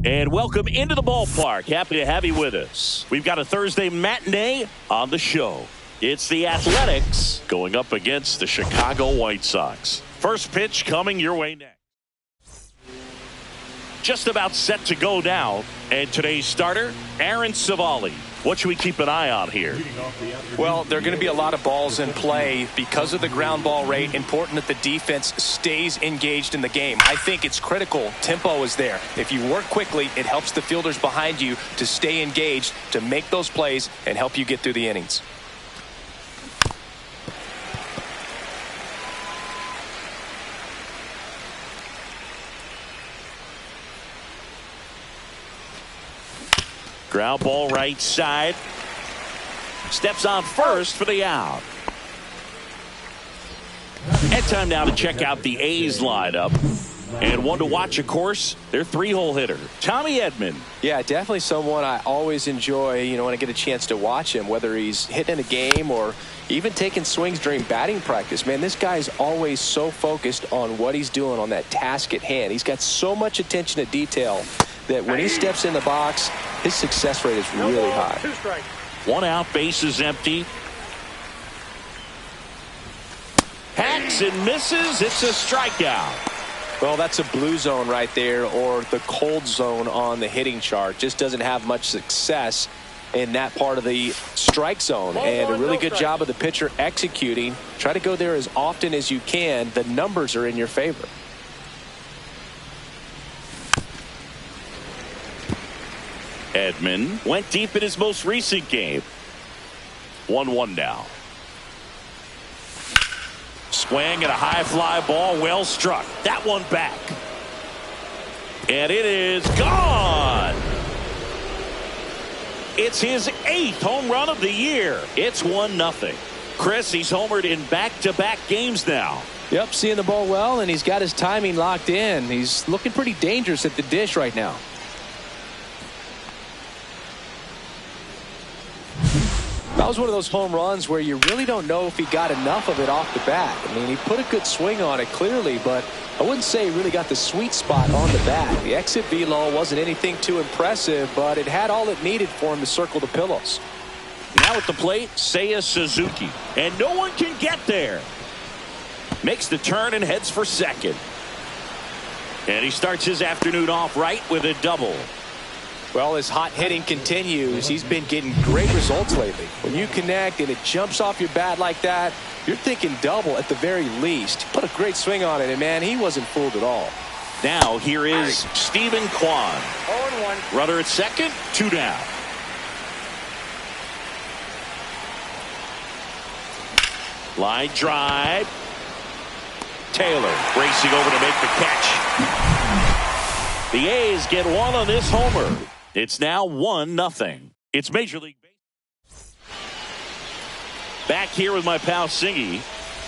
And welcome into the ballpark. Happy to have you with us. We've got a Thursday matinee on the show. It's the Athletics going up against the Chicago White Sox. First pitch coming your way next. Just about set to go now. And today's starter, Aaron Civale. What should we keep an eye on here? Well, there are going to be a lot of balls in play because of the ground ball rate. Important that the defense stays engaged in the game. I think it's critical. Tempo is there. If you work quickly, it helps the fielders behind you to stay engaged, to make those plays, and help you get through the innings. Ground ball right side. Steps on first for the out. And time now to check out the A's lineup. And one to watch, of course, their three-hole hitter, Tommy Edman. Yeah, definitely someone I always enjoy, when I get a chance to watch him, whether he's hitting in a game or even taking swings during batting practice. Man, this guy is always so focused on what he's doing on that task at hand. He's got so much attention to detail that when he steps in the box, his success rate is really high. 2 strikes. One out, base is empty. Hacks and misses. It's a strikeout. Well, that's a blue zone right there, or the cold zone on the hitting chart. Just doesn't have much success in that part of the strike zone. And a really good job of the pitcher executing. Try to go there as often as you can. The numbers are in your favor. Edman went deep in his most recent game. 1-1 now. Swing and a high fly ball, well struck. That one back. And it is gone. It's his 8th home run of the year. It's 1-0. Chris, he's homered in back-to-back games now. Yep, seeing the ball well, and he's got his timing locked in. He's looking pretty dangerous at the dish right now. That was one of those home runs where you really don't know if he got enough of it off the bat. I mean, he put a good swing on it clearly, but I wouldn't say he really got the sweet spot on the bat. The exit velo wasn't anything too impressive, but it had all it needed for him to circle the pillows. Now at the plate, Seiya Suzuki. And no one can get there. Makes the turn and heads for second. And he starts his afternoon off right with a double. Well, his hot hitting continues. He's been getting great results lately. When you connect and it jumps off your bat like that, you're thinking double at the very least. He put a great swing on it, and man, he wasn't fooled at all. Now here is Stephen Kwan. 0-1. Runner at second, 2 down. Line drive. Taylor racing over to make the catch. The A's get one on this homer. It's now 1-0. It's Major League Baseball. Back here with my pal Singy,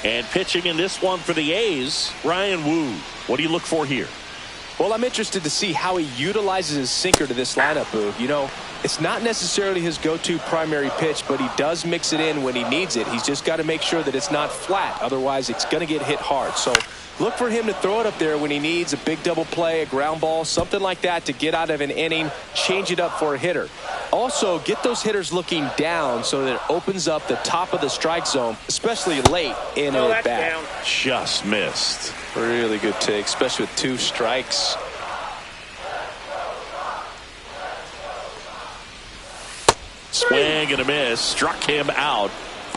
and pitching in this one for the A's, Ryan Wu. What do you look for here? Well, I'm interested to see how he utilizes his sinker to this lineup, Boog. It's not necessarily his go-to primary pitch, but he does mix it in when he needs it. He's just got to make sure that it's not flat. Otherwise, it's going to get hit hard. So look for him to throw it up there when he needs a big double play, a ground ball, something like that to get out of an inning, change it up for a hitter. Also, get those hitters looking down so that it opens up the top of the strike zone, especially late in an at-bat. Just missed. Really good take, especially with 2 strikes. Swing and a miss. Struck him out.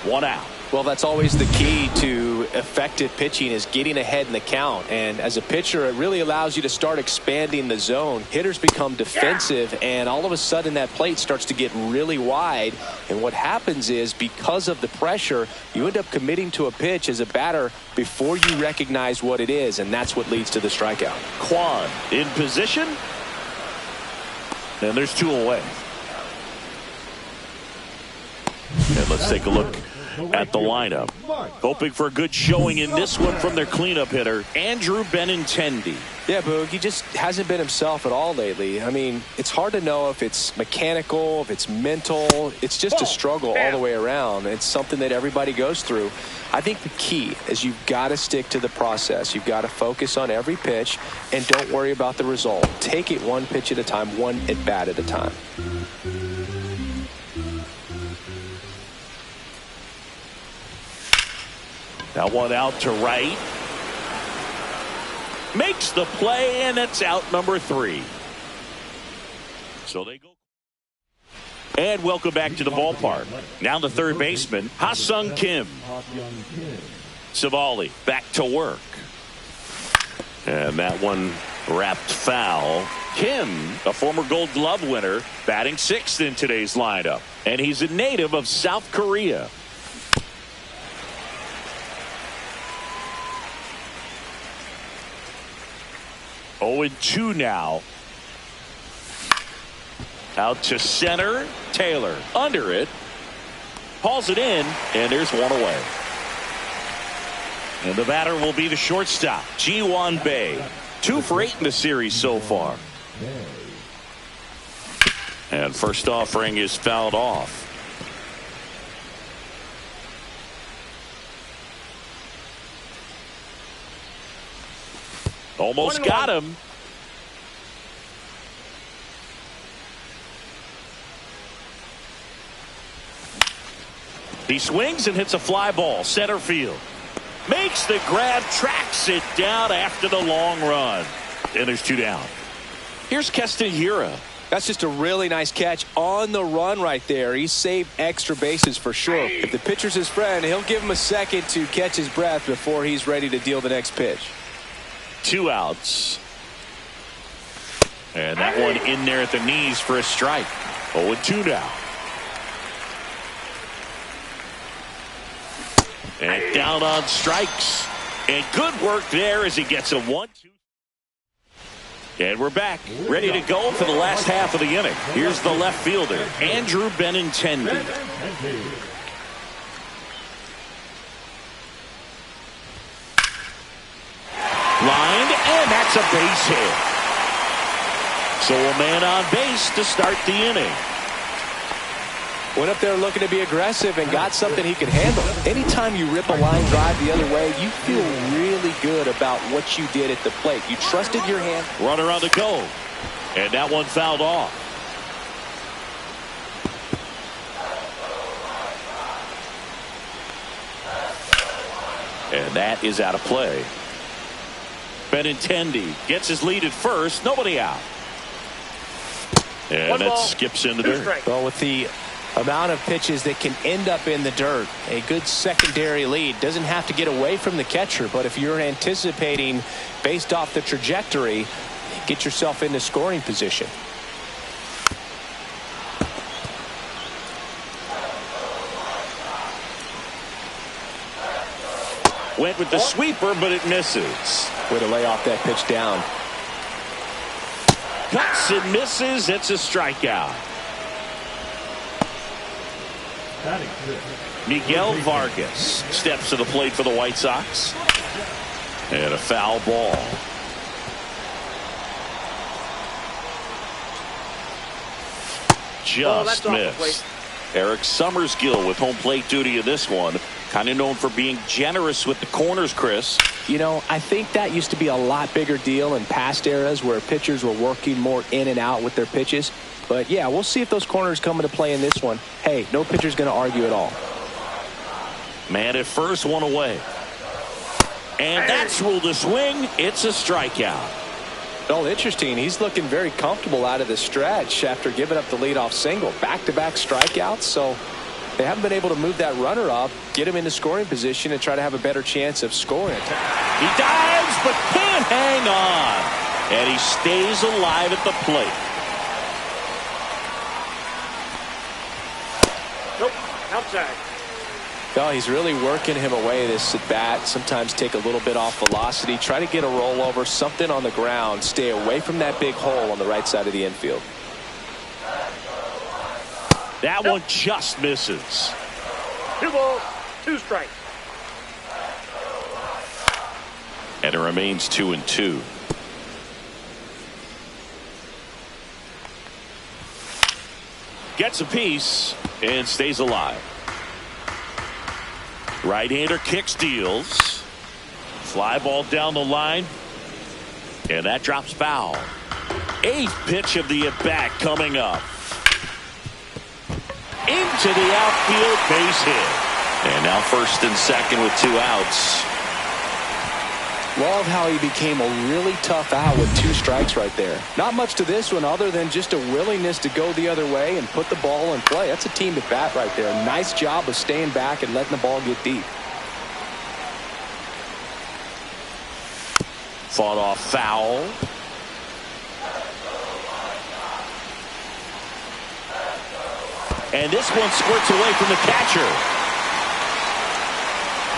1 out. Well, that's always the key to effective pitching, is getting ahead in the count. And as a pitcher, it really allows you to start expanding the zone. Hitters become defensive, and all of a sudden that plate starts to get really wide. And what happens is, because of the pressure, you end up committing to a pitch as a batter before you recognize what it is, and that's what leads to the strikeout. Kwan in position. And there's 2 away. And let's take a look at the lineup. Hoping for a good showing in this one from their cleanup hitter, Andrew Benintendi. Yeah, Boog, he just hasn't been himself at all lately. I mean, it's hard to know if it's mechanical, if it's mental. It's just a struggle all the way around. It's something that everybody goes through. I think the key is you've got to stick to the process. You've got to focus on every pitch and don't worry about the result. Take it one pitch at a time, one at bat at a time. That one out to right. Makes the play, and it's out number 3. So they go. And welcome back to the ballpark. Now the third baseman, Ha-Sung Kim. Savali back to work. And that one wrapped foul. Kim, a former Gold Glove winner, batting 6th in today's lineup. And he's a native of South Korea. Oh, 2 now. Out to center. Taylor under it. Hauls it in, and there's one away. And the batter will be the shortstop, Ji-Won Bae. 2 for 8 in the series so far. And first offering is fouled off. Almost got him. He swings and hits a fly ball, center field. Makes the grab, tracks it down after the long run. And there's 2 down. Here's Keston Hiura. That's just a really nice catch on the run right there. He saved extra bases for sure. If the pitcher's his friend, he'll give him a second to catch his breath before he's ready to deal the next pitch. 2 outs. And that one in there at the knees for a strike. 0-2 now. And down on strikes. And good work there as he gets a 1-2. And we're back, ready to go for the last half of the inning. Here's the left fielder, Andrew Benintendi. Lined, and that's a base hit. So a man on base to start the inning. Went up there looking to be aggressive and got something he could handle. Anytime you rip a line drive the other way, you feel really good about what you did at the plate. You trusted your hand. Runner on the go. And that one fouled off. And that is out of play. Benintendi gets his lead at first. Nobody out. And that skips into dirt. Well, with the amount of pitches that can end up in the dirt, a good secondary lead doesn't have to get away from the catcher, but if you're anticipating based off the trajectory, get yourself into scoring position. Went with the sweeper, but it misses. Way to lay off that pitch down. Cuts and misses. It's a strikeout. Miguel Vargas steps to the plate for the White Sox. And a foul ball. Just missed. Eric Summersgill with home plate duty in this one. Kind of known for being generous with the corners, Chris. You know, I think that used to be a lot bigger deal in past eras where pitchers were working more in and out with their pitches. But, yeah, we'll see if those corners come into play in this one. Hey, no pitcher's going to argue at all. Man at first, one away. And that's ruled a swing. It's a strikeout. Well, interesting. He's looking very comfortable out of the stretch after giving up the leadoff single. Back-to-back strikeouts, so they haven't been able to move that runner up, get him into scoring position, and try to have a better chance of scoring. He dives, but can't hang on. And he stays alive at the plate. Nope, outside. Oh, he's really working him away this at bat. Sometimes take a little bit off velocity. Try to get a rollover, something on the ground. Stay away from that big hole on the right side of the infield. That one just misses. 2 balls. 2 strikes. And it remains 2-2. Gets a piece and stays alive. Right-hander kick steals. Fly ball down the line. And that drops foul. 8th pitch of the at-bat coming up. Into the outfield, base hit. And now 1st and 2nd with 2 outs. Love how he became a really tough out with 2 strikes right there. Not much to this one other than just a willingness to go the other way and put the ball in play. That's a team at bat right there. Nice job of staying back and letting the ball get deep. Fought off foul. And this one squirts away from the catcher.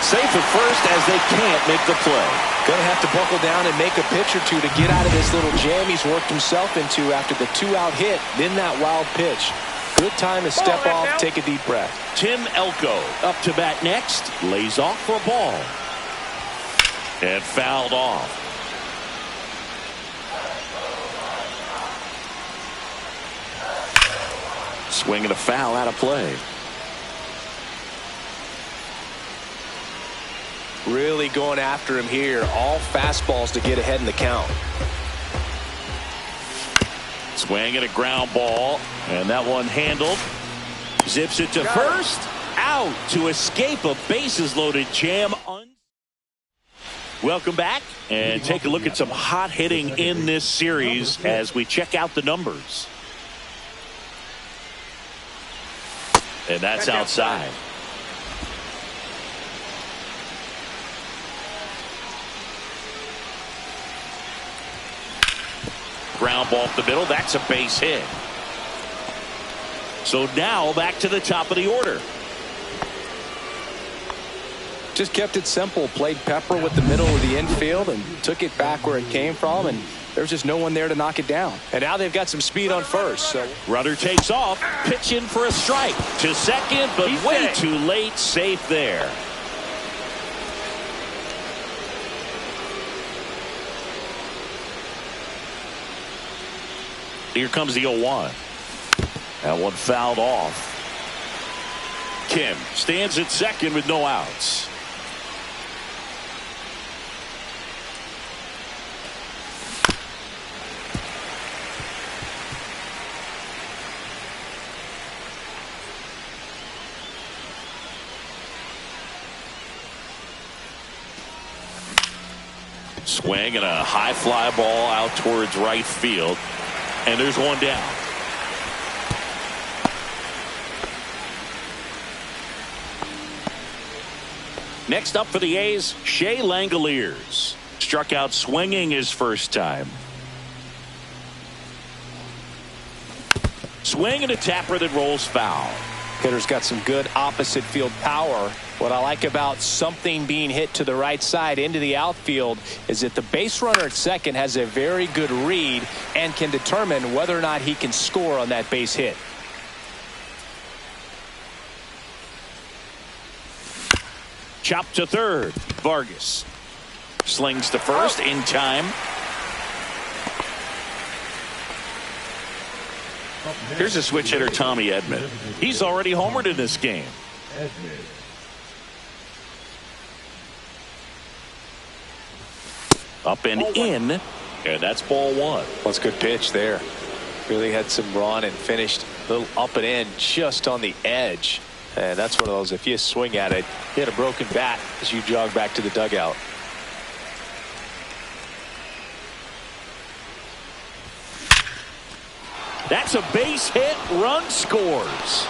Safe at first as they can't make the play. Going to have to buckle down and make a pitch or two to get out of this little jam he's worked himself into after the 2-out hit, then that wild pitch. Good time to step off, take a deep breath. Tim Elko up to bat next. Lays off for a ball. And fouled off. Swing and a foul out of play. Really going after him here. All fastballs to get ahead in the count. Swing and a ground ball. And that one handled. Zips it to first. Out to escape a bases loaded jam. Welcome back and take a look at some hot hitting in this series as we check out the numbers. And that's outside. Ground ball up the middle. That's a base hit. So now back to the top of the order. Just kept it simple. Played pepper with the middle of the infield and took it back where it came from. And there's just no one there to knock it down. And now they've got some speed on first. So runner takes off. Pitch in for a strike. To second, but way too late. Safe there. Here comes the 0-1. That one fouled off. Kim stands at second with no outs. Swing and a high fly ball out towards right field. And there's one down. Next up for the A's, Shea Langoliers. Struck out swinging his first time. Swing and a tapper that rolls foul. Hitter's got some good opposite field power. What I like about something being hit to the right side into the outfield is that the base runner at second has a very good read and can determine whether or not he can score on that base hit. Chop to third. Vargas slings to first in time. Here's a switch hitter, Tommy Edman. He's already homered in this game. Up and in, and that's ball 1. That's a good pitch there. Really had some run and finished a little up and in just on the edge. And that's one of those, if you swing at it, you hit a broken bat as you jog back to the dugout. That's a base hit. Run scores.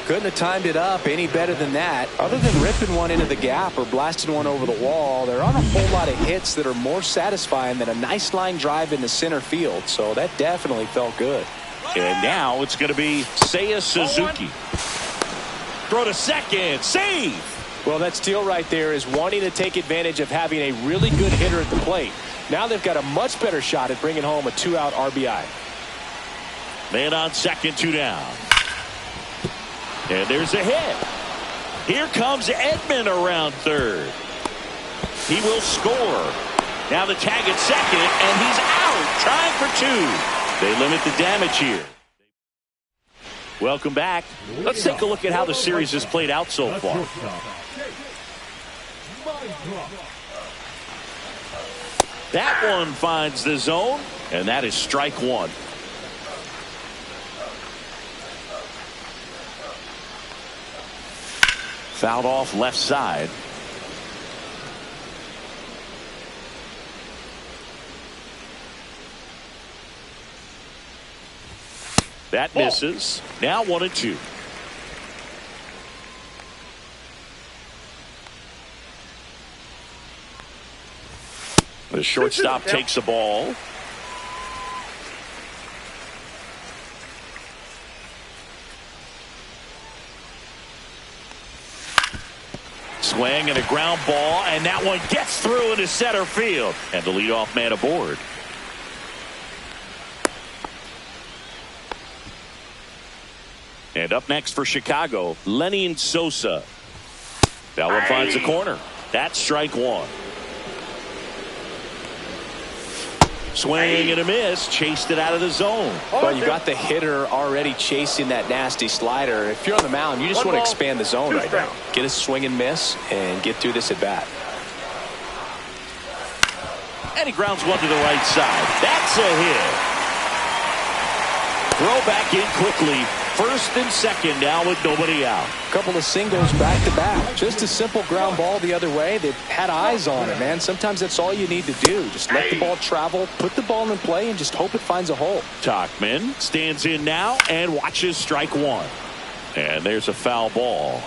Couldn't have timed it up any better than that. Other than ripping one into the gap or blasting one over the wall, there aren't a whole lot of hits that are more satisfying than a nice line drive in the center field. So that definitely felt good. And now it's going to be Seiya Suzuki. Throw to second. Save. Well, that steal right there is wanting to take advantage of having a really good hitter at the plate. Now they've got a much better shot at bringing home a 2-out RBI. Man on second, 2 down. And there's a hit. Here comes Edman around third. He will score. Now the tag at second, and he's out, trying for two. They limit the damage here. Welcome back. Let's take a look at how the series has played out so far. That one finds the zone, and that is strike one. Fouled off left side. That misses. Now 1-2. The shortstop takes the ball. Swing and a ground ball, and that one gets through into center field. And the leadoff man aboard. And up next for Chicago, Lenyn Sosa. That one finds the corner. That's strike one. Swing and a miss. Chased it out of the zone. Well, you got the hitter already chasing that nasty slider. If you're on the mound, you just want to expand the zone right now. Get a swing and miss and get through this at bat. And he grounds one to the right side. That's a hit. Throw back in quickly. First and second now with nobody out. Couple of singles back to back. Just a simple ground ball the other way. They've had eyes on it, man. Sometimes that's all you need to do. Just let the ball travel, put the ball in play, and just hope it finds a hole. Tauchman stands in now and watches strike one. And there's a foul ball.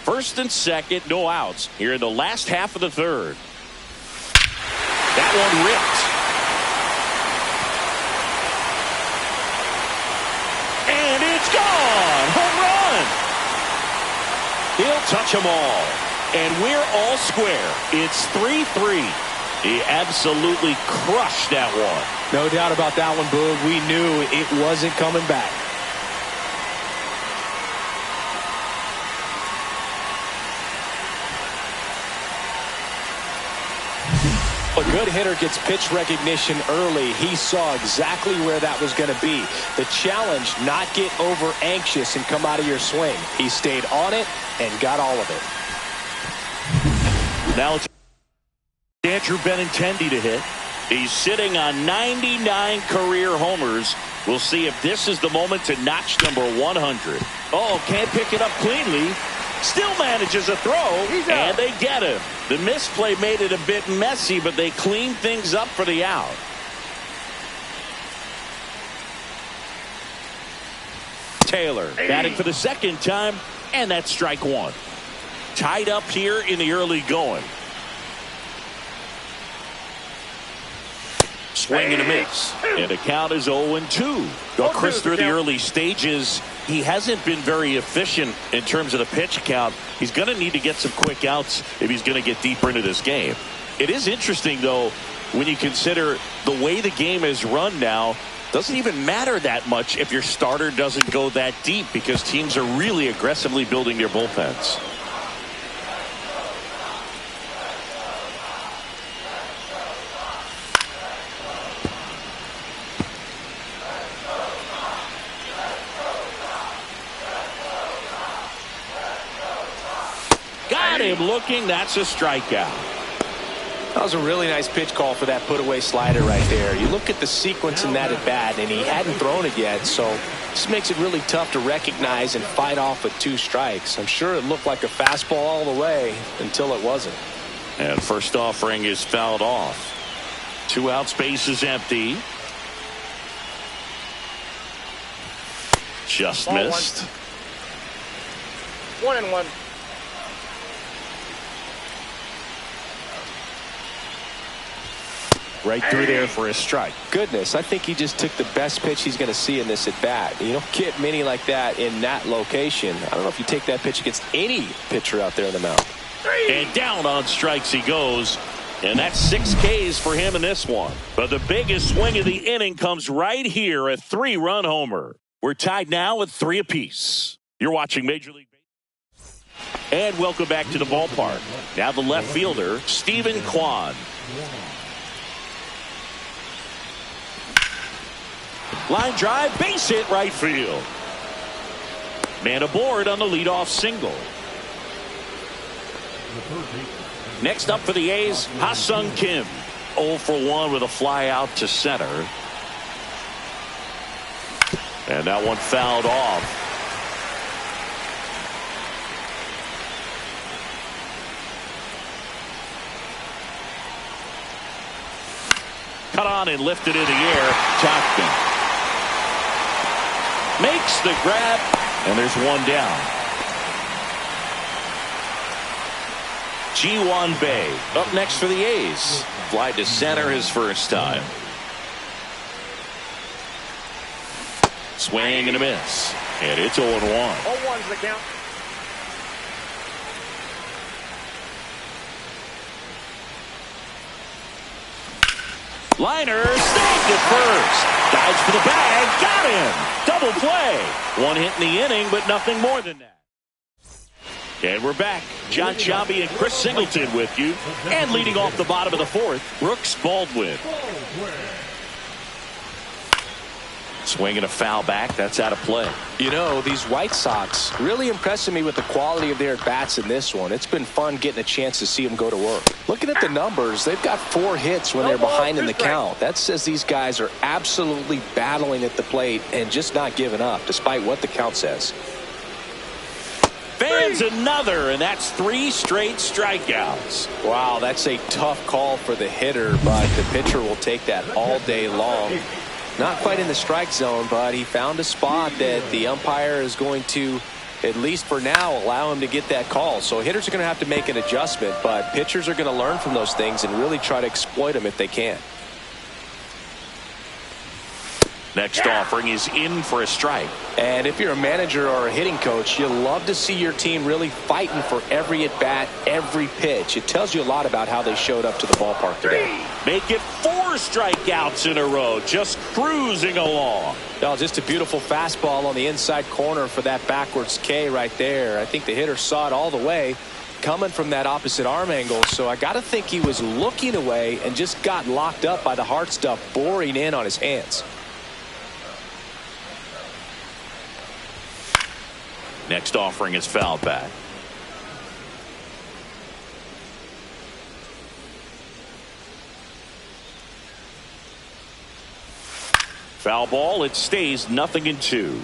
First and second, no outs here in the last half of the third. That one ripped. And it's gone. Home run. He'll touch them all. And we're all square. It's 3-3. He absolutely crushed that one. No doubt about that one, Boog. We knew it wasn't coming back. A good hitter gets pitch recognition early. He saw exactly where that was going to be. The challenge, not get over anxious and come out of your swing. He stayed on it and got all of it. Now it's Andrew Benintendi to hit. He's sitting on 99 career homers. We'll see if this is the moment to notch number 100. Oh, can't pick it up cleanly. Still manages a throw, and they get him. The misplay made it a bit messy, but they cleaned things up for the out. Taylor batting for the second time, and that's strike one. Tied up here in the early going. Swing and a miss. And the count is 0-2. Well, Chris, through the early stages, he hasn't been very efficient in terms of the pitch count. He's going to need to get some quick outs if he's going to get deeper into this game. It is interesting, though, when you consider the way the game is run now. Doesn't even matter that much if your starter doesn't go that deep because teams are really aggressively building their bullpens. Got him looking. That's a strikeout. That was a really nice pitch call for that put-away slider right there. You look at the sequence in that at-bat, and he hadn't thrown it yet, so this makes it really tough to recognize and fight off with two strikes. I'm sure it looked like a fastball all the way until it wasn't. And first offering is fouled off. 2 out, space is empty. Just ball missed. 1-1. Right through there for a strike. Goodness, I think he just took the best pitch he's going to see in this at-bat. You don't get many like that in that location. I don't know if you take that pitch against any pitcher out there on the mound. And down on strikes he goes. And that's 6 Ks for him in this one. But the biggest swing of the inning comes right here, a 3-run homer. We're tied now at 3 apiece. You're watching Major League Baseball. And welcome back to the ballpark. Now the left fielder, Stephen Kwan. Line drive, base hit right field. Man aboard on the leadoff single. Next up for the A's, Ha-Sung Kim. 0 for 1 with a fly out to center. And that one fouled off. Cut on and lifted in the air. Tauchman makes the grab, and there's one down. Ji-Hwan Bae up next for the A's. Fly to center his first time. Swing and a miss. And it's 0-1. 0-1's the count. Liner snagged at first. Dives for the bag. Got him. Double play. One hit in the inning, but nothing more than that. And we're back. John Sciambi and Chris Singleton with you. And leading off the bottom of the 4th, Brooks Baldwin. Swinging a foul back. That's out of play. You know, these White Sox really impressing me with the quality of their at-bats in this one. It's been fun getting a chance to see them go to work. Looking at the numbers, they've got 4 hits when they're behind in the count. That says these guys are absolutely battling at the plate and just not giving up, despite what the count says. Fans another, and that's 3 straight strikeouts. Wow, that's a tough call for the hitter, but the pitcher will take that all day long. Not quite in the strike zone, but he found a spot that the umpire is going to, at least for now, allow him to get that call. So hitters are going to have to make an adjustment, but pitchers are going to learn from those things and really try to exploit them if they can. Next offering is in for a strike. And if you're a manager or a hitting coach, you love to see your team really fighting for every at-bat, every pitch. It tells you a lot about how they showed up to the ballpark today. Make it 4 strikeouts in a row, just cruising along. Oh, just a beautiful fastball on the inside corner for that backwards K right there. I think the hitter saw it all the way coming from that opposite arm angle, so I got to think he was looking away and just got locked up by the hard stuff boring in on his hands. Next offering is fouled back. Foul ball. It stays 0-2.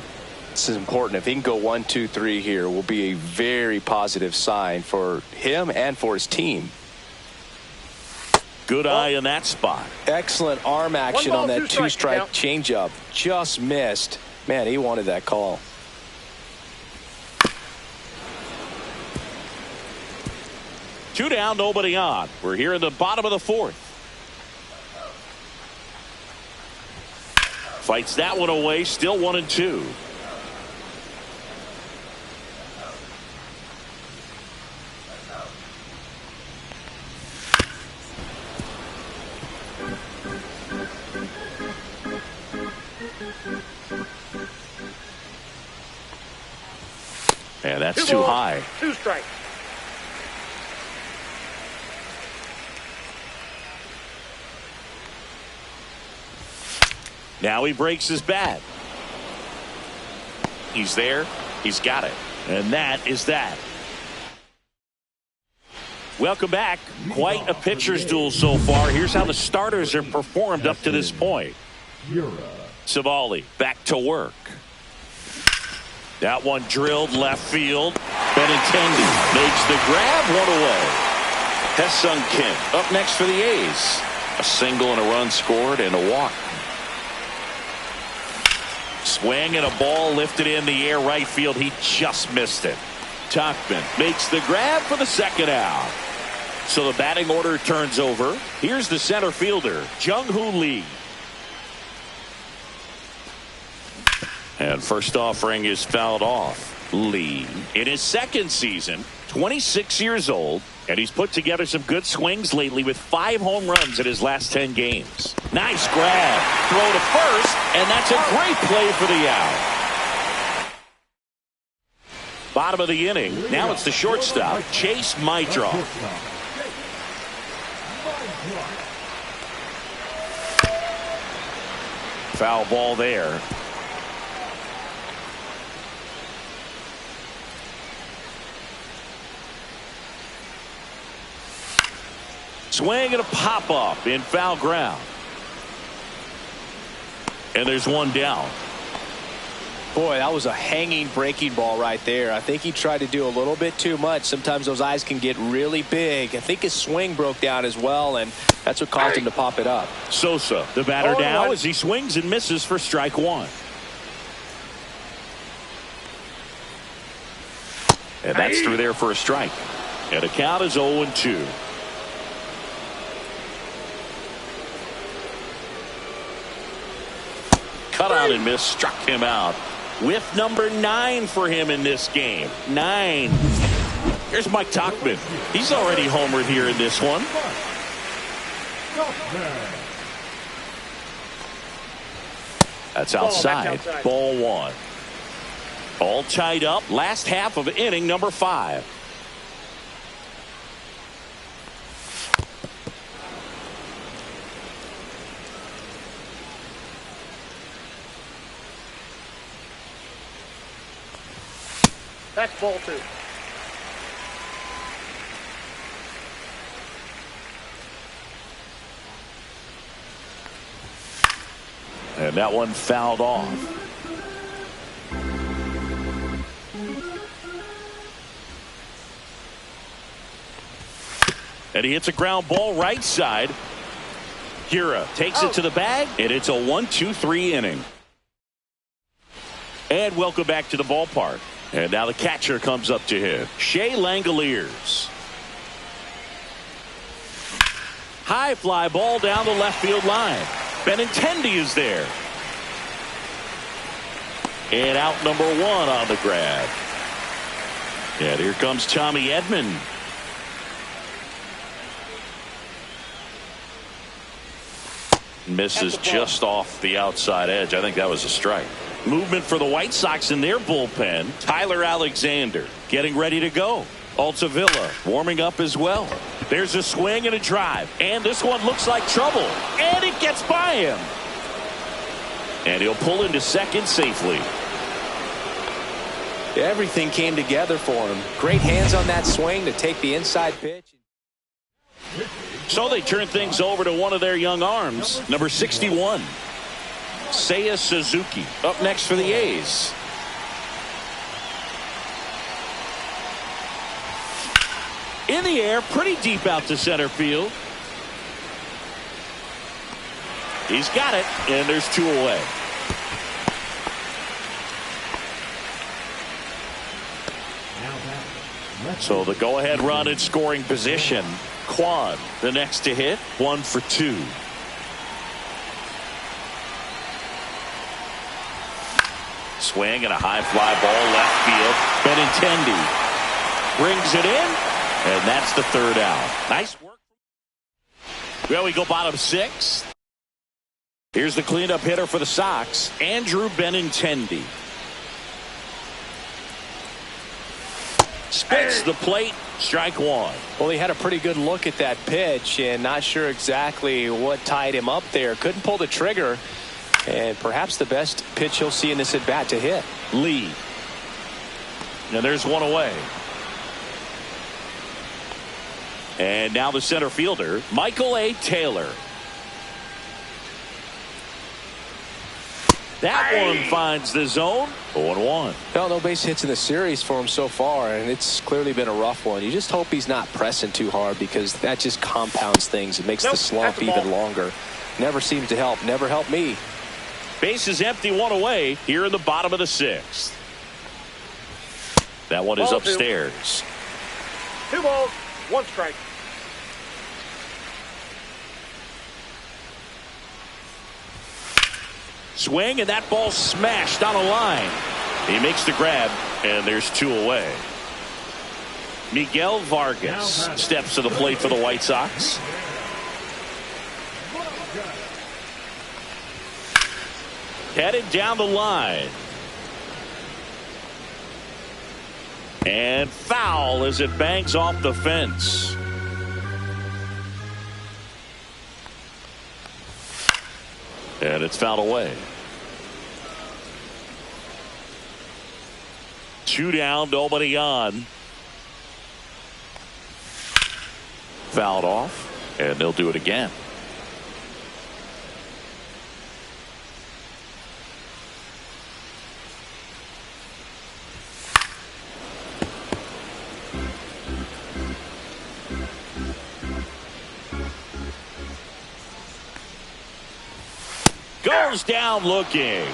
This is important. If he can go 1, 2, 3 here, will be a very positive sign for him and for his team. Good eye in that spot. Excellent arm action on that 2-strike changeup. Just missed. Man, he wanted that call. Two down, nobody on. We're here in the bottom of the 4th. Fights that one away, still 1-2. And that's too high. 2 strikes. Now he breaks his bat. He's there. He's got it. And that is that. Welcome back. Quite a pitcher's duel so far. Here's how the starters have performed up to this point. Savali back to work. That one drilled left field. Benintendi makes the grab, one away. Ha-Sung Kim up next for the A's. A single and a run scored and a walk. Swing and a ball lifted in the air right field. He just missed it. Tauchman makes the grab for the second out. So the batting order turns over. Here's the center fielder, Jung-Hoo Lee. And first offering is fouled off. Lee, in his second season, 26 years old, and he's put together some good swings lately with 5 home runs in his last 10 games. Nice grab. Throw to first, and that's a great play for the out. Bottom of the inning. Now it's the shortstop, Chase-Mitroff. Foul ball there. Swing and a pop-up in foul ground. And there's one down. Boy, that was a hanging breaking ball right there. I think he tried to do a little bit too much. Sometimes those eyes can get really big. I think his swing broke down as well, and that's what caused him to pop it up. Sosa, the batter now, as he swings and misses for strike one. And that's through there for a strike. And the count is 0-2. Cut on and miss, struck him out. With number 9 for him in this game. 9. Here's Mike Tauchman. He's already homered here in this one. That's outside. Ball 1. All tied up. Last half of inning number 5. That's ball 2. And that one fouled off. And he hits a ground ball right side. Kira takes it to the bag, and it's a 1-2-3 inning. And welcome back to the ballpark. And now the catcher comes up to hit. Shea Langoliers. High fly ball down the left field line. Benintendi is there. And out number 1 on the grab. And here comes Tommy Edman. Misses just off the outside edge. I think that was a strike. Movement for the White Sox in their bullpen. Tyler Alexander getting ready to go. Altavilla warming up as well. There's a swing and a drive. And this one looks like trouble. And it gets by him. And he'll pull into second safely. Everything came together for him. Great hands on that swing to take the inside pitch. So they turn things over to one of their young arms, number 61. Seiya Suzuki up next for the A's. In the air, pretty deep out to center field. He's got it, and there's 2 away. So the go-ahead run in scoring position. Kwan, the next to hit, 1 for 2. Swing and a high fly ball left field. Benintendi brings it in, and that's the 3rd out. Nice work. Well, we go bottom 6. Here's the cleanup hitter for the Sox, Andrew Benintendi. Spits the plate, strike 1. Well, he had a pretty good look at that pitch and not sure exactly what tied him up there. Couldn't pull the trigger. And perhaps the best pitch he'll see in this at bat to hit. Lee. And there's 1 away. And now the center fielder, Michael A. Taylor. That one finds the zone. 0-1. Well, no base hits in the series for him so far, and it's clearly been a rough one. You just hope he's not pressing too hard because that just compounds things. It makes the slump even longer. Never seems to help. Never helped me. Base is empty, 1 away here in the bottom of the 6th. That one is upstairs. 2 balls, 1 strike. Swing, and that ball smashed on a line. He makes the grab, and there's 2 away. Miguel Vargas steps to the plate for the White Sox. Headed down the line. And foul as it bangs off the fence. And it's fouled away. 2 down, nobody on. Fouled off, and they'll do it again. Goes down looking.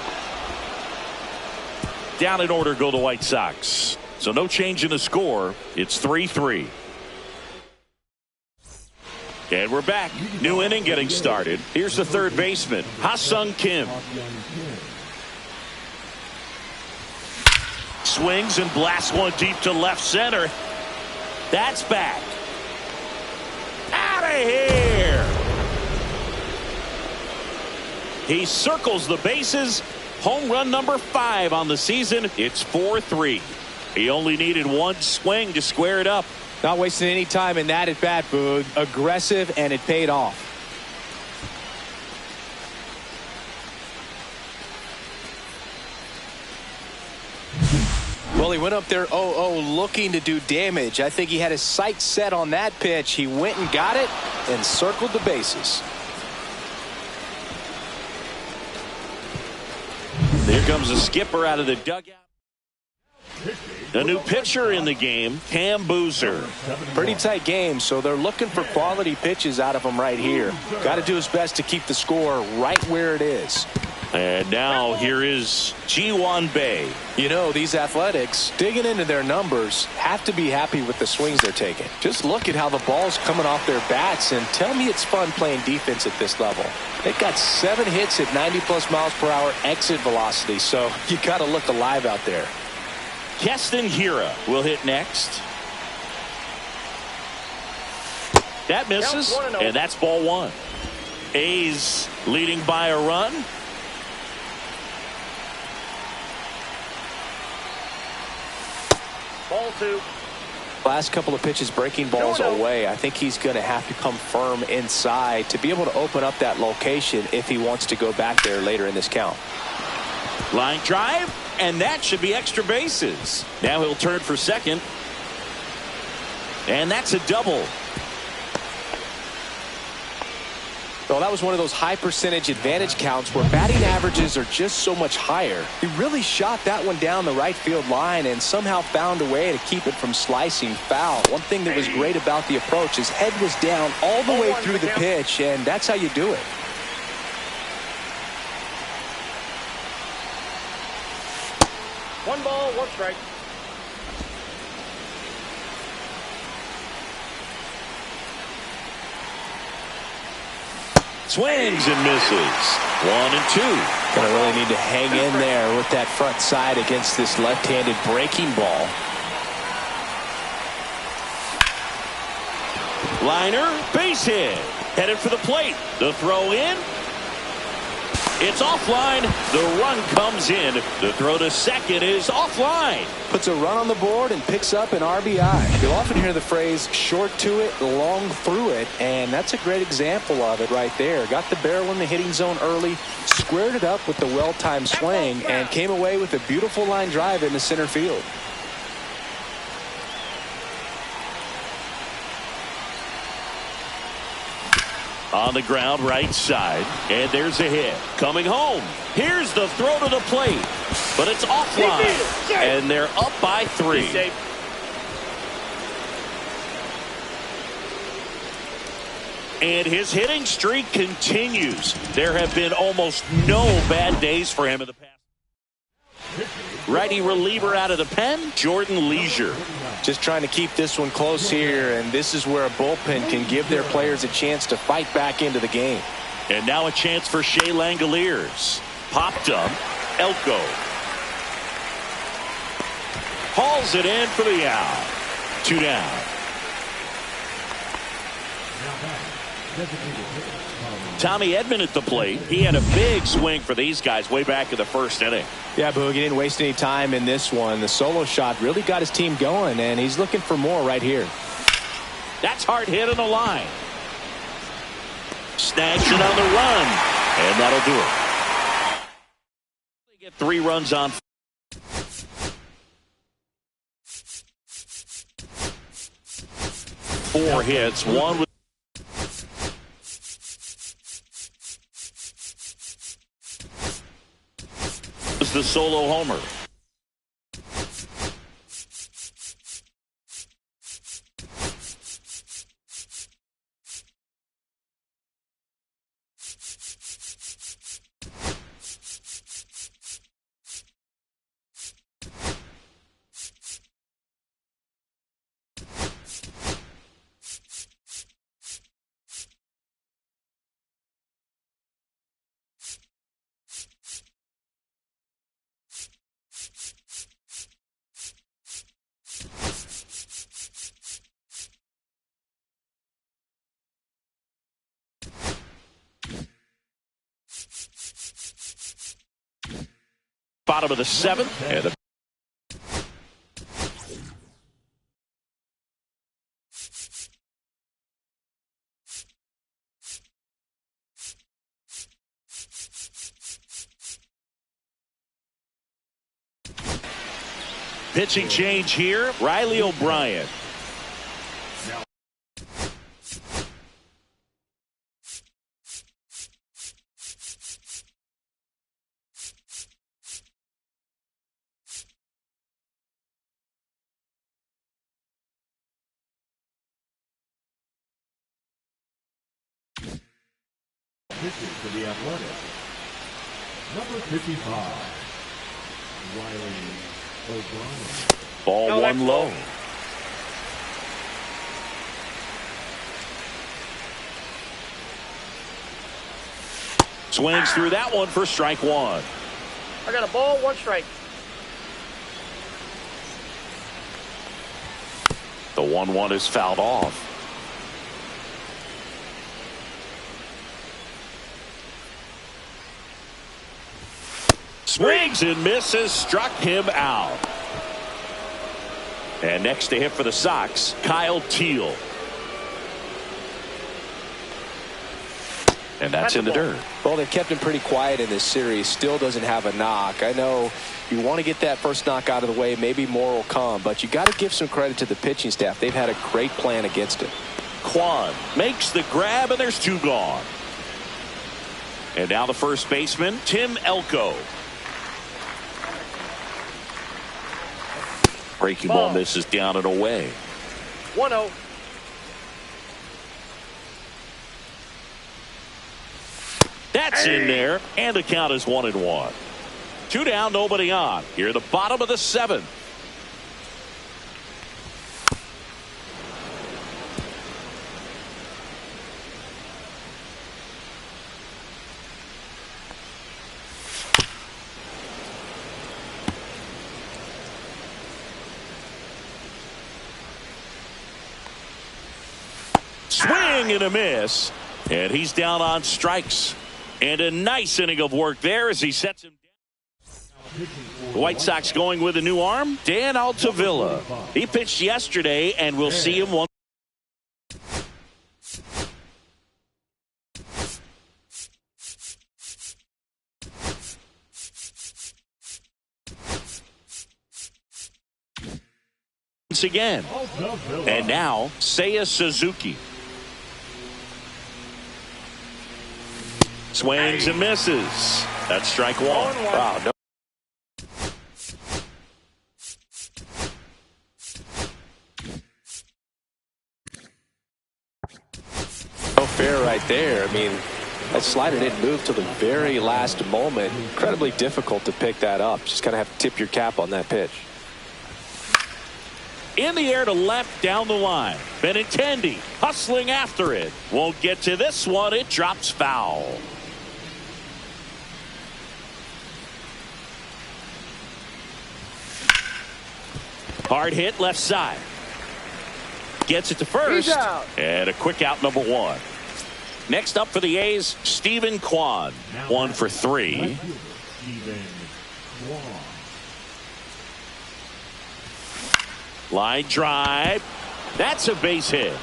Down in order go the White Sox. So no change in the score. It's 3-3. And we're back. New inning getting started. Here's the third baseman, Ha-Sung Kim. Swings and blasts one deep to left center. That's back. Out of here. He circles the bases. Home run number 5 on the season. It's 4-3. He only needed one swing to square it up. Not wasting any time in that at bat, Boog. Aggressive, and it paid off. Well, he went up there 0-0 looking to do damage. I think he had his sights set on that pitch. He went and got it and circled the bases. Here comes the skipper out of the dugout. A new pitcher in the game, Cam Boozer. Pretty tight game, so they're looking for quality pitches out of him right here. Got to do his best to keep the score right where it is. And now here is Ji-Hwan Bae. You know, these Athletics, digging into their numbers, have to be happy with the swings they're taking. Just look at how the ball's coming off their bats, and tell me it's fun playing defense at this level. They've got 7 hits at 90+ miles per hour exit velocity, so you got to look alive out there. Keston Hiura will hit next. That misses, and that's ball 1. A's leading by a run. Ball 2. Last couple of pitches breaking balls away. I think he's going to have to come firm inside to be able to open up that location if he wants to go back there later in this count. Line drive, and that should be extra bases. Now he'll turn for second. And that's a double. Well, that was one of those high percentage advantage counts where batting averages are just so much higher. He really shot that one down the right field line and somehow found a way to keep it from slicing foul. One thing that was great about the approach, his head was down all the way through the pitch, and that's how you do it. One ball, 1 strike. Swings and misses. 1 and 2. Gonna really need to hang in there with that front side against this left-handed breaking ball. Liner, base hit. Headed for the plate. The throw in. It's offline. The run comes in. The throw to second is offline. Puts a run on the board and picks up an RBI. You'll often hear the phrase short to it, long through it, and that's a great example of it right there. Got the barrel in the hitting zone early, squared it up with the well-timed swing, and came away with a beautiful line drive in the center field. On the ground, right side. And there's a hit. Coming home. Here's the throw to the plate. But it's offline. And they're up by 3. And his hitting streak continues. There have been almost no bad days for him in the past. Righty reliever out of the pen, Jordan Leisure. Just trying to keep this one close here, and this is where a bullpen can give their players a chance to fight back into the game. And now a chance for Shea Langoliers. Popped up, Elko. Hauls it in for the out. 2 down. Tommy Edman at the plate. He had a big swing for these guys way back in the first inning. Yeah, Boog, he didn't waste any time in this one. The solo shot really got his team going, and he's looking for more right here. That's hard hit on the line. Snags it on the run, and that'll do it. They get 3 runs on. Four hits, one with the solo homer. Bottom of the 7th. And the pitching change here. Riley O'Brien. For the Athletic, number 55, Riley O'Brien. Ball one low. Swings through that one for strike 1. I got a ball, 1 strike. The 1-1 is fouled off. Swings and misses, struck him out. And next to hit for the Sox, Kyle Teal. And that's in the dirt. Well, they've kept him pretty quiet in this series. Still doesn't have a knock. I know you want to get that first knock out of the way. Maybe more will come, but you got to give some credit to the pitching staff. They've had a great plan against it. Kwan makes the grab, and there's 2 gone. And now the first baseman, Tim Elko. Breaking ball misses down and away. 1-0. That's in there, and the count is 1-1. 2 down, nobody on. Here at the bottom of the 7th. Swing and a miss, and he's down on strikes. And a nice inning of work there as he sets him down. The White Sox going with a new arm, Dan Altavilla. He pitched yesterday, and we'll see him one. Once again. And now, Seiya Suzuki. Swings and misses. That's strike 1. Wow. No. No fair right there. I mean, that slider didn't move till the very last moment. Incredibly difficult to pick that up. Just kind of have to tip your cap on that pitch. In the air to left down the line. Benintendi hustling after it. Won't get to this one. It drops foul. Hard hit left side. Gets it to first. He's out. And a quick out, number 1. Next up for the A's, Stephen Kwan. 1 for 3. Stephen Kwan. Line drive. That's a base hit.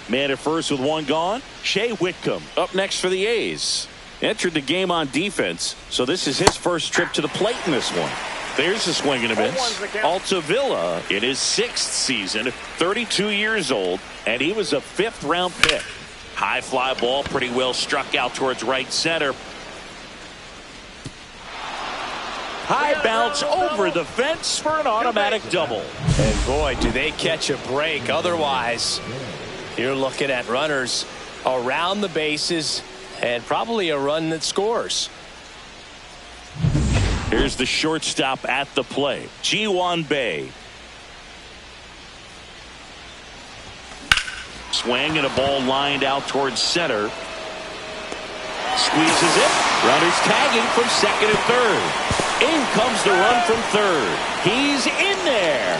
Man at first with 1 gone. Shea Whitcomb up next for the A's. Entered the game on defense, so this is his first trip to the plate in this one. There's a swing and a miss. Altavilla in his 6th season, 32 years old, and he was a 5th-round pick. High fly ball, pretty well struck out towards right center. High bounce over the fence for an automatic double. And boy, do they catch a break. Otherwise, you're looking at runners around the bases and probably a run that scores. Here's the shortstop at the plate, Ji-hwan Bae. Swing and a ball lined out towards center. Squeezes it. Runners tagging from second and third. In comes the run from third. He's in there.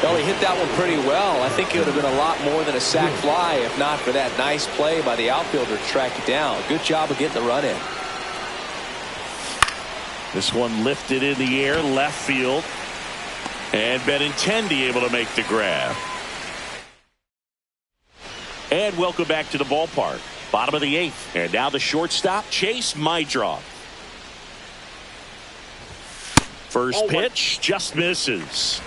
Well, he hit that one pretty well. I think it would have been a lot more than a sac fly if not for that nice play by the outfielder to track it down. Good job of getting the run in. This one lifted in the air, left field. And Benintendi able to make the grab. And welcome back to the ballpark. Bottom of the 8th. And now the shortstop, Chase Mydroff. First pitch just misses.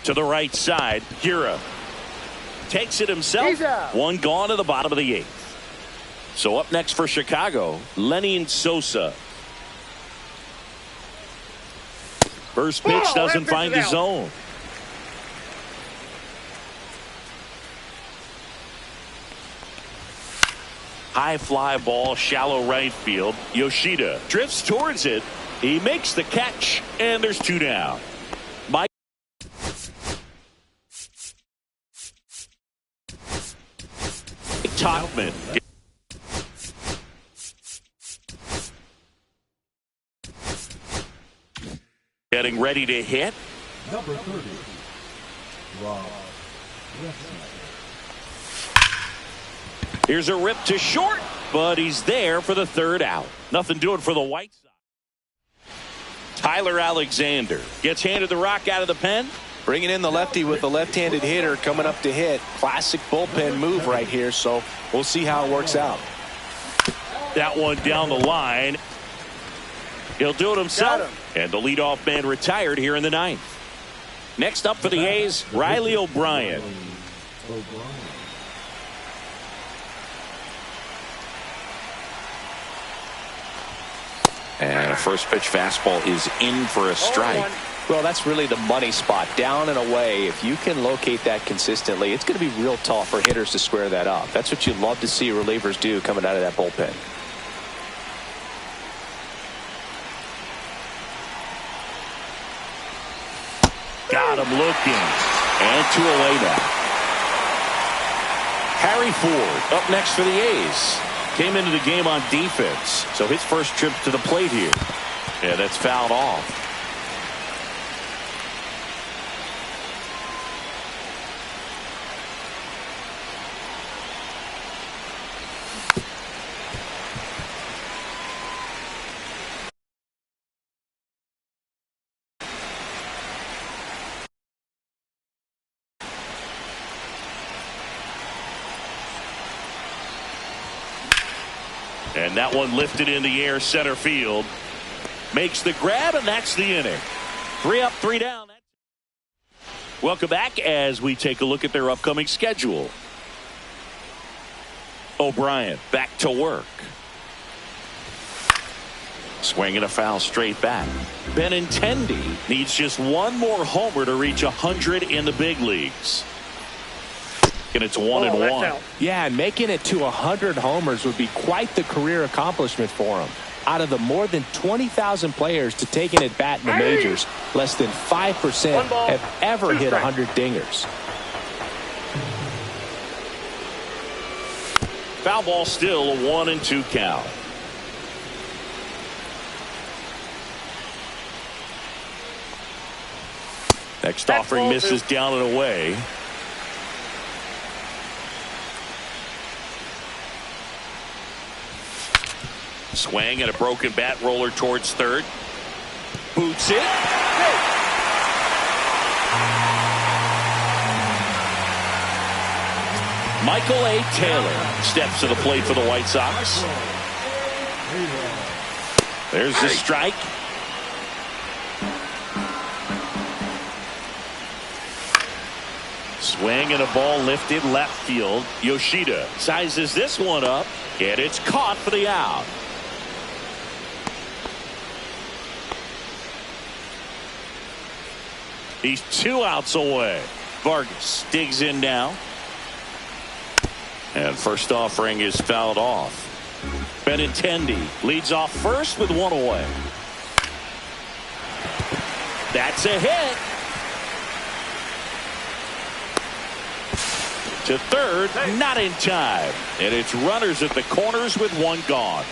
To the right side, Hira takes it himself. 1 gone to the bottom of the 8th. So up next for Chicago, Lenny Sosa. First pitch doesn't find the zone. High fly ball, shallow right field. Yoshida drifts towards it. He makes the catch, and there's 2 down. Mike Topman. Getting ready to hit. Number 30. Rob. Here's a rip to short, but he's there for the 3rd out. Nothing doing for the White Sox. Tyler Alexander gets handed the rock out of the pen. Bringing in the lefty with the left-handed hitter coming up to hit. Classic bullpen move right here, so we'll see how it works out. That one down the line. He'll do it himself. And the leadoff man retired here in the 9th. Next up for the A's, Riley O'Brien. And a first pitch fastball is in for a strike. Well, that's really the money spot, down and away. If you can locate that consistently, it's going to be real tough for hitters to square that up. That's what you'd love to see relievers do coming out of that bullpen. Got him looking. And 2 away now. Harry Ford up next for the A's. Came into the game on defense, so his first trip to the plate here. Yeah, that's fouled off. And that one lifted in the air, center field. Makes the grab, and that's the inning. 3 up, 3 down. Welcome back as we take a look at their upcoming schedule. O'Brien back to work. Swinging a foul straight back. Benintendi needs just 1 more homer to reach 100 in the big leagues. And it's 1-1. Yeah, and making it to 100 homers would be quite the career accomplishment for him. Out of the more than 20,000 players to take an at-bat in the majors, less than 5% have ever hit 100 dingers. Foul ball, still a 1-2 count. Next offering misses down and away. Swing and a broken bat roller towards third. Boots it. Michael A. Taylor steps to the plate for the White Sox. There's the strike. Swing and a ball lifted left field. Yoshida sizes this one up, and it's caught for the out. He's 2 outs away. Vargas digs in now. And first offering is fouled off. Benintendi leads off first with 1 away. That's a hit. To third, not in time. And it's runners at the corners with 1 gone.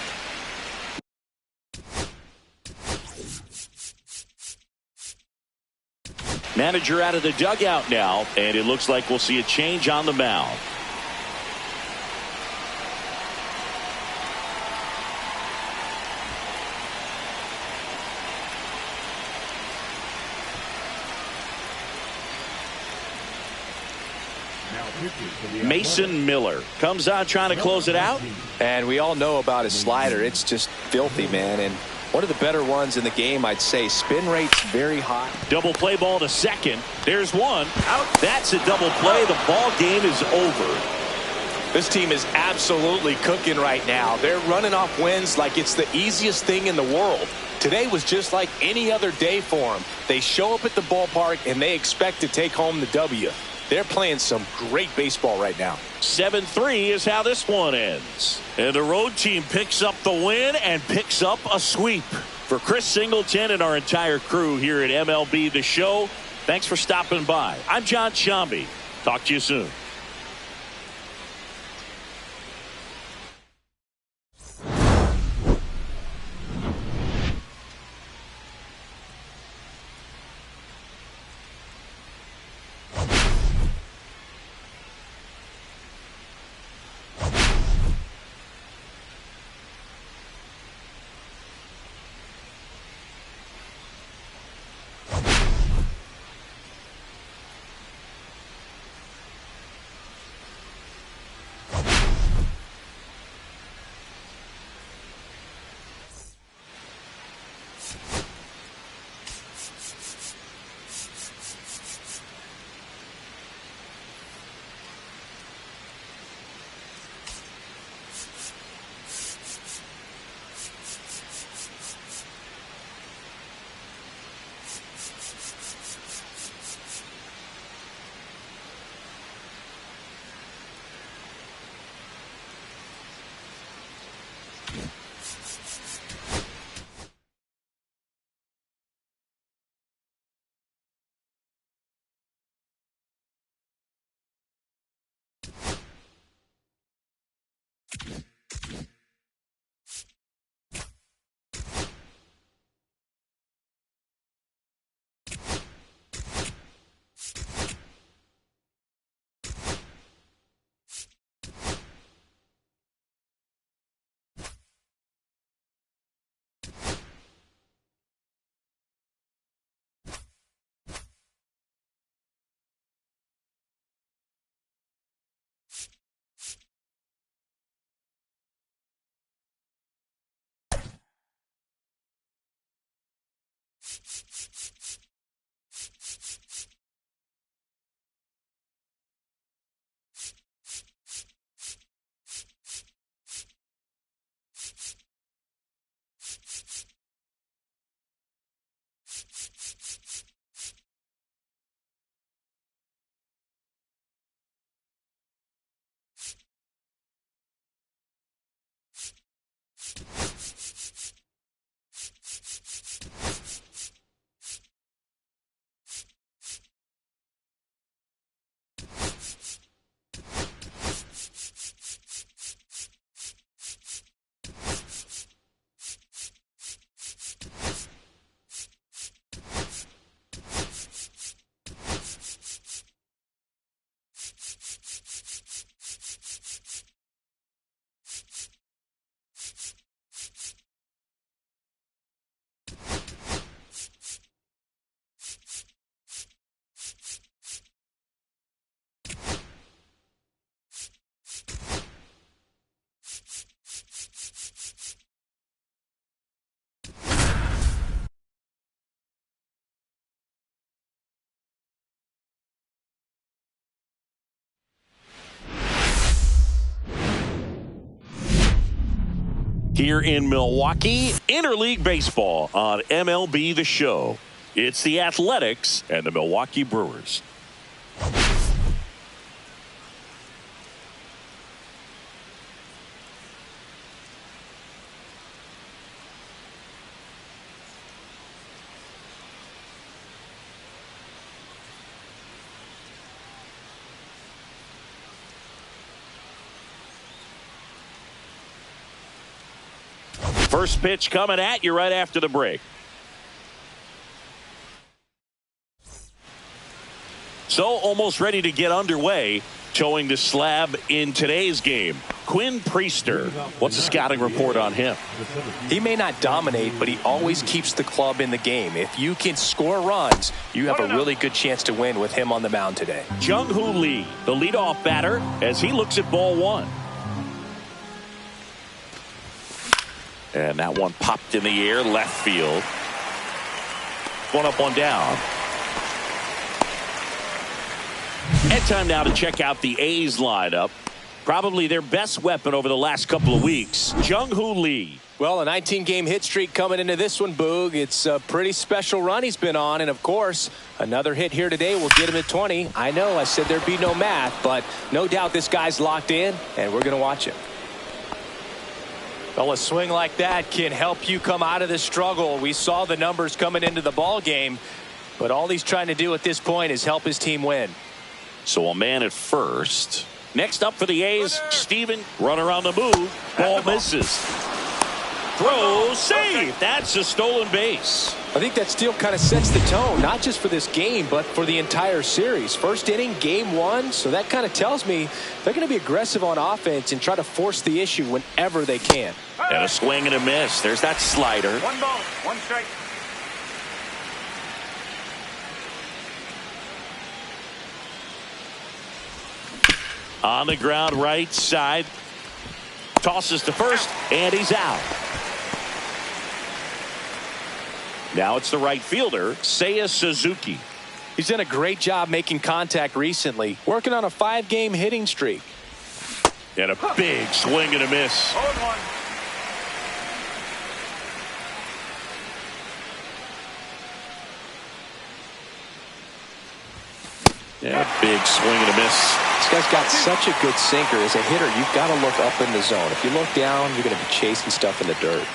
Manager out of the dugout now, and it looks like we'll see a change on the mound. Mason Miller comes out trying to close it out. And we all know about his slider. It's just filthy, man. And one of the better ones in the game, I'd say. Spin rate's very high. Double play ball to second. There's one. Out. That's a double play. The ball game is over. This team is absolutely cooking right now. They're running off wins like it's the easiest thing in the world. Today was just like any other day for them. They show up at the ballpark and they expect to take home the W. They're playing some great baseball right now. 7-3 is how this one ends. And the road team picks up the win and picks up a sweep. For Chris Singleton and our entire crew here at MLB The Show, thanks for stopping by. I'm John Shambi. Talk to you soon. Here in Milwaukee, interleague baseball on MLB The Show. It's the Athletics and the Milwaukee Brewers. First pitch coming at you right after the break. So almost ready to get underway. Showing the slab in today's game. Quinn Priester. What's the scouting report on him? He may not dominate, but he always keeps the club in the game. If you can score runs, you have a really good chance to win with him on the mound today. Jung-Hoo Lee, the leadoff batter, as he looks at ball one. And that one popped in the air, left field. One up, one down. And time now to check out the A's lineup. Probably their best weapon over the last couple of weeks, Jung-Hoo Lee. Well, a 19-game hit streak coming into this one, Boog. It's a pretty special run he's been on. And, of course, another hit here today will get him at 20. I know I said there'd be no math, but no doubt this guy's locked in, and we're going to watch him. Well, a swing like that can help you come out of the struggle. We saw the numbers coming into the ball game, but all he's trying to do at this point is help his team win. So a man at first. Next up for the A's, Steven, runner on the move. Ball misses. Throw, save. That's a stolen base. I think that still kind of sets the tone, not just for this game, but for the entire series. First inning, game one, so that kind of tells me they're going to be aggressive on offense and try to force the issue whenever they can. And a swing and a miss. There's that slider. 1 ball, 1 strike. On the ground, right side. Tosses to first, and he's out. Now it's the right fielder, Seiya Suzuki. He's done a great job making contact recently, working on a 5-game hitting streak. And a big swing and a miss. 0-1. Yeah, big swing and a miss. This guy's got such a good sinker. As a hitter, you've got to look up in the zone. If you look down, you're going to be chasing stuff in the dirt.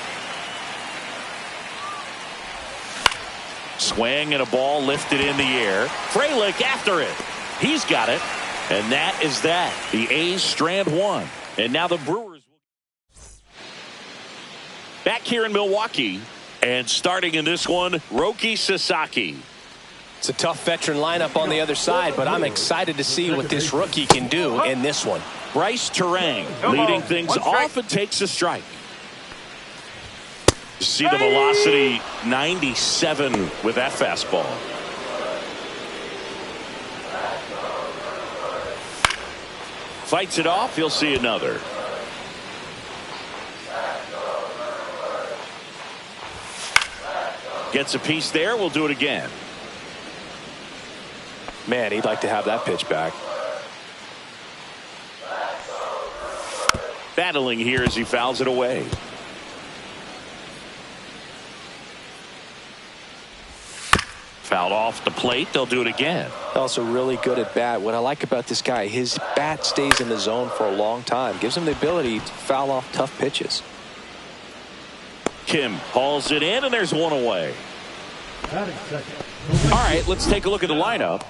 Swing and a ball lifted in the air. Frelick after it. He's got it. And that is that. The A's strand one. And now the Brewers. Back here in Milwaukee. And starting in this one, Roki Sasaki. It's a tough veteran lineup on the other side, but I'm excited to see what this rookie can do in this one. Bryce Terang leading things off and takes a strike. See the velocity, 97 with that fastball. Fights it off. He'll see another. Gets a piece there. We'll do it again. Man, he'd like to have that pitch back. Battling here as he fouls it away. Fouled off the plate. They'll do it again. Also really good at bat. What I like about this guy, his bat stays in the zone for a long time. Gives him the ability to foul off tough pitches. Kim hauls it in, and there's one away. All right, let's take a look at the lineup.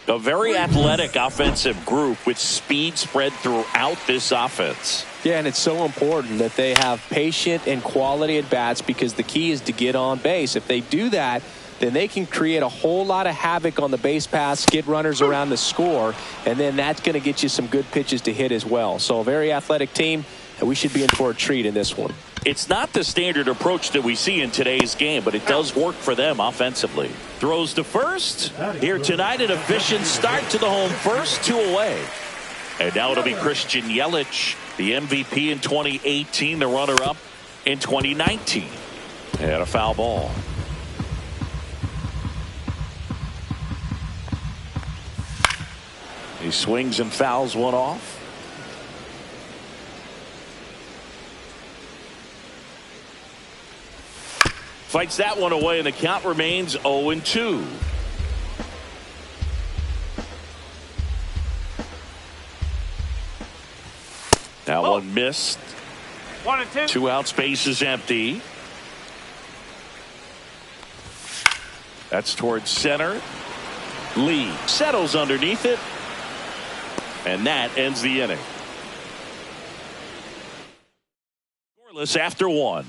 A very athletic offensive group with speed spread throughout this offense. Yeah, and it's so important that they have patient and quality at bats, because the key is to get on base. If they do that, then they can create a whole lot of havoc on the base paths, get runners around the score, and then that's going to get you some good pitches to hit as well. So a very athletic team, and we should be in for a treat in this one. It's not the standard approach that we see in today's game, but it does work for them offensively. Throws to first. Here tonight, an efficient start to the home first, 2 away. And now it'll be Christian Yelich, the MVP in 2018, the runner-up in 2019. And a foul ball. He swings and fouls one off. Fights that one away, and the count remains 0-2. That one missed. 1-2. 2 out, space is empty. That's towards center. Lee settles underneath it. And that ends the inning. Scoreless after 1.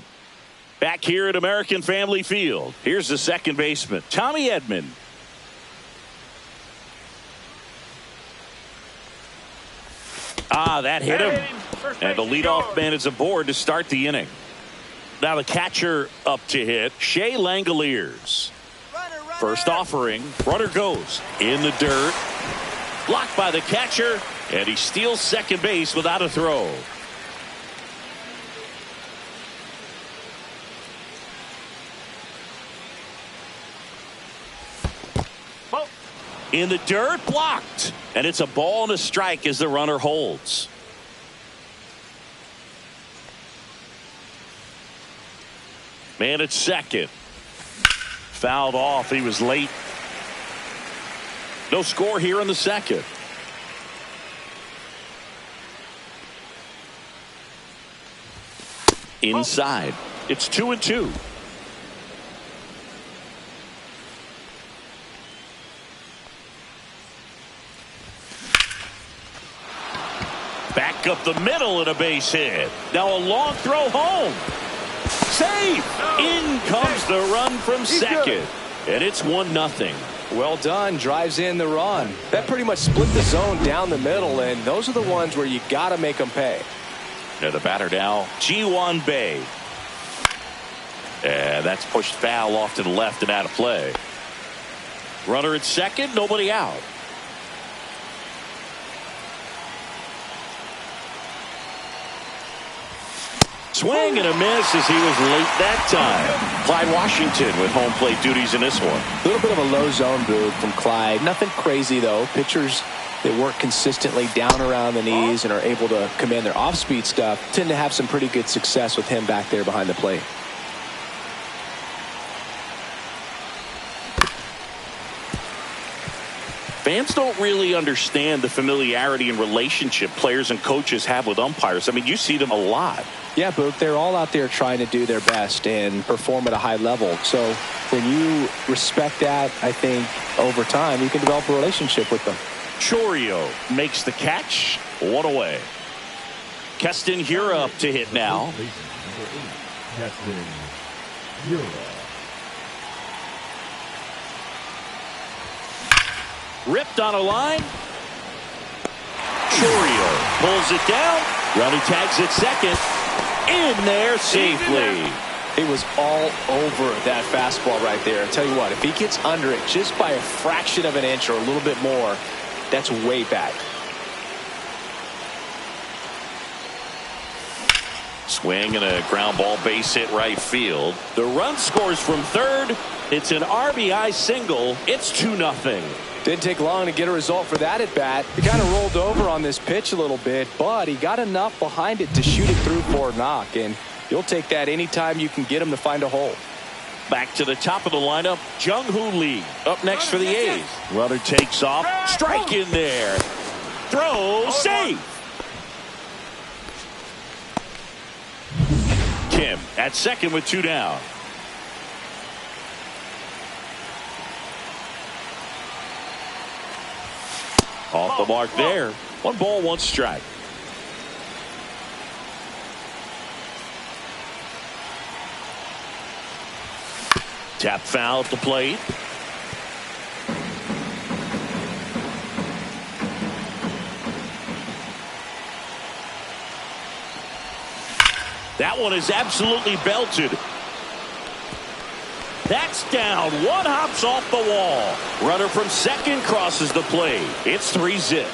Back here at American Family Field. Here's the second baseman, Tommy Edman. That hit him. And the leadoff man is aboard to start the inning. Now the catcher up to hit, Shea Langoliers. First offering, runner goes in the dirt. Blocked by the catcher, and he steals second base without a throw. In the dirt, blocked. And it's a ball and a strike as the runner holds. Man at second. Fouled off. He was late. No score here in the second. Inside. It's 2-2. Back up the middle and a base hit. Now a long throw home. Save. In comes the run from second. And it's 1-0. Well done. Drives in the run. That pretty much split the zone down the middle, and those are the ones where you got to make them pay. Now the batter now, Ji-Hwan Bae. And that's pushed foul off to the left and out of play. Runner at second, nobody out. Swing and a miss as he was late that time. Clyde Washington with home plate duties in this one. A little bit of a low zone move from Clyde. Nothing crazy, though. Pitchers that work consistently down around the knees and are able to command their off-speed stuff tend to have some pretty good success with him back there behind the plate. Fans don't really understand the familiarity and relationship players and coaches have with umpires. I mean, you see them a lot. Yeah, Boog, they're all out there trying to do their best and perform at a high level. So when you respect that, I think over time you can develop a relationship with them. Chourio makes the catch. 1 away. Keston Hiura up to hit now. Keston Hiura. Ripped on a line. Chourio pulls it down. Runner tags it second. In there safely. He was all over that fastball right there. I tell you what, if he gets under it just by a fraction of an inch or a little bit more, that's way back. Swing and a ground ball base hit right field. The run scores from third. It's an RBI single. It's 2-0. Didn't take long to get a result for that at bat. He kind of rolled over on this pitch a little bit, but he got enough behind it to shoot it through for a knock, and you'll take that anytime you can get him to find a hole. Back to the top of the lineup, Jung-Hoo Lee up next for the A's. Runner takes off, strike in there. Throw, safe. Kim at second with 2 down. Off the mark there. 1 ball, 1 strike. Tap foul at the plate. That one is absolutely belted. That's down. 1 hops off the wall. Runner from second crosses the plate. It's 3-0.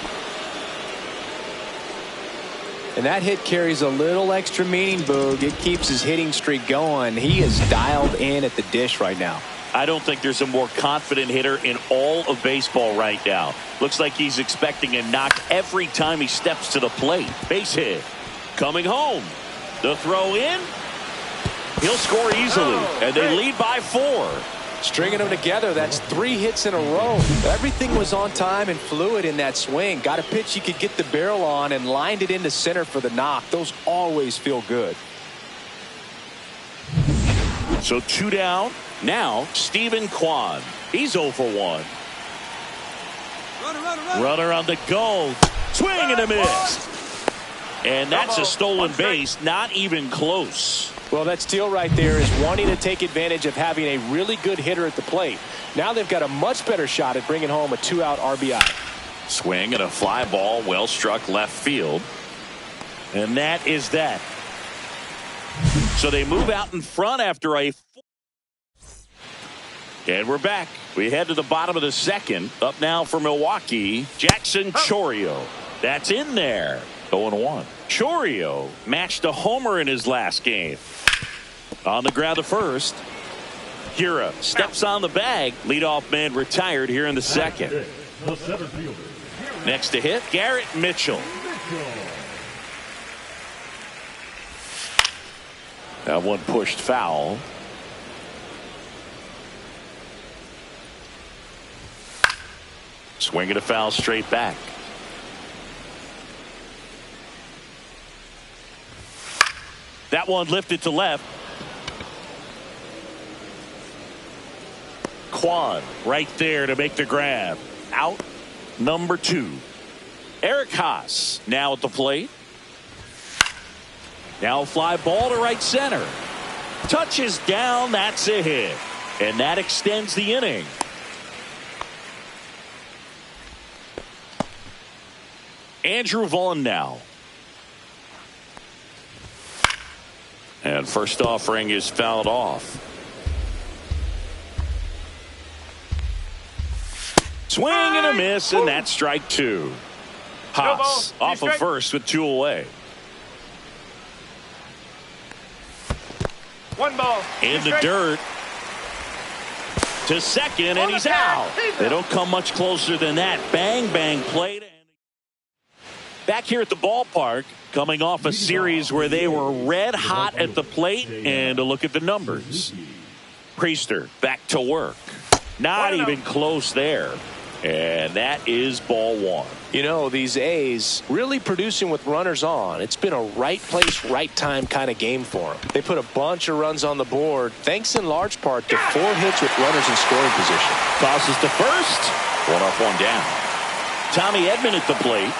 And that hit carries a little extra meaning, Boog. It keeps his hitting streak going. He is dialed in at the dish right now. I don't think there's a more confident hitter in all of baseball right now. Looks like he's expecting a knock every time he steps to the plate. Base hit. Coming home. The throw in. He'll score easily, and they lead by 4. Stringing them together, that's 3 hits in a row. Everything was on time and fluid in that swing. Got a pitch he could get the barrel on and lined it into center for the knock. Those always feel good. So 2 down. Now, Stephen Kwan. He's 0 for 1. Runner on the go. Swing and a miss. And that's a stolen base, not even close. Well, that steal right there is wanting to take advantage of having a really good hitter at the plate. Now they've got a much better shot at bringing home a 2-out RBI. Swing and a fly ball, well struck left field. And that is that. So they move out in front after a... And we're back. We head to the bottom of the second. Up now for Milwaukee, Jackson Chourio. That's in there. 0-1. Chourio matched a homer in his last game. On the ground to first. Hira steps on the bag. Leadoff man retired here in the second. Next to hit, Garrett Mitchell. That one pushed foul. Swinging a foul straight back. That one lifted to left. Kwan right there to make the grab. Out number 2. Eric Haas now at the plate. Now a fly ball to right center. Touches down. That's a hit. And that extends the inning. Andrew Vaughn now. And first offering is fouled off. Swing and a miss, and that's strike 2. Haas off of first with 2 away. 1 ball. In the dirt. To second, and he's out. They don't come much closer than that. Bang, bang played. Back here at the ballpark, coming off a series where they were red hot at the plate, and a look at the numbers. Priester back to work. Not even close there. And that is ball 1. You know, these A's really producing with runners on. It's been a right place, right time kind of game for them. They put a bunch of runs on the board, thanks in large part to 4 hits with runners in scoring position. Tosses to first. 1 up, 1 down. Tommy Edman at the plate.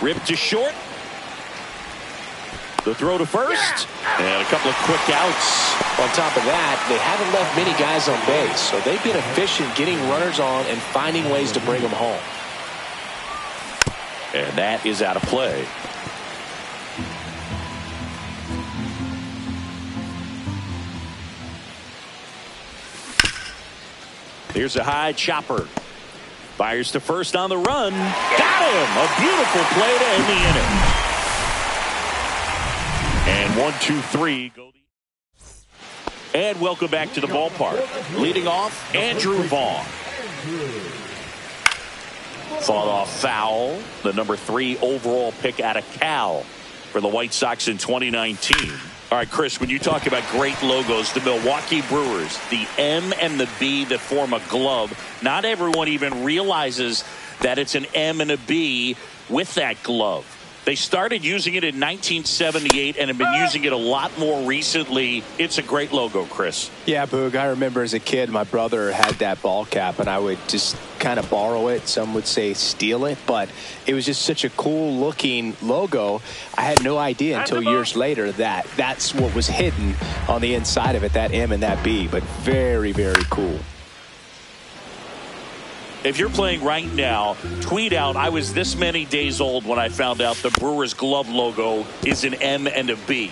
Ripped to short. The throw to first. And a couple of quick outs. On top of that, they haven't left many guys on base, so they've been efficient getting runners on and finding ways to bring them home. And that is out of play. Here's a high chopper. Fires to first on the run. Got him! A beautiful play to end the inning. And 1, 2, 3 go. And welcome back to the ballpark. Leading off, Andrew Vaughn. Fought off foul. The number 3 overall pick out of Cal for the White Sox in 2019. All right, Chris, when you talk about great logos, the Milwaukee Brewers, the M and the B that form a glove, not everyone even realizes that it's an M and a B with that glove. They started using it in 1978 and have been using it a lot more recently. It's a great logo, Chris. Yeah, Boog, I remember as a kid, my brother had that ball cap, and I would just kind of borrow it. Some would say steal it, but it was just such a cool-looking logo. I had no idea until years later that that's what was hidden on the inside of it, that M and that B, but very, very cool. If you're playing right now, tweet out, I was this many days old when I found out the Brewers glove logo is an M and a B.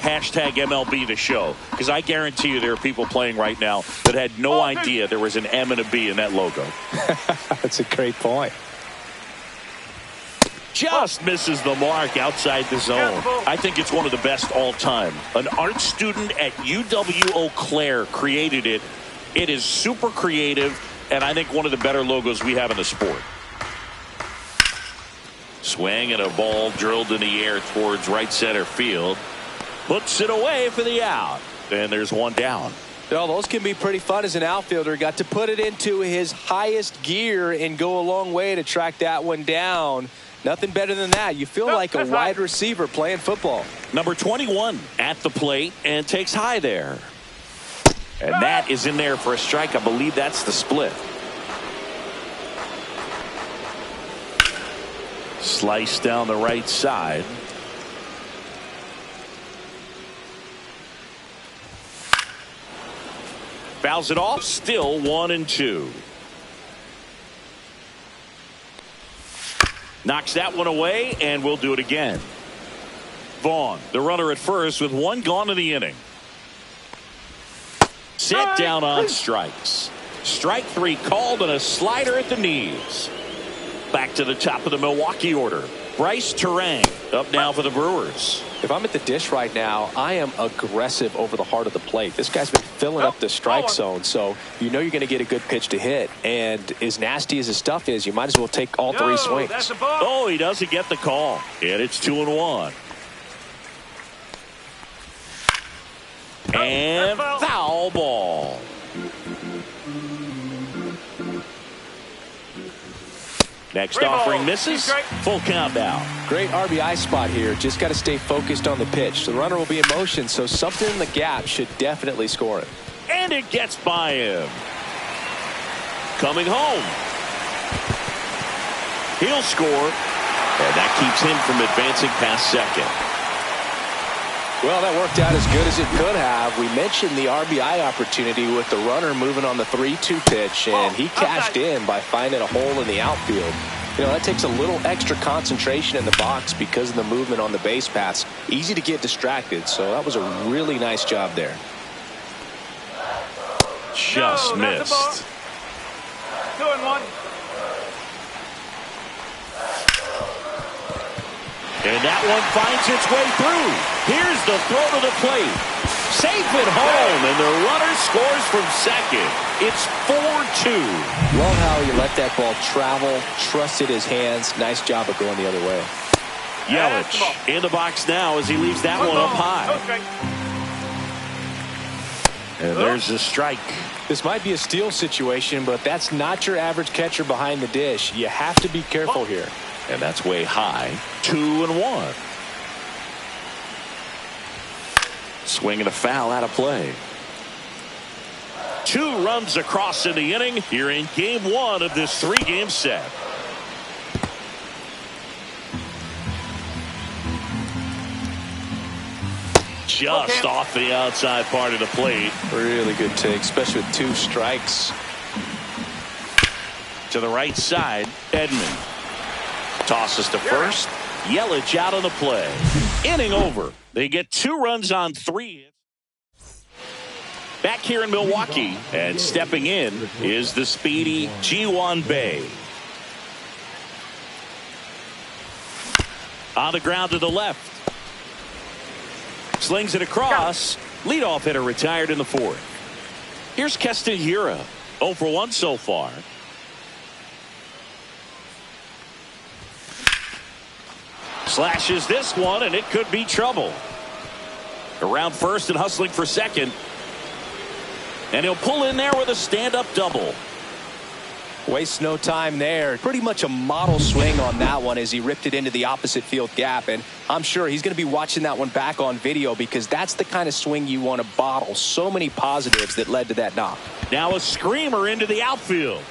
Hashtag MLB the show. Because I guarantee you there are people playing right now that had no idea there was an M and a B in that logo. That's a great point. Just misses the mark outside the zone. I think it's one of the best all time. An art student at UW Eau Claire created it. It is super creative. And I think one of the better logos we have in the sport. Swing and a ball drilled in the air towards right center field. Puts it away for the out. And there's one down. Well, those can be pretty fun as an outfielder. Got to put it into his highest gear and go a long way to track that one down. Nothing better than that. You feel like a wide receiver playing football. Number 21 at the plate and takes high there. And that is in there for a strike. I believe that's the split. Slice down the right side. Fouls it off. Still 1-2. Knocks that one away, and we'll do it again. Vaughn, the runner at first, with one gone in the inning. Set down on strikes. Strike three called, and a slider at the knees. Back to the top of the Milwaukee order. Bryce Terang up now for the Brewers. If I'm at the dish right now, I am aggressive over the heart of the plate. This guy's been filling up the strike zone, so you know you're going to get a good pitch to hit. And as nasty as his stuff is, you might as well take all three swings. Oh, he doesn't get the call. And it's 2-1. And foul ball. Next offering misses. Full count now. Great RBI spot here. Just got to stay focused on the pitch. The runner will be in motion, so something in the gap should definitely score it. And it gets by him. Coming home. He'll score. And that keeps him from advancing past second. Well, that worked out as good as it could have. We mentioned the RBI opportunity with the runner moving on the 3-2 pitch, and he cashed in by finding a hole in the outfield. You know, that takes a little extra concentration in the box because of the movement on the base paths. Easy to get distracted, so that was a really nice job there. Just missed. 2-1. And that one finds its way through. Here's the throw to the plate. Safe at home, and the runner scores from second. It's 4-2. Love how he let that ball travel, trusted his hands. Nice job of going the other way. Yelich in the box now as he leaves that one up high. And there's a strike. This might be a steal situation, but that's not your average catcher behind the dish. You have to be careful here. And that's way high. 2-1. Swing and a foul out of play. 2 runs across in the inning here in game 1 of this 3-game set. Just off the outside part of the plate. Really good take, especially with 2 strikes. To the right side, Edman. Tosses to first. Yelich out on the play. Inning over. They get 2 runs on 3 hits. Back here in Milwaukee, and stepping in is the speedy Ji-hwan Bae. On the ground to the left. Slings it across. Leadoff hitter retired in the 4th. Here's Keston Hiura. 0 for 1 so far. Slashes this one, and it could be trouble. Around first and hustling for second. And he'll pull in there with a stand-up double. Wastes no time there. Pretty much a model swing on that one as he ripped it into the opposite field gap. And I'm sure he's going to be watching that one back on video because that's the kind of swing you want to bottle. So many positives that led to that knock. Now a screamer into the outfield.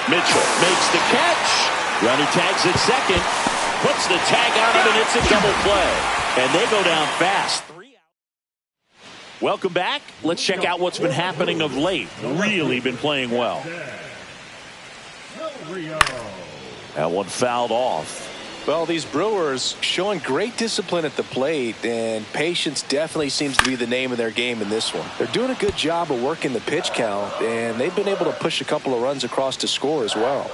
Mitchell makes the catch. Runner tags at second. Puts the tag on him, and it's a double play. And they go down fast. 3 out. Welcome back. Let's check out what's been happening of late. Really been playing well. That one fouled off. Well, these Brewers showing great discipline at the plate, and patience definitely seems to be the name of their game in this one. They're doing a good job of working the pitch count, and they've been able to push a couple of runs across to score as well.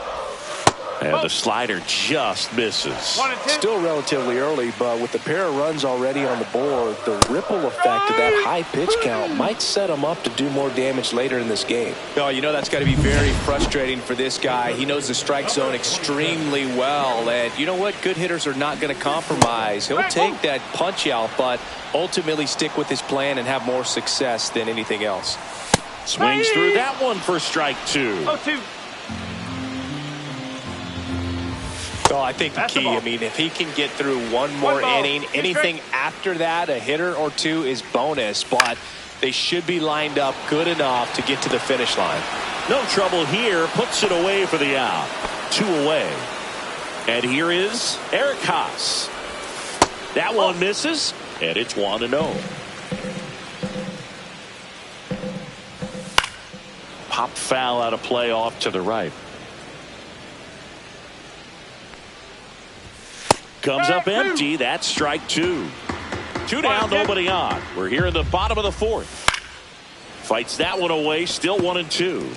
And the slider just misses. 1 and 2. Still relatively early, but with the pair of runs already on the board, the ripple effect of that high pitch count might set him up to do more damage later in this game. Oh, you know that's got to be very frustrating for this guy. He knows the strike zone extremely well, and you know what? Good hitters are not going to compromise. He'll take that punch out, but ultimately stick with his plan and have more success than anything else. Swings through that one for strike 2. 0-2. Oh, I think the key, I mean, if he can get through one more inning, anything after that, a hitter or two is bonus, but they should be lined up good enough to get to the finish line. No trouble here. Puts it away for the out. 2 away. And here is Eric Haas. That one misses, and it's 1-0. Pop foul out of play off to the right. Comes up empty. That's strike 2. 2 down, nobody on. We're here in the bottom of the 4th. Fights that one away. Still 1-2.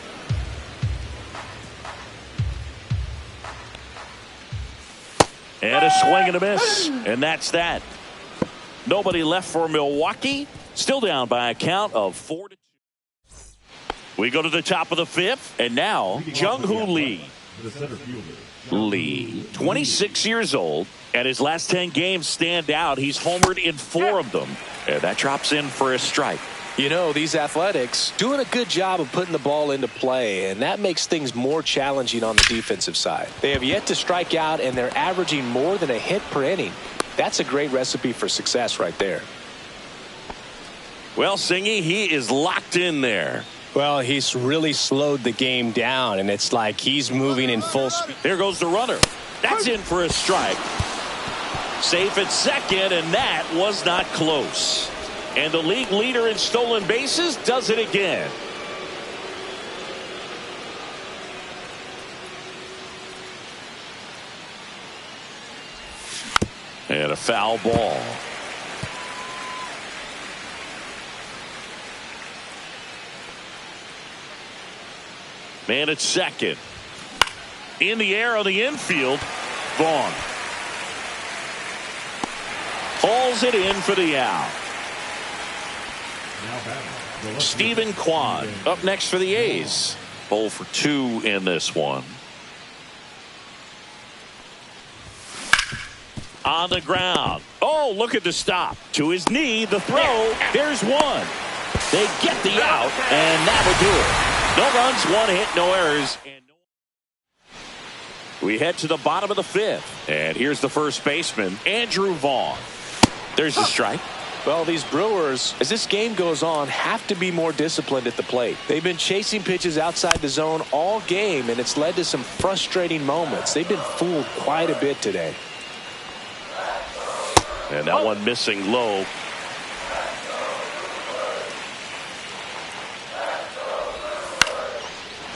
And a swing and a miss. And that's that. Nobody left for Milwaukee. Still down by a count of 4-2. We go to the top of the 5th. And now, Jung-Hoo Lee. The center fielder. Lee, 26 years old, and his last 10 games stand out. He's homered in 4 of them, and that drops in for a strike. You know, these Athletics doing a good job of putting the ball into play, and that makes things more challenging on the defensive side. They have yet to strike out, and they're averaging more than a hit per inning. That's a great recipe for success right there. Well, Singy, he is locked in there. Well, he's really slowed the game down, and it's like he's moving in full speed. There goes the runner. That's in for a strike. Safe at second, and that was not close. And the league leader in stolen bases does it again. And a foul ball. Man at second. In the air on the infield. Vaughn. Hauls it in for the out. Stephen Kwan up next for the A's. 0 for 2 in this one. On the ground. Oh, look at the stop. To his knee, the throw. There's one. They get the out, and that would do it. No runs, 1 hit, no errors. We head to the bottom of the 5th. And here's the first baseman, Andrew Vaughn. There's the strike. Well, these Brewers, as this game goes on, have to be more disciplined at the plate. They've been chasing pitches outside the zone all game, and it's led to some frustrating moments. They've been fooled quite a bit today. And that one missing low.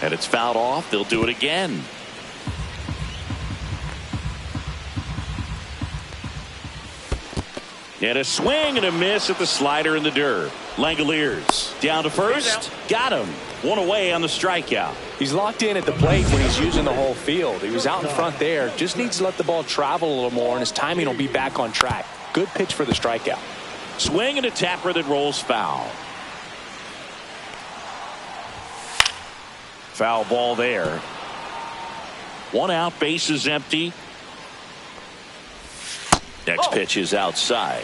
And it's fouled off. They'll do it again. And a swing and a miss at the slider in the dirt. Langoliers down to first. Got him. 1 away on the strikeout. He's locked in at the plate when he's using the whole field. He was out in front there. Just needs to let the ball travel a little more, and his timing will be back on track. Good pitch for the strikeout. Swing and a tapper that rolls foul. Foul ball there. 1 out, base is empty. Next pitch is outside.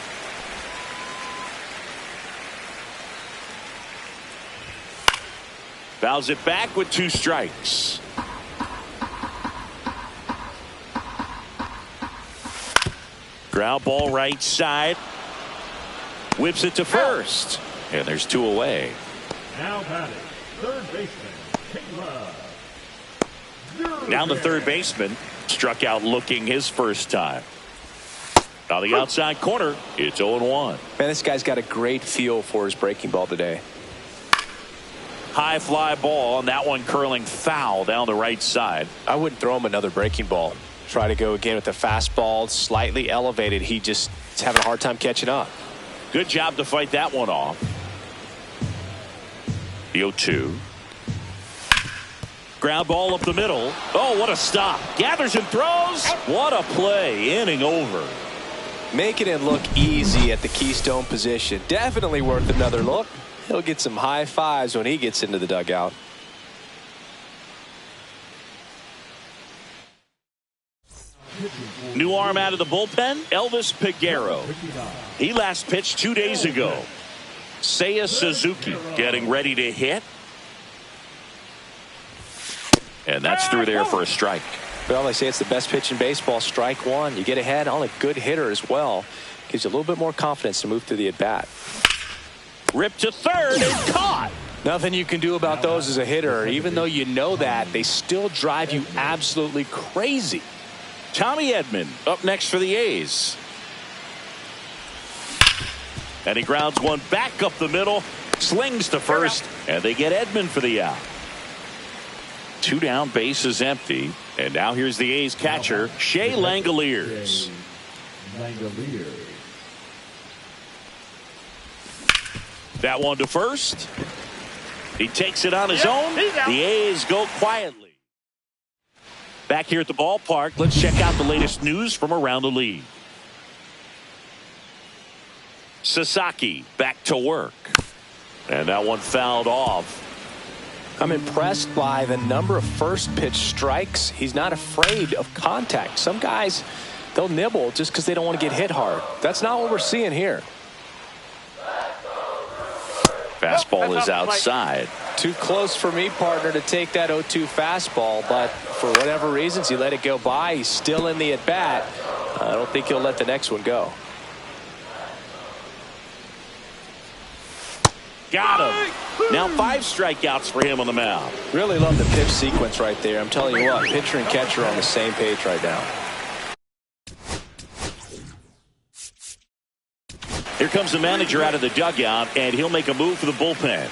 Fouls it back with 2 strikes. Ground ball right side. Whips it to first. And there's 2 away. Now batting, third baseman, Kayla. Down the third baseman. Struck out looking his first time. On the outside corner, it's 0-1. Man, this guy's got a great feel for his breaking ball today. High fly ball, and that one curling foul down the right side. I wouldn't throw him another breaking ball. Try to go again with the fastball, slightly elevated. He just is having a hard time catching up. Good job to fight that one off. The 0-2. Ground ball up the middle. Oh, what a stop. Gathers and throws. What a play. Inning over. Making it look easy at the keystone position. Definitely worth another look. He'll get some high fives when he gets into the dugout. New arm out of the bullpen, Elvis Peguero. He last pitched 2 days ago. Seiya Suzuki getting ready to hit. And that's through there for a strike. Well, they say it's the best pitch in baseball. Strike one. You get ahead on a good hitter as well. Gives you a little bit more confidence to move through the at-bat. Ripped to third and caught. Nothing you can do about those as a hitter. Even though you know that, they still drive you absolutely crazy. Tommy Edman up next for the A's. And he grounds one back up the middle. Slings to first. And they get Edman for the out. 2 down, bases empty. And now here's the A's catcher, Shea Langoliers. That one to first. He takes it on his own. The A's go quietly. Back here at the ballpark, let's check out the latest news from around the league. Sasaki back to work. And that one fouled off. I'm impressed by the number of first pitch strikes. He's not afraid of contact. Some guys, they'll nibble just because they don't want to get hit hard. That's not what we're seeing here. Fastball is outside. Too close for me, partner, to take that 0-2 fastball, but for whatever reasons, he let it go by. He's still in the at-bat. I don't think he'll let the next one go. Got him. Now 5 strikeouts for him on the mound. Really love the pitch sequence right there. I'm telling you what, pitcher and catcher are on the same page right now. Here comes the manager out of the dugout, and he'll make a move for the bullpen.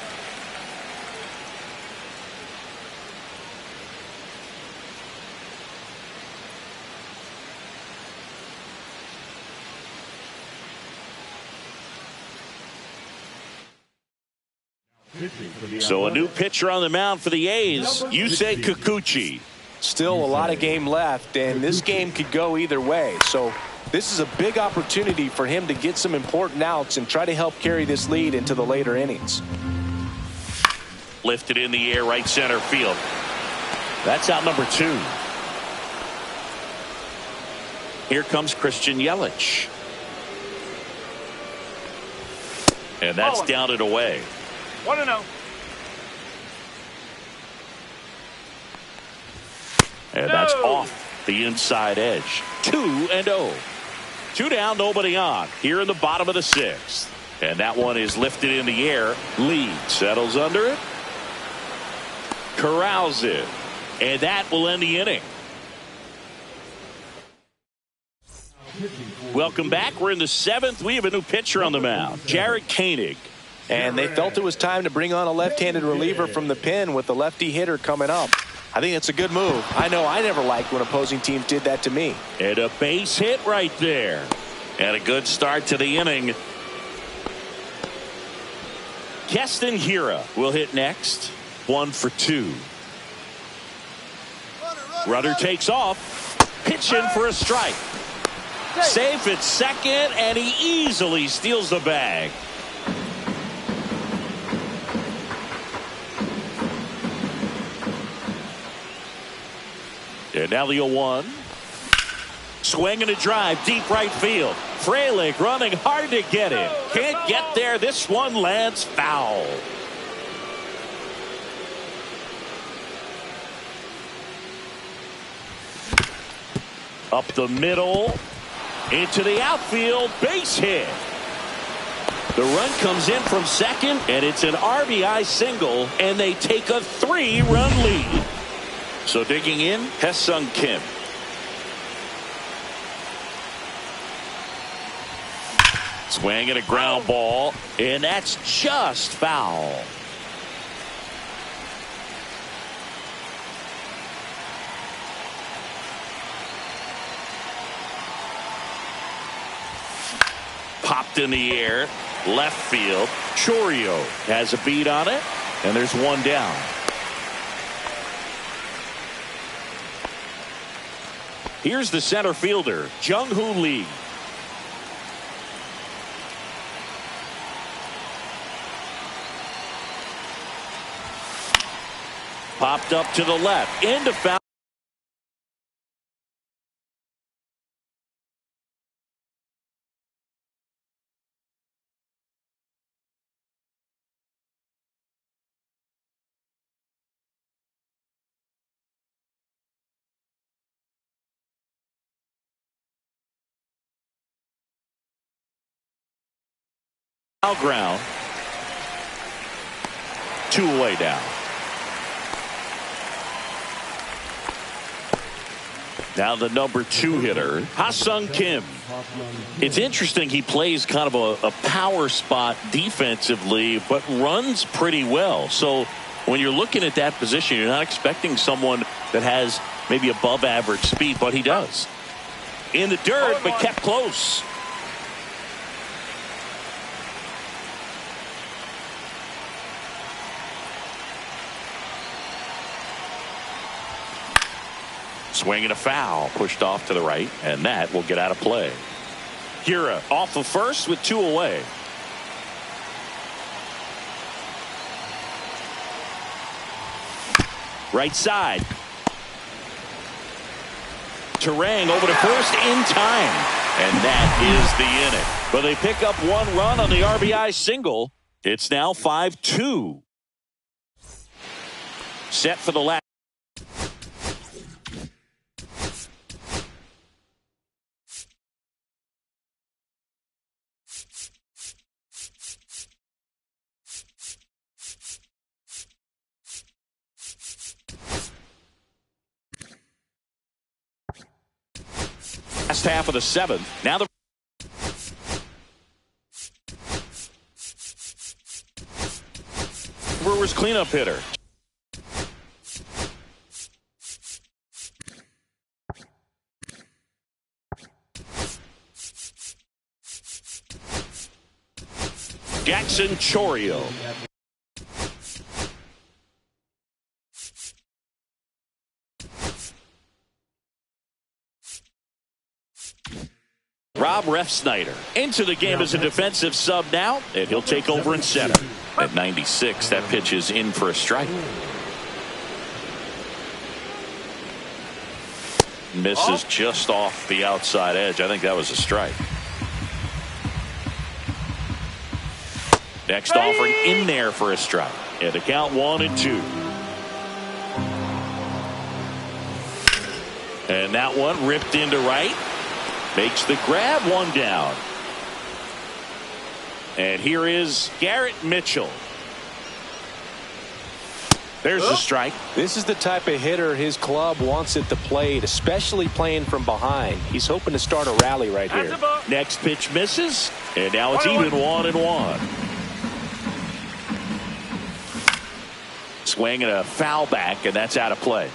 So a new pitcher on the mound for the A's, Yusei Kikuchi. Still a lot of game left, and this game could go either way. So this is a big opportunity for him to get some important outs and try to help carry this lead into the later innings. Lifted in the air, right center field. That's out number 2. Here comes Christian Yelich. And that's down and away. 1-0. And that's off the inside edge. 2-0. 2 down, nobody on. Here in the bottom of the 6th. And that one is lifted in the air. Lee settles under it. Corrals it. And that will end the inning. Welcome back. We're in the 7th. We have a new pitcher on the mound, Jared Koenig. And they felt it was time to bring on a left-handed reliever from the pen with the lefty hitter coming up. I think it's a good move. I know I never liked when opposing teams did that to me. And a base hit right there. And a good start to the inning. Keston Hiura will hit next. 1 for 2. Runner takes off. Pitching for a strike. Safe at second, and he easily steals the bag. And now the 0-1. Swing and a drive, deep right field. Frelick running hard to get it. Can't get there. This one lands foul. Up the middle. Into the outfield. Base hit. The run comes in from second, and it's an RBI single, and they take a 3-run lead. So digging in, Hae-Sung Kim. Swing and a ground ball, and that's just foul. Popped in the air, left field. Chourio has a beat on it, and there's 1 down. Here's the center fielder, Jung-Hoo Lee. Popped up to the left, into foul. Ground. 2 away now. Now the number 2 hitter, Ha-Sung Kim. It's interesting, he plays kind of a power spot defensively, but runs pretty well. So when you're looking at that position, you're not expecting someone that has maybe above average speed, but he does. In the dirt, but kept close. Swing and a foul, pushed off to the right, and that will get out of play. Hira off of first with 2 away. Right side. Turang over to first in time, and that is the inning. But they pick up 1 run on the RBI single. It's now 5-2. Set for the last. Last half of the 7th. Now the Brewers cleanup hitter. Jackson Chourio. Rob Refsnyder into the game as a defensive sub now, and he'll take over in center. At 96, that pitch is in for a strike. Misses just off the outside edge. I think that was a strike. Next offering in there for a strike. And the count 1-2. And that one ripped into right. Makes the grab, 1 down. And here is Garrett Mitchell. There's the strike. This is the type of hitter his club wants at the plate, especially playing from behind. He's hoping to start a rally right here. Next pitch misses, and now it's even 1-1. Swing and a foul back, and that's out of play.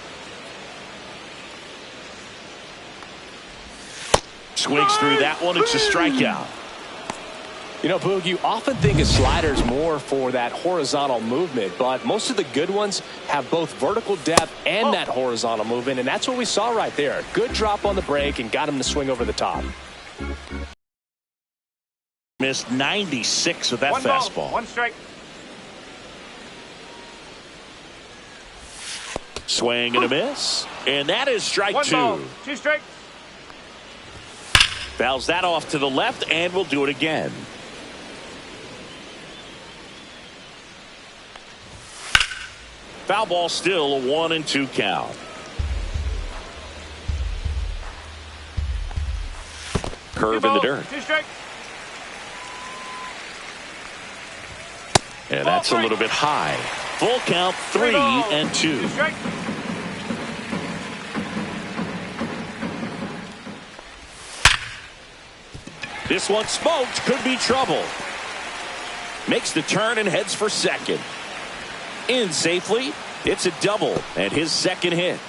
Swings through that one. It's a strikeout. You know, Boog, you often think of sliders more for that horizontal movement, but most of the good ones have both vertical depth and that horizontal movement, and that's what we saw right there. Good drop on the break and got him to swing over the top. Missed 96 with that 1 ball, fastball. 1 strike. Swing and a miss, and that is strike 1 2. ball, 2 strikes. Fouls that off to the left, and we'll do it again. Foul ball, still a 1-2 count. Curve in the dirt. 2 strikes. And that's a little bit high. Full count, 3-2. 2 strikes. This one smoked, could be trouble. Makes the turn and heads for second. In safely, it's a double and his second hit.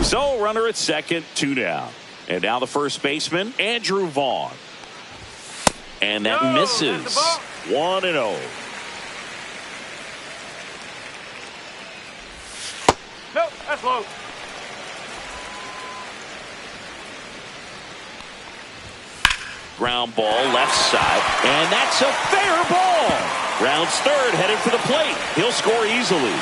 So runner at second, 2 down. And now the first baseman, Andrew Vaughn. And that misses. 1-0. Nope. That's low. Ground ball left side, and that's a fair ball. Rounds third, headed for the plate. He'll score easily.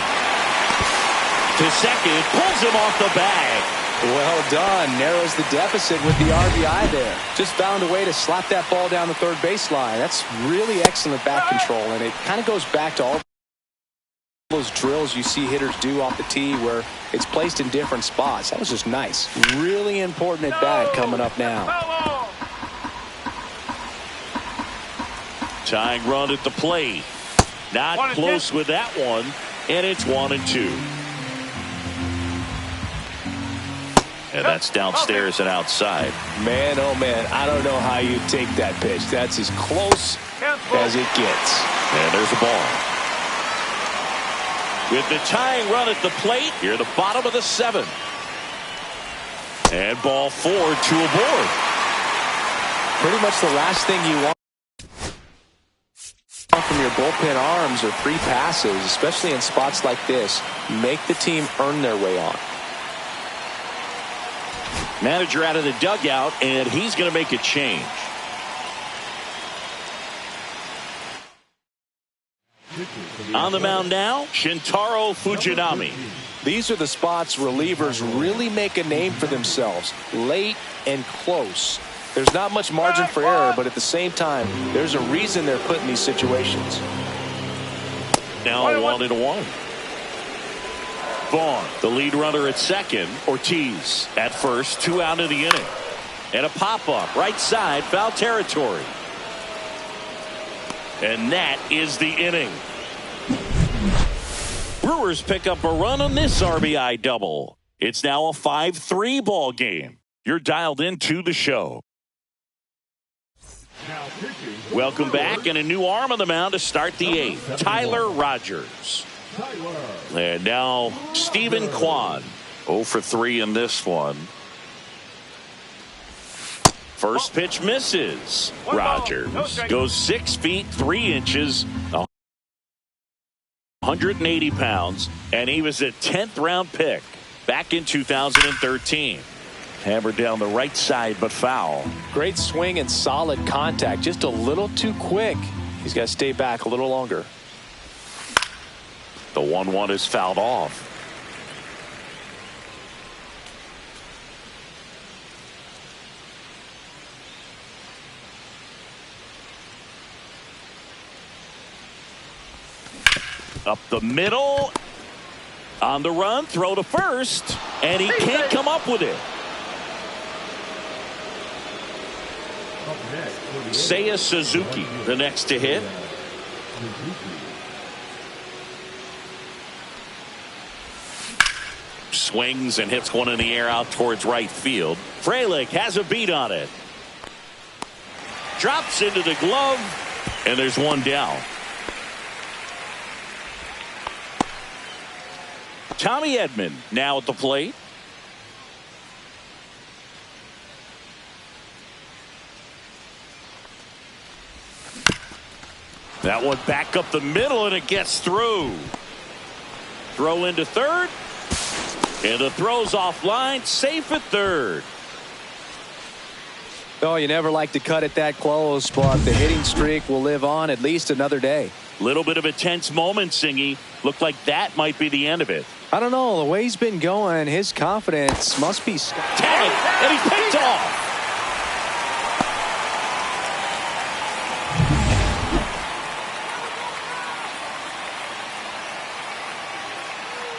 To second, pulls him off the bag. Well done. Narrows the deficit with the RBI there. Just found a way to slap that ball down the third baseline. That's really excellent bat control, and it kind of goes back to all those drills you see hitters do off the tee where it's placed in different spots. That was just nice. Really important at bat coming up now. Tying run at the plate. Not close with that one, and it's 1-2. And that's downstairs and outside. Man, oh man, I don't know how you take that pitch. That's as close as it gets. And there's a ball. With the tying run at the plate, here at the bottom of the seventh. And ball 4, 2 aboard. Pretty much the last thing you want from your bullpen arms are free passes, especially in spots like this. Make the team earn their way on. Manager out of the dugout, and he's going to make a change. On the mound now, Shintaro Fujinami. These are the spots relievers really make a name for themselves. Late and close. There's not much margin for error, but at the same time, there's a reason they're put in these situations. Now 1-1. Vaughn, the lead runner at second. Ortiz at first, 2 out of the inning. And a pop-up, right side, foul territory. And that is the inning. Brewers pick up a run on this RBI double. It's now a 5-3 ball game. You're dialed into the show. Welcome back, and a new arm on the mound to start the 8th. Tyler Rogers. And now Stephen Kwan. 0 for 3 in this one. First pitch misses. Rogers goes 6 feet 3 inches, 180 pounds, and he was a 10th round pick back in 2013. Hammered down the right side, but foul. Great swing and solid contact. Just a little too quick. He's got to stay back a little longer. The 1-1 is fouled off. Up the middle. On the run, throw to first, and he can't come up with it. Seiya Suzuki, the next to hit. Swings and hits one in the air out towards right field. Frelick has a beat on it. Drops into the glove, and there's one down. Tommy Edman now at the plate. That one back up the middle, and it gets through. Throw into third. And the throw's offline, safe at third. Oh, you never like to cut it that close, but the hitting streak will live on at least another day. Little bit of a tense moment, Singy. Looked like that might be the end of it. I don't know. The way he's been going, his confidence must be... Tag, and he picked off.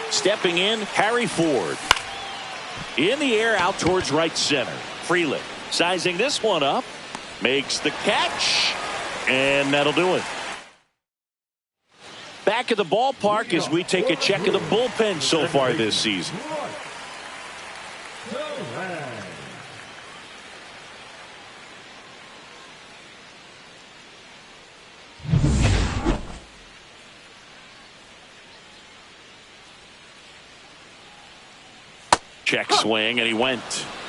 Stepping in, Harry Ford. In the air, out towards right center. Frelick sizing this one up. Makes the catch. And that'll do it. Back at the ballpark as we take a check of the bullpen so far this season. Check swing, and he went.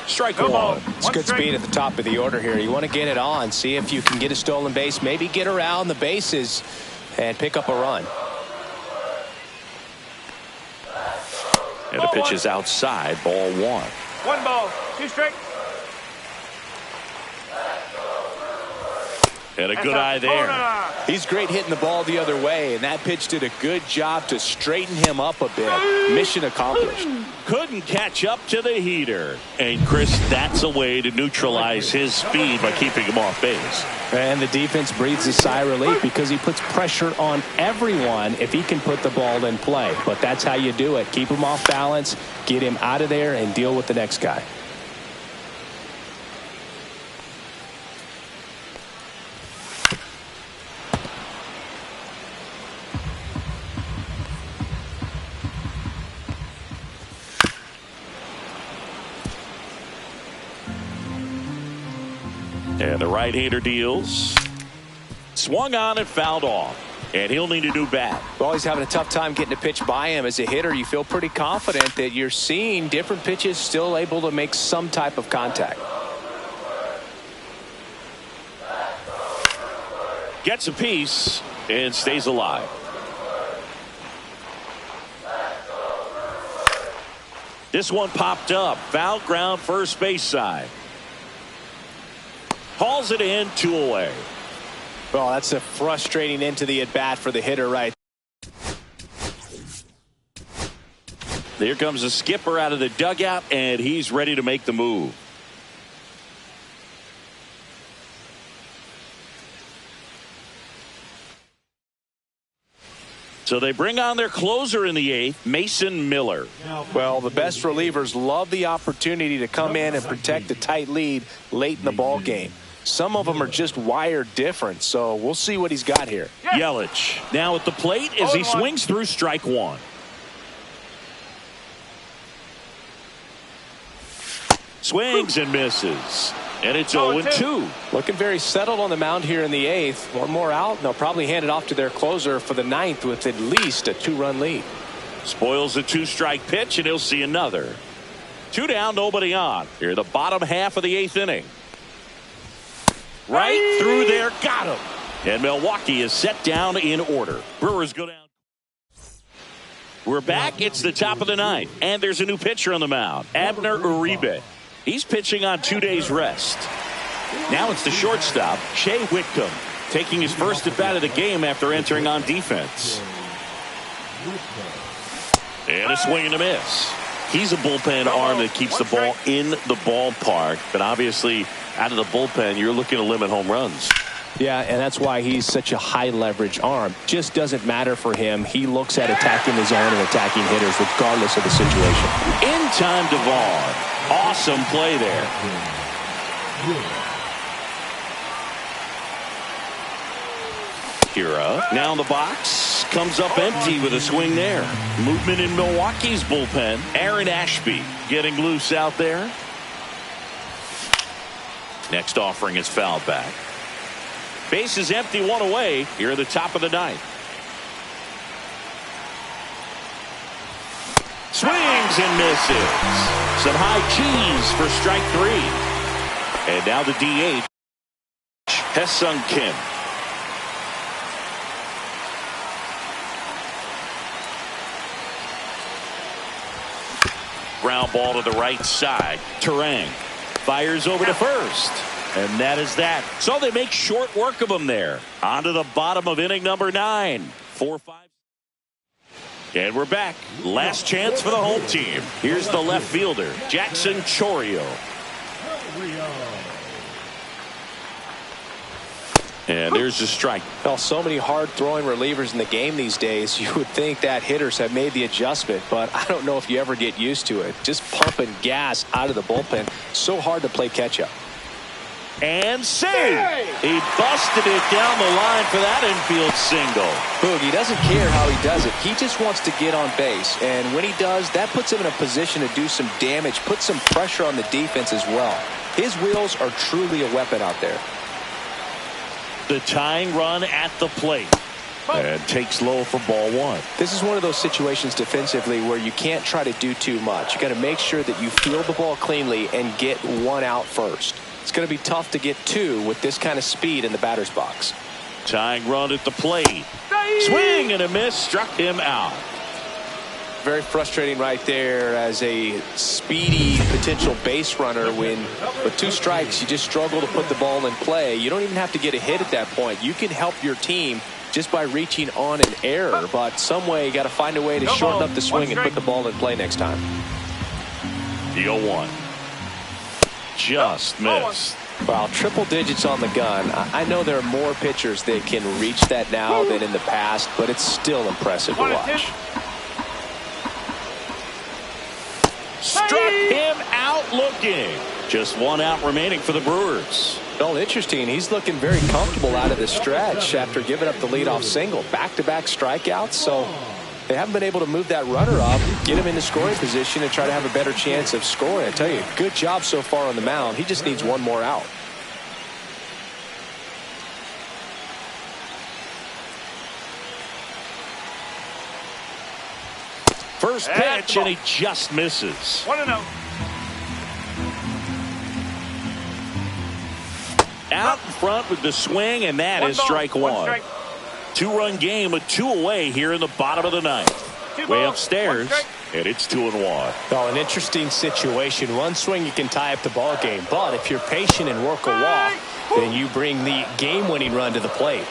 Strike one. It's good speed at the top of the order here. You want to get it on, see if you can get a stolen base, maybe get around the bases and pick up a run. And the pitch is outside, ball one. 1 ball, 2 strikes. And a good eye there. He's great hitting the ball the other way, and that pitch did a good job to straighten him up a bit. Mission accomplished. Couldn't catch up to the heater. And Chris, that's a way to neutralize his speed by keeping him off base. And the defense breathes a sigh of relief because he puts pressure on everyone if he can put the ball in play. But that's how you do it. Keep him off balance, get him out of there, and deal with the next guy. And the right-hander deals. Swung on and fouled off. And he'll need a new bat. Well, he's having a tough time getting a pitch by him. As a hitter, you feel pretty confident that you're seeing different pitches still able to make some type of contact. Gets a piece and stays alive. This one popped up. Foul ground, first base side. Hauls it in, 2 away. Well, that's a frustrating end to the at-bat for the hitter, right? Here comes the skipper out of the dugout, and he's ready to make the move. So they bring on their closer in the 8th, Mason Miller. Well, the best relievers love the opportunity to come in and protect a tight lead late in the ball game. Some of them are just wired different, so we'll see what he's got here. Yelich now at the plate as he swings through strike one. Swings and misses. And it's 0-2. Looking very settled on the mound here in the 8th. One more out, and they'll probably hand it off to their closer for the 9th with at least a 2-run lead. Spoils a 2-strike pitch, and he'll see another. 2 down, nobody on. Here, the bottom half of the 8th inning. Right through there, got him. And Milwaukee is set down in order. Brewers go down. We're back. It's the top of the 9th, and there's a new pitcher on the mound, Abner Uribe. He's pitching on 2 days rest. Now it's the shortstop, Shea Whitcomb, taking his first at bat of the game after entering on defense. And a swing and a miss. He's a bullpen arm that keeps the ball in the ballpark, but obviously out of the bullpen, you're looking to limit home runs. Yeah, and that's why he's such a high leverage arm. Just doesn't matter for him. He looks at attacking the zone and attacking hitters regardless of the situation. In time to Vaughn. Awesome play there. Kira now in the box. Comes up empty with a swing there. Movement in Milwaukee's bullpen. Aaron Ashby getting loose out there. Next offering is fouled back. Base is empty, 1 away. Here at the top of the 9th. Swings and misses. Some high cheese for strike 3. And now the DH, Hae-Sung Kim. Ground ball to the right side. Turang fires over to first. And that is that. So they make short work of him there. On to the bottom of inning number 9. 4-5. And we're back. Last chance for the home team. Here's the left fielder, Jackson Chourio. And there's the strike. Well, so many hard-throwing relievers in the game these days, you would think that hitters have made the adjustment, but I don't know if you ever get used to it. Just pumping gas out of the bullpen. So hard to play catch-up. And save. He busted it down the line for that infield single. Boog, he doesn't care how he does it. He just wants to get on base. And when he does, that puts him in a position to do some damage, put some pressure on the defense as well. His wheels are truly a weapon out there. The tying run at the plate. And takes low for ball 1. This is one of those situations defensively where you can't try to do too much. You got to make sure that you field the ball cleanly and get 1 out first. It's going to be tough to get 2 with this kind of speed in the batter's box. Tying run at the plate. Swing and a miss, struck him out. very frustrating right there as a speedy potential base runner when with 2 strikes you just struggle to put the ball in play. You don't even have to get a hit at that point. You can help your team just by reaching on an error, but some way you got to find a way to shorten up the swing and put the ball in play next time. The 0-1. Just missed. Well, triple digits on the gun. I know there are more pitchers that can reach that now than in the past, but it's still impressive to watch. Struck him out looking. Just 1 out remaining for the Brewers. Well, interesting. He's looking very comfortable out of the stretch after giving up the leadoff single. Back-to-back strikeouts, so they haven't been able to move that runner up, get him into scoring position, and try to have a better chance of scoring. I tell you, good job so far on the mound. He just needs 1 more out. First pitch, and he just misses. 1-0. Out in front with the swing, and that is strike 1. 2-run game with 2 away here in the bottom of the 9th. Way upstairs, and it's 2-1. Well, an interesting situation. 1 swing, you can tie up the ball game, but if you're patient and work a walk, then you bring the game-winning run to the plate.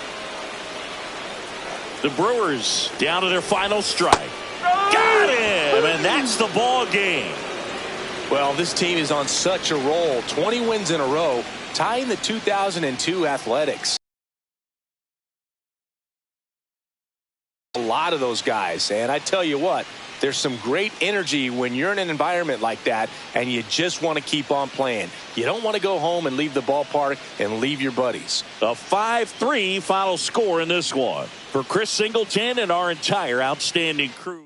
The Brewers down to their final strike. Got him, and that's the ball game. Well, this team is on such a roll. 20 wins in a row, tying the 2002 Athletics. A lot of those guys, and I tell you what, there's some great energy when you're in an environment like that and you just want to keep on playing. You don't want to go home and leave the ballpark and leave your buddies. A 5-3 final score in this one. For Chris Singleton and our entire outstanding crew.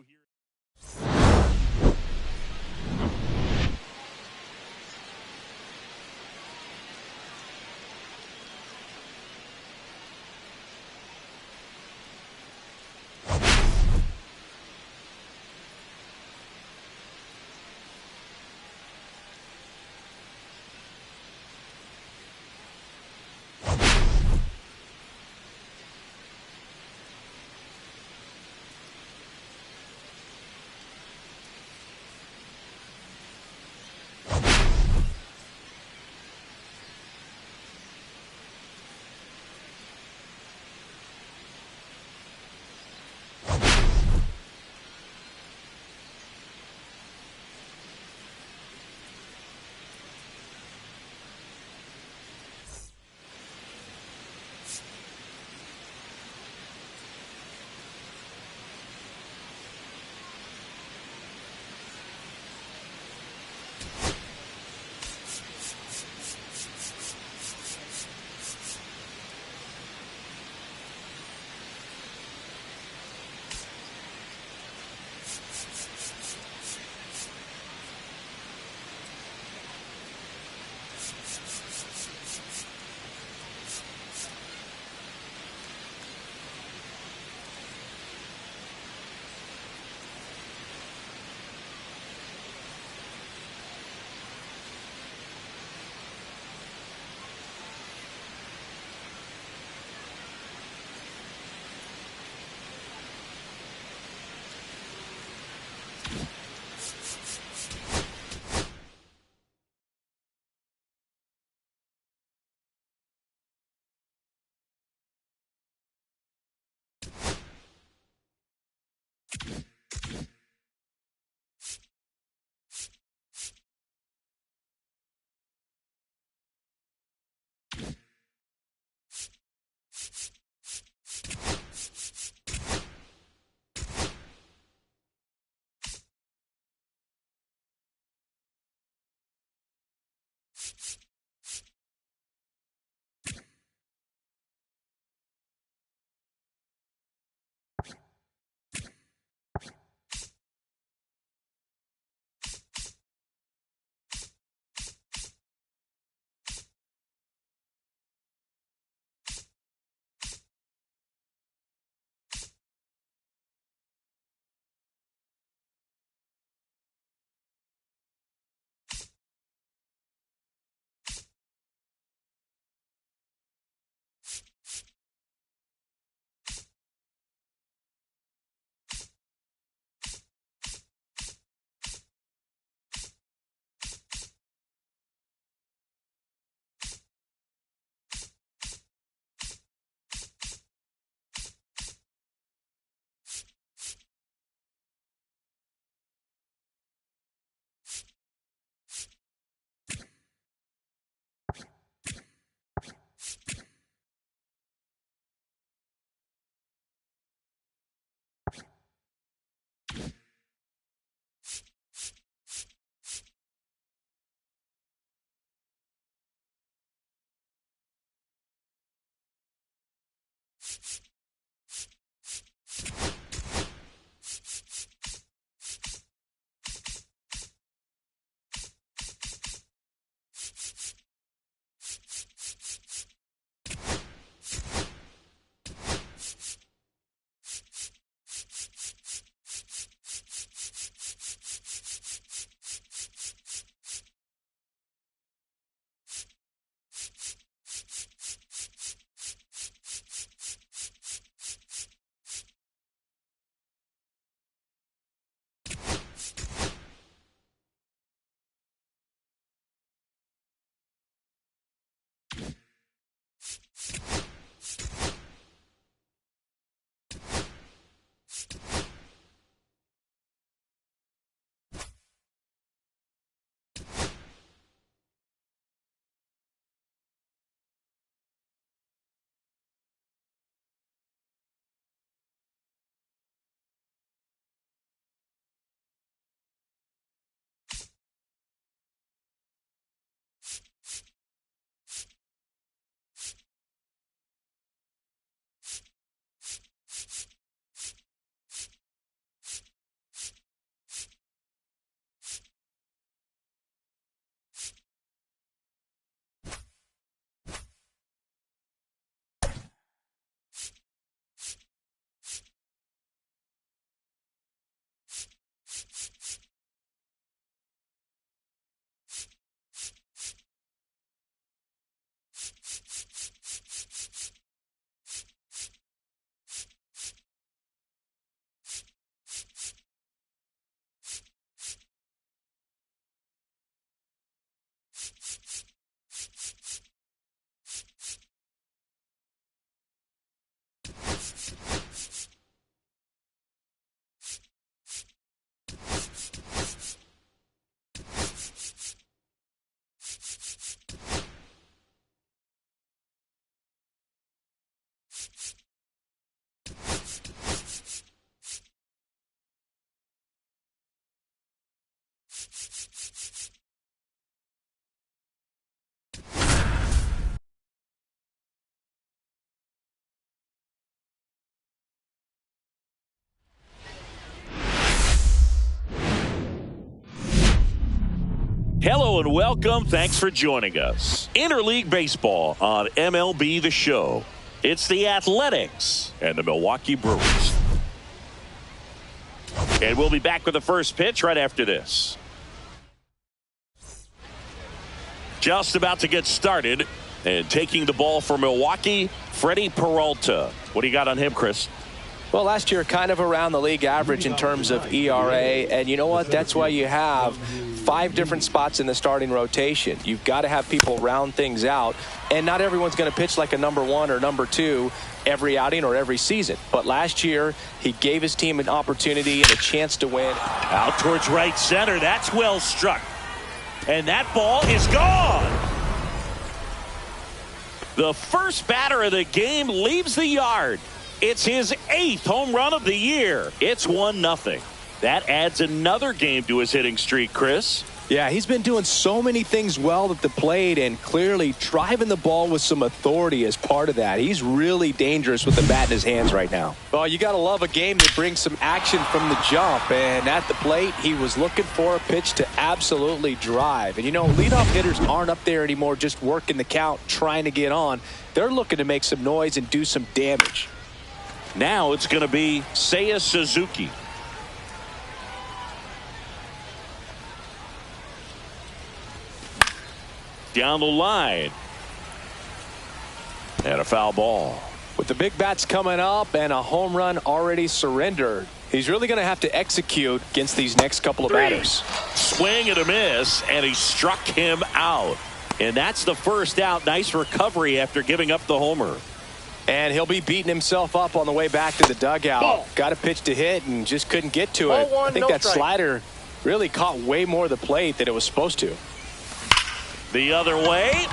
Hello and welcome. Thanks for joining us. Interleague Baseball on MLB The Show. It's the Athletics and the Milwaukee Brewers. And we'll be back with the first pitch right after this. Just about to get started. And taking the ball for Milwaukee, Freddie Peralta. What do you got on him, Chris? Well, last year kind of around the league average in terms of ERA, and you know what? That's why you have 5 different spots in the starting rotation. You've got to have people round things out, and not everyone's going to pitch like a number 1 or number 2 every outing or every season. But last year, he gave his team an opportunity and a chance to win. Out towards right center. That's well struck. And that ball is gone. The first batter of the game leaves the yard. It's his 8th home run of the year. It's 1-0. That adds another game to his hitting streak, Chris. Yeah, he's been doing so many things well at the plate and clearly driving the ball with some authority as part of that. He's really dangerous with the bat in his hands right now. Well, you got to love a game that brings some action from the jump. And at the plate, he was looking for a pitch to absolutely drive. And, you know, leadoff hitters aren't up there anymore just working the count, trying to get on. They're looking to make some noise and do some damage. Now it's going to be Seiya Suzuki. Down the line. And a foul ball. With the big bats coming up and a home run already surrendered, he's really going to have to execute against these next couple of batters. Swing and a miss, and he struck him out. And that's the first out. Nice recovery after giving up the homer. And he'll be beating himself up on the way back to the dugout. Ball. Got a pitch to hit and just couldn't get to it. Ball one, I think no that strike. slider really caught way more of the plate than it was supposed to. The other way.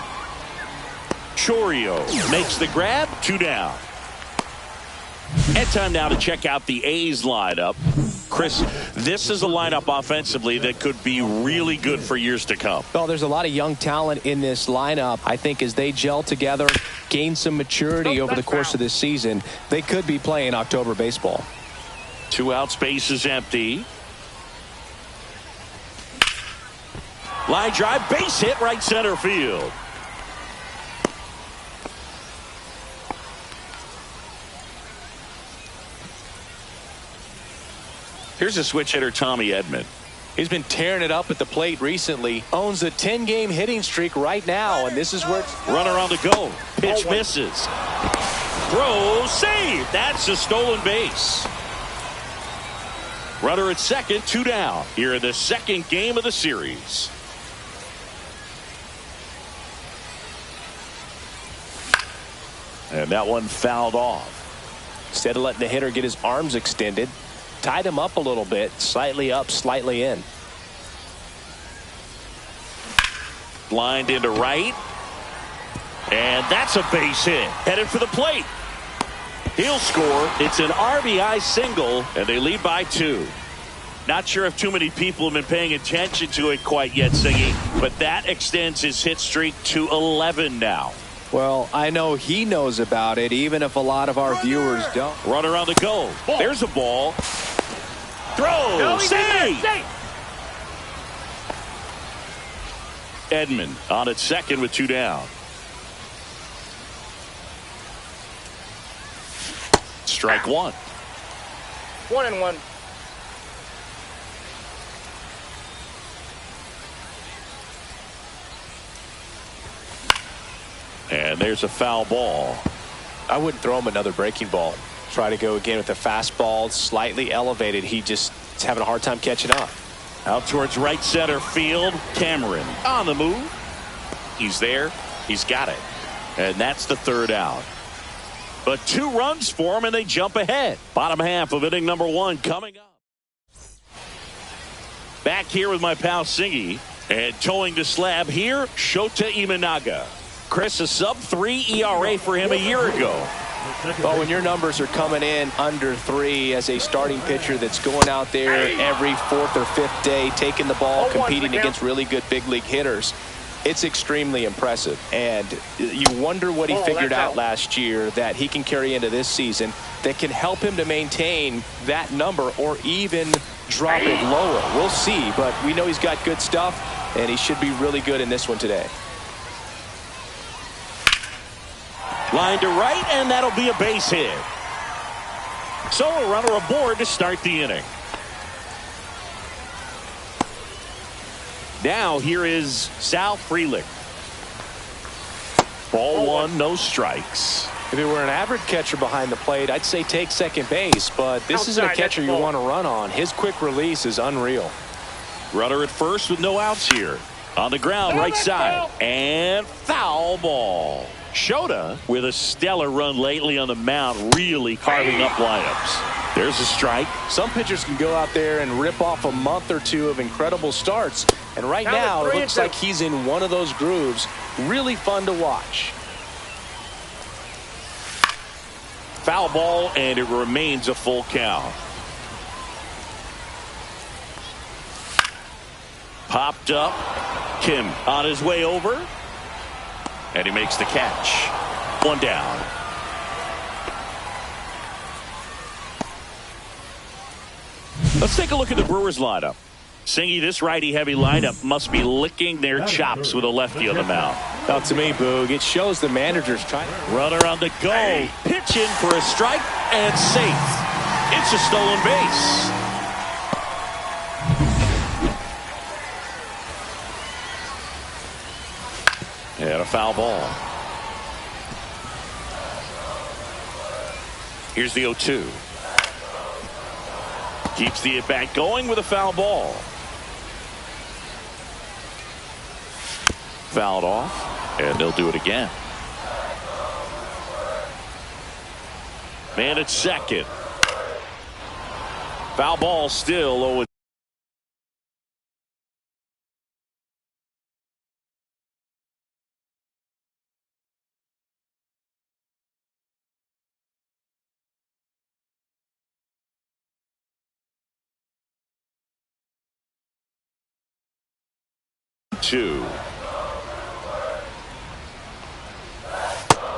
Chorio makes the grab. 2 down. And time now to check out the A's lineup. Chris, this is a lineup offensively that could be really good for years to come. Well, there's a lot of young talent in this lineup. I think as they gel together, gain some maturity over the course of this season, they could be playing October baseball. 2 outs, base is empty. Line drive, base hit, right center field. Here's a switch hitter, Tommy Edman. He's been tearing it up at the plate recently. Owns a 10-game hitting streak right now, and this is where it's... Runner on the go. Pitch misses. Throw, save. That's a stolen base. Runner at second, 2 down. Here in the second game of the series. And that one fouled off. Instead of letting the hitter get his arms extended, tied him up a little bit, slightly up, slightly in. Blind into right. And that's a base hit. Headed for the plate. He'll score. It's an RBI single, and they lead by 2. Not sure if too many people have been paying attention to it quite yet, Singy, but that extends his hit streak to 11 now. Well, I know he knows about it, even if a lot of our viewers don't. Runner on the go. There's a ball. Throw. Save. Edman on at second with 2 down. Strike 1. 1-1. And there's a foul ball. I wouldn't throw him another breaking ball. Try to go again with the fastball, slightly elevated. He just is having a hard time catching up. Out towards right center field. Cameron on the move. He's there. He's got it. And that's the 3rd out. But 2 runs for him, and they jump ahead. Bottom half of inning number 1 coming up. Back here with my pal Singy. And towing the slab here, Shota Imanaga. Chris, a sub-3 ERA for him a year ago. Well, when your numbers are coming in under 3 as a starting pitcher that's going out there every 4th or 5th day, taking the ball, competing against really good big league hitters, it's extremely impressive. And you wonder what he figured out last year that he can carry into this season that can help him to maintain that number or even drop it lower. We'll see, but we know he's got good stuff. and he should be really good in this one today. Line to right, and that'll be a base hit. So a runner aboard to start the inning. Now here is Sal Frelick. Ball one, no strikes. If it were an average catcher behind the plate, I'd say take second base, but this isn't a catcher you want to run on. His quick release is unreal. Runner at first with no outs here. On the ground, right side, and foul ball. Shota, with a stellar run lately on the mound, really carving up lineups. There's a strike. Some pitchers can go out there and rip off a month or two of incredible starts, and right now it looks like he's in one of those grooves. Really fun to watch. Foul ball, and it remains a full count. Popped up. Kim on his way over. And he makes the catch. One down. Let's take a look at the Brewers lineup. Singy, this righty-heavy lineup must be licking their chops with a lefty on the mound. Now, to me, Boog, it shows the manager's trying. Runner on the go. Pitching for a strike and safe. It's a stolen base. And a foul ball. Here's the 0-2. Keeps the at-bat going with a foul ball. Fouled off, and they'll do it again. Man at second. Foul ball still 0-2.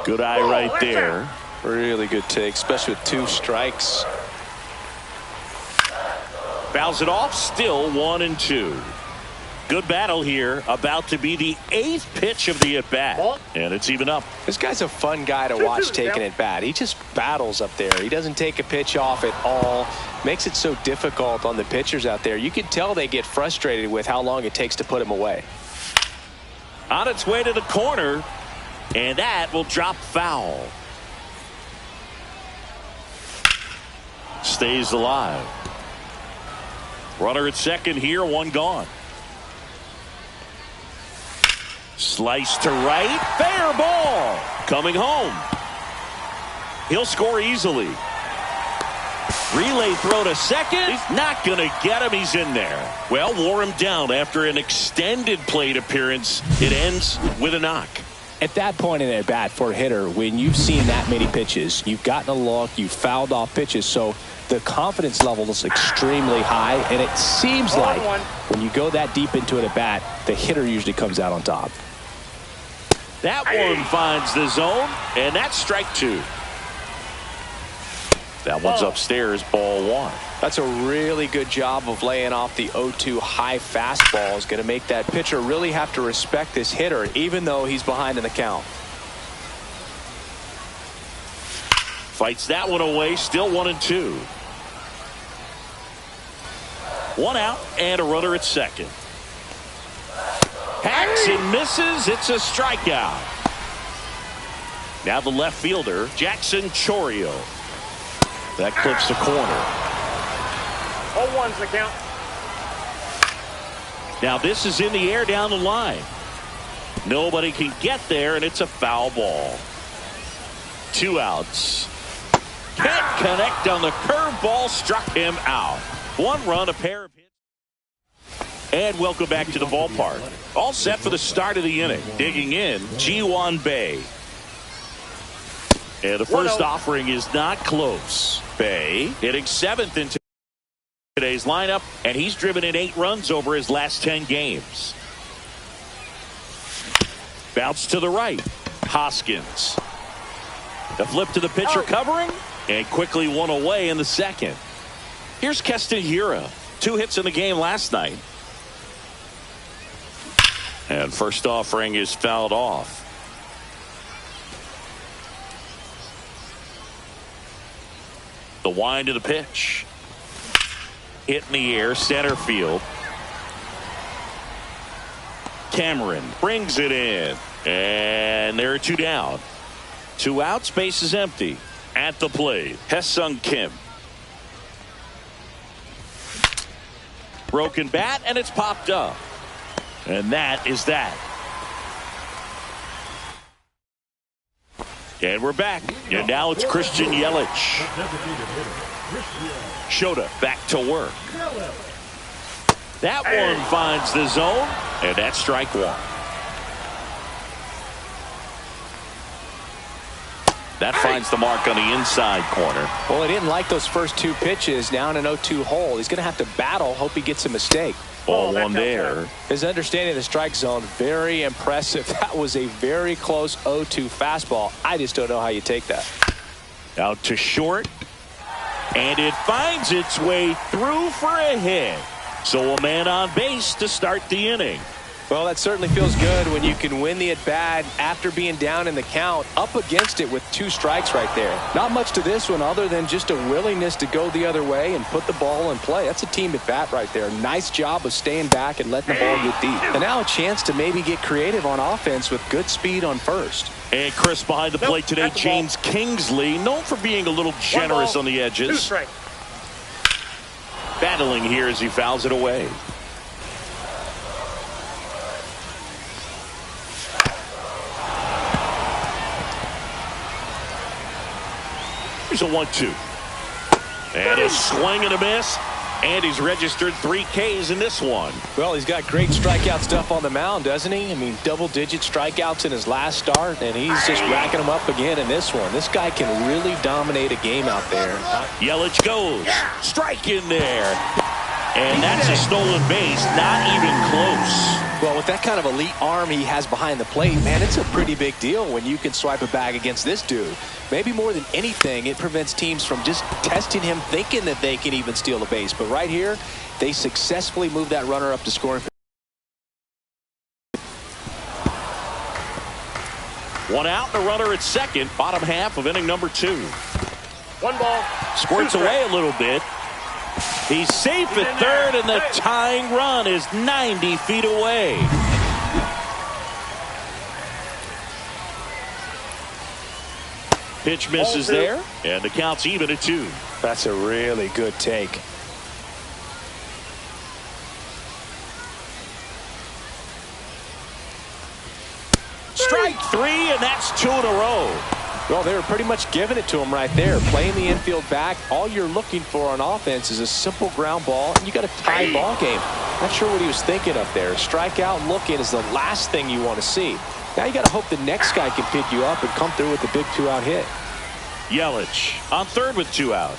Good eye right there. Really good take, especially with 2 strikes. Fouls it off, still 1-2. Good battle here, about to be the 8th pitch of the at-bat. And it's even up. This guy's a fun guy to watch taking at bat. He just battles up there. He doesn't take a pitch off at all. Makes it so difficult on the pitchers out there. You can tell they get frustrated with how long it takes to put him away. On its way to the corner, and that will drop foul. Stays alive. Runner at second here, one gone. Slice to right, fair ball. Coming home. He'll score easily. Relay throw to second. He's not going to get him. He's in there. Well, wore him down after an extended plate appearance. It ends with a knock. At that point in at bat for a hitter, when you've seen that many pitches, you've gotten a look, you've fouled off pitches, so the confidence level is extremely high, and it seems like when you go that deep into it at bat, the hitter usually comes out on top. That one finds the zone, and that's strike 2. That one's upstairs, ball 1. That's a really good job of laying off the 0-2 high fastball. Is going to make that pitcher really have to respect this hitter, even though he's behind in the count. Fights that one away, still 1-2. 1 out, and a runner at second. Hacks and misses. It's a strikeout. Now the left fielder, Jackson Chourio. That clips the corner. 0-1's the count. Now this is in the air down the line. Nobody can get there, and it's a foul ball. 2 outs. Can't connect on the curveball, struck him out. 1 run, a pair of hits. And welcome back to the ballpark. All set for the start of the inning. Digging in, Ji-Hwan Bae. And the first offering is not close. Bae hitting 7th in today's lineup, and he's driven in 8 runs over his last 10 games. Bounce to the right. Hoskins. The flip to the pitcher covering, and quickly 1 away in the second. Here's Keston Hiura. 2 hits in the game last night. And first offering is fouled off. The wind of the pitch. Hit in the air, center field. Cameron brings it in. And there are two down. 2 outs, base is empty. At the plate, Hye-Sung Kim. Broken bat, and it's popped up. And that is that. And we're back. And now it's Christian Yelich. Shota back to work. That one finds the zone, and that's strike one. That finds the mark on the inside corner. Well, he didn't like those first 2 pitches down an 0-2 hole. He's going to have to battle, hope he gets a mistake. Ball one there. His understanding of the strike zone, very impressive. That was a very close 0-2 fastball. I just don't know how you take that. Out to short. And it finds its way through for a hit. So a man on base to start the inning. Well, that certainly feels good when you can win the at-bat after being down in the count, up against it with 2 strikes right there. Not much to this one other than just a willingness to go the other way and put the ball in play. That's a team at-bat right there. Nice job of staying back and letting the ball get deep. And now a chance to maybe get creative on offense with good speed on first. And Chris behind the plate today, James Kingsley, known for being a little generous on the edges. 2 strikes. Battling here as he fouls it away. Here's a 1-2. And a swing and a miss. And he's registered 3 Ks in this one. Well, he's got great strikeout stuff on the mound, doesn't he? I mean, double-digit strikeouts in his last start, and he's just racking them up again in this one. This guy can really dominate a game out there. Yelich goes. Strike in there. And that's a stolen base. Not even close. Well, with that kind of elite arm he has behind the plate, man, it's a pretty big deal when you can swipe a bag against this dude. Maybe more than anything, it prevents teams from just testing him, thinking that they can even steal a base. But right here, they successfully move that runner up to scoring. 1 out and a runner at second. Bottom half of inning number 2. 1 ball. Squirts away a little bit. He's safe at third, and the tying run is 90 feet away. Pitch misses there, and the count's even at 2. That's a really good take. Strike 3, and that's 2 in a row. Well, they were pretty much giving it to him right there. Playing the infield back, all you're looking for on offense is a simple ground ball, and you got a tied ball game. Not sure what he was thinking up there. Strikeout looking is the last thing you want to see. Now you got to hope the next guy can pick you up and come through with a big 2-out hit. Yelich on third with 2 out.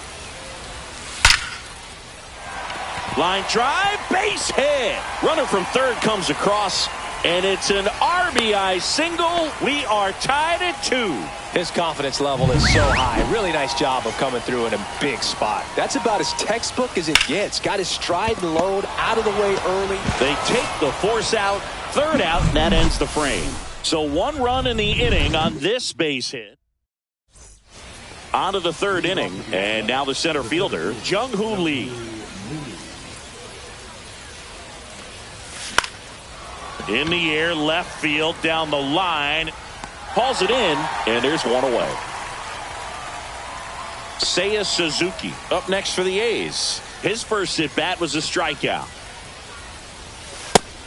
Line drive, base hit. Runner from third comes across, and it's an RBI single. We are tied at 2. His confidence level is so high. Really nice job of coming through in a big spot. That's about as textbook as it gets. Got his stride and load out of the way early. They take the force out, 3rd out, and that ends the frame. So 1 run in the inning on this base hit. On to the 3rd inning, and now the center fielder, Jung-Hoo Lee. In the air, left field, down the line. Hauls it in, and there's 1 away. Seiya Suzuki up next for the A's. His first at-bat was a strikeout.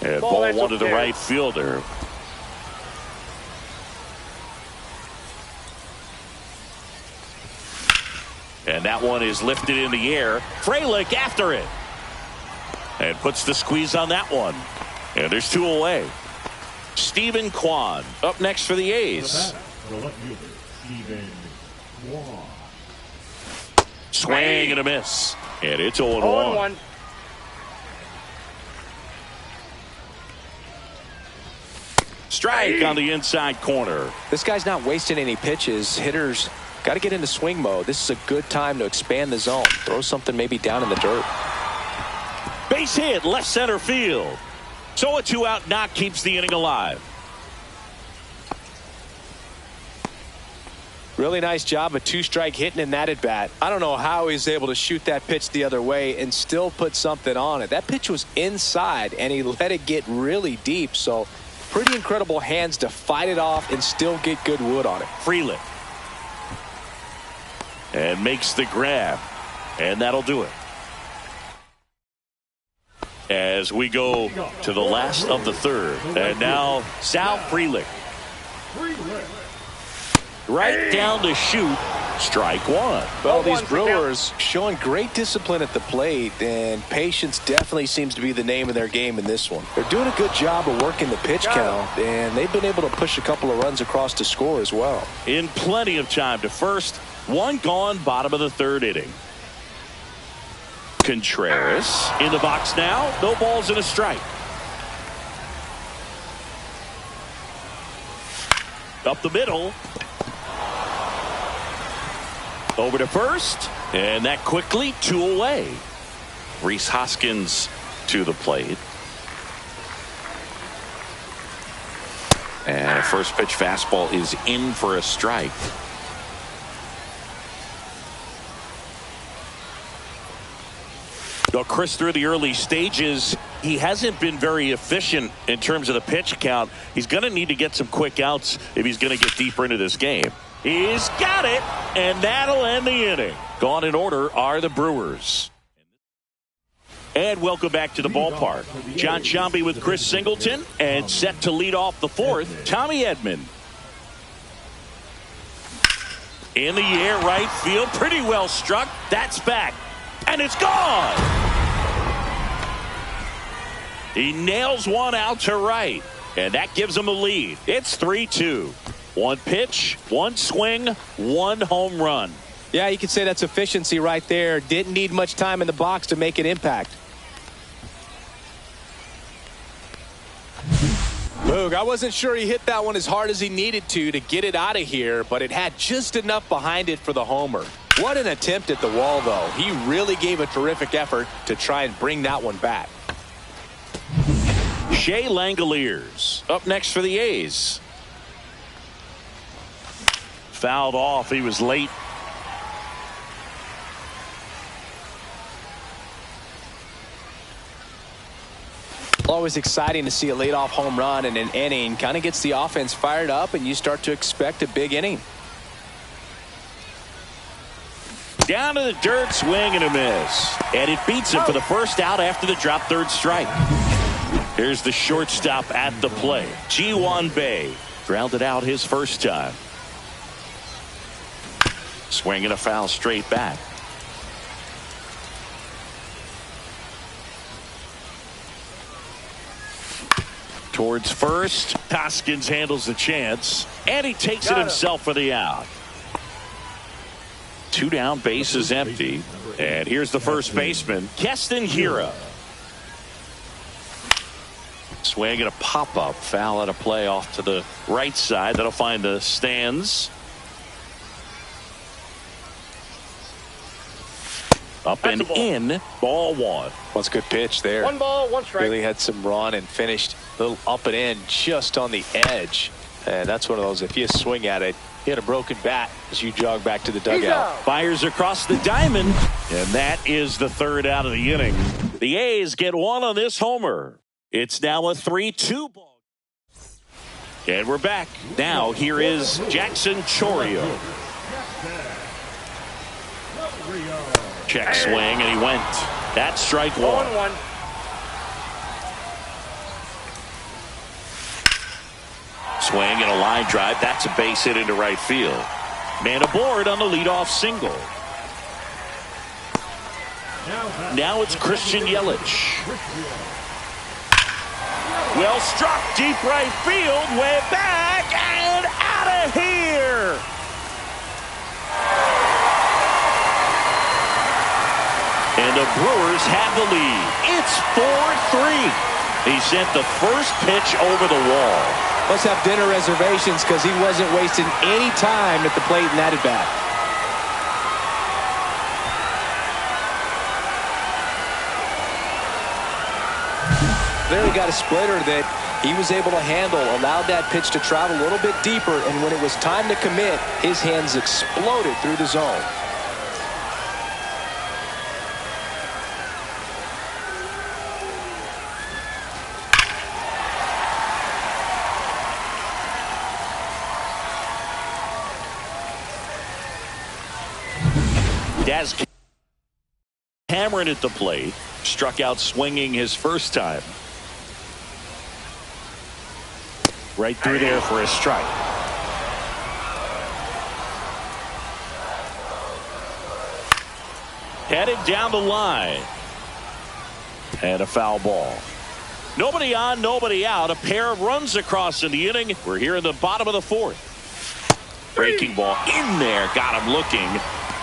And ball 1 to the right fielder. And that one is lifted in the air. Frelick after it. And puts the squeeze on that one. And there's 2 away. Stephen Kwan up next for the A's. The left fielder, Stephen Kwan. Swing and a miss. And it's 0-1. 0-1. Strike on the inside corner. This guy's not wasting any pitches. Hitters got to get into swing mode. This is a good time to expand the zone. Throw something maybe down in the dirt. Base hit, left center field. So a 2-out knock keeps the inning alive. Really nice job, a 2-strike hitting in that at bat. I don't know how he was able to shoot that pitch the other way and still put something on it. That pitch was inside and he let it get really deep. So pretty incredible hands to fight it off and still get good wood on it. Freeland. And makes the grab. And that'll do it. As we go to the last of the third. And now Sal Freeland. Right down to shoot. Strike one. Well, these Brewers showing great discipline at the plate, and patience definitely seems to be the name of their game in this one. They're doing a good job of working the pitch count, and they've been able to push a couple of runs across to score as well. In plenty of time to first. One gone, bottom of the third inning. Contreras in the box now. No balls and a strike. Up the middle. Over to first. And that quickly 2 away. Rhys Hoskins to the plate. And a first pitch fastball is in for a strike. Well, Chris, through the early stages, he hasn't been very efficient in terms of the pitch count. He's going to need to get some quick outs if he's going to get deeper into this game. He's got it, and that'll end the inning. Gone in order are the Brewers. And welcome back to the ballpark. John Sciambi with Chris Singleton, and set to lead off the fourth, Tommy Edman. In the air, right field, pretty well struck. That's back, and it's gone. He nails one out to right, and that gives him a lead. It's 3-2. One pitch, one swing, one home run. Yeah, you could say that's efficiency right there. Didn't need much time in the box to make an impact. Boog, I wasn't sure he hit that one as hard as he needed to get it out of here, but it had just enough behind it for the homer. What an attempt at the wall, though. He really gave a terrific effort to try and bring that one back. Shea Langoliers up next for the A's. Fouled off. He was late. Always exciting to see a leadoff home run in an inning. Kind of gets the offense fired up, and you start to expect a big inning. Down to the dirt, swing and a miss. And it beats him for the first out after the drop third strike. Here's the shortstop at the plate. Ji-hwan Bae grounded out his first time. Swing and a foul straight back. Towards first. Hoskins handles the chance, and he takes it himself for the out. 2 down, bases empty. And here's the first baseman, Keston Hiura. Swing and a pop-up. Foul at a play off to the right side. That'll find the stands. Up and in. Ball one. What's a good pitch there. 1 ball, 1 strike. Really had some run and finished a little up and in just on the edge. And that's one of those, if you swing at it, you had a broken bat as you jog back to the dugout. Fires across the diamond. And that is the third out of the inning. The A's get one on this homer. It's now a 3-2 ball. And we're back. Now here is Jackson Chourio. Check swing, and he went. That's strike one. 1-1. Swing and a line drive. That's a base hit into right field. Man aboard on the leadoff single. Now it's Christian Yelich. Well struck, deep right field, way back and out of here. And the Brewers have the lead. It's 4-3. He sent the first pitch over the wall. Must have dinner reservations because he wasn't wasting any time at the plate in that at bat. there he got a splitter that he was able to handle, allowed that pitch to travel a little bit deeper, and when it was time to commit, his hands exploded through the zone. Daz Cameron at the plate, struck out swinging his first time. Right through there for a strike. Headed down the line. And a foul ball. Nobody on, nobody out. A pair of runs across in the inning. We're here in the bottom of the fourth. Breaking ball in there. Got him looking.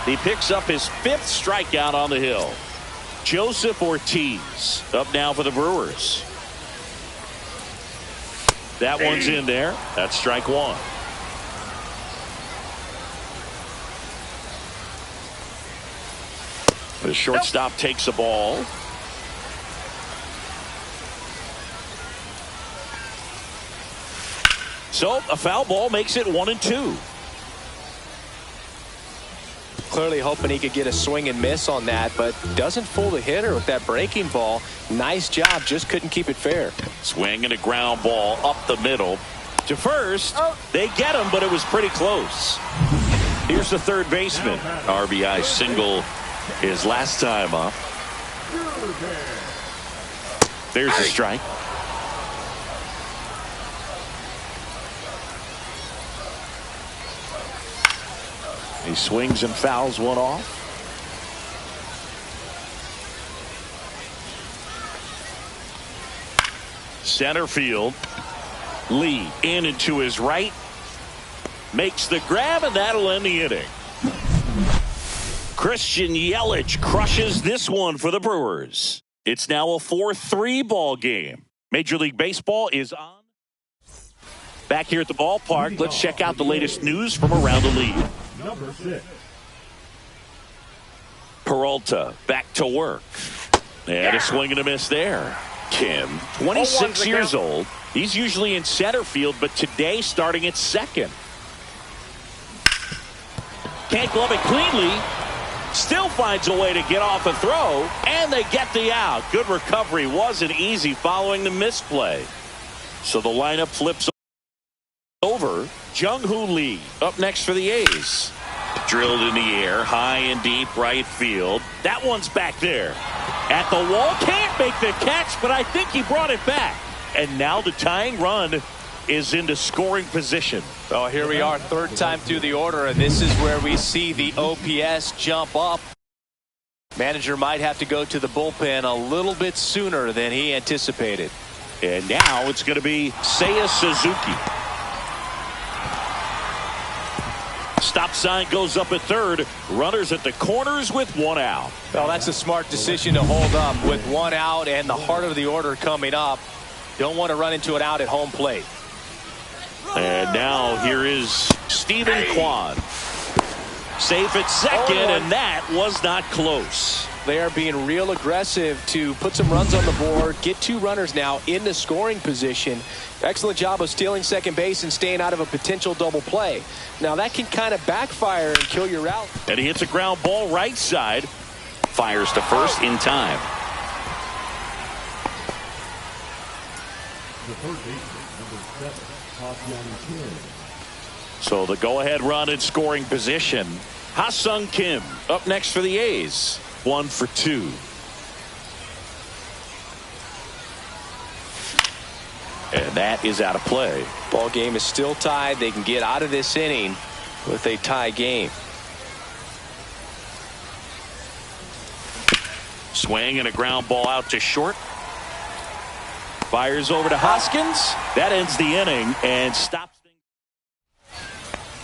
He picks up his 5th strikeout on the hill. Joseph Ortiz up now for the Brewers. That one's in there. That's strike 1. The shortstop takes a ball. So a foul ball makes it 1-2. Clearly hoping he could get a swing and miss on that, but doesn't fool the hitter with that breaking ball. Nice job, just couldn't keep it fair. Swing and a ground ball up the middle to first. They get him, but it was pretty close. Here's the third baseman. RBI single his last time up. There's the strike. He swings and fouls one off. Center field. Lee in and to his right. Makes the grab, and that'll end the inning. Christian Yelich crushes this one for the Brewers. It's now a 4-3 ball game. Major League Baseball is on. Back here at the ballpark, let's check out the latest news from around the league. Number 6. Peralta back to work. And a swing and a miss there. Kim, 26 years old. He's usually in center field, but today starting at second. Can't glove it cleanly. Still finds a way to get off a throw, and they get the out. Good recovery. Wasn't easy following the misplay. So the lineup flips over. Jung-Hoo Lee up next for the A's. Drilled in the air, high and deep right field. That one's back there. At the wall, can't make the catch, but I think he brought it back. And now the tying run is into scoring position. Oh, here we are, third time through the order, and this is where we see the OPS jump up. Manager might have to go to the bullpen a little bit sooner than he anticipated. And now it's going to be Seiya Suzuki. Stop sign goes up at third. Runners at the corners with one out. Well, that's a smart decision to hold up with one out and the heart of the order coming up. Don't want to run into an out at home plate. And now here is Stephen Kwan. Safe at second, and that was not close. They are being real aggressive to put some runs on the board, get 2 runners now in the scoring position. Excellent job of stealing second base and staying out of a potential double play. Now that can kind of backfire and kill your route. And he hits a ground ball right side. Fires to first in time. The third baseman, number 7, Kim. So the go-ahead run in scoring position. Ha-Sung Kim up next for the A's. 1 for 2. And that is out of play. Ball game is still tied. They can get out of this inning with a tie game. Swing and a ground ball out to short. Fires over to Hoskins. That ends the inning and stops things.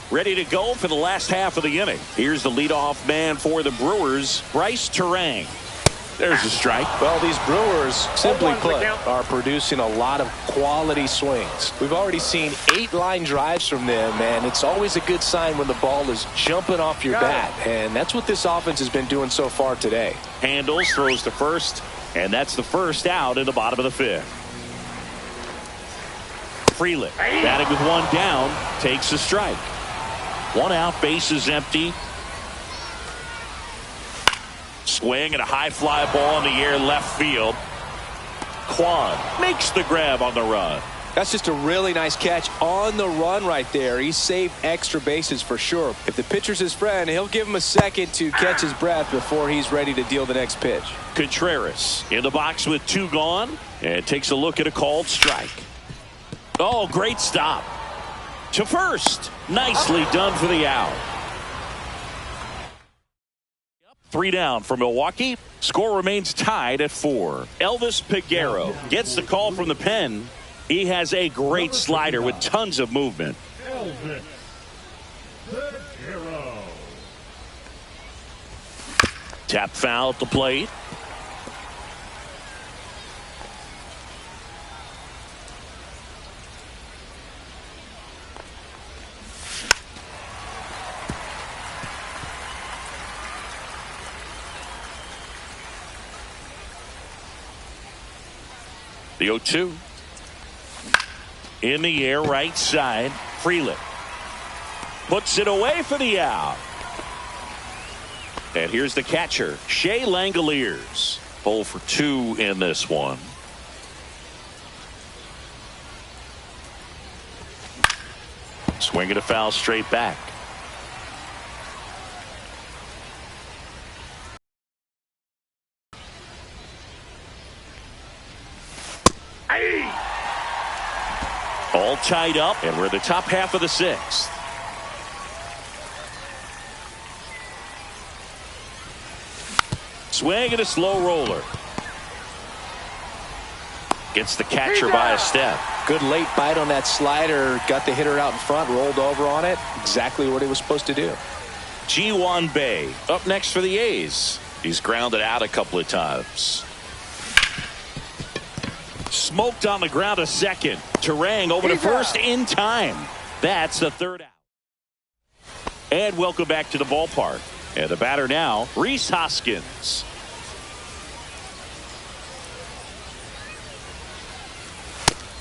Ready to go for the last half of the inning. Here's the leadoff man for the Brewers, Bryce Terang. There's a strike. Well, these Brewers, simply put, are producing a lot of quality swings. We've already seen 8 line drives from them, and it's always a good sign when the ball is jumping off your bat. And that's what this offense has been doing so far today. Handles, throws to first, and that's the first out in the bottom of the 5th. Freeland, batting with one down, takes a strike. One out, bases empty. Swing and a high fly ball in the air left field. Kwan makes the grab on the run. That's just a really nice catch on the run right there. He saved extra bases for sure. If the pitcher's his friend, he'll give him a second to catch his breath before he's ready to deal the next pitch. Contreras in the box with two gone and takes a look at a called strike. Oh, great stop. To first. Nicely done for the out. 3 down for Milwaukee. Score remains tied at 4. Elvis Peguero gets the call from the pen. He has a great slider with tons of movement. Elvis Peguero. Tap foul at the plate. The 0-2. In the air, right side. Freeland puts it away for the out. And here's the catcher, Shea Langoliers. 0 for 2 in this one. Swinging a foul straight back. All tied up, and we're in the top half of the 6th. Swing and a slow roller. Gets the catcher by a step. Good late bite on that slider. Got the hitter out in front, rolled over on it. Exactly what he was supposed to do. Ji-Hwan Bae up next for the A's. He's grounded out a couple of times. Smoked on the ground a second. Terang over to first in time. That's the 3rd out. And welcome back to the ballpark. And the batter now, Rhys Hoskins.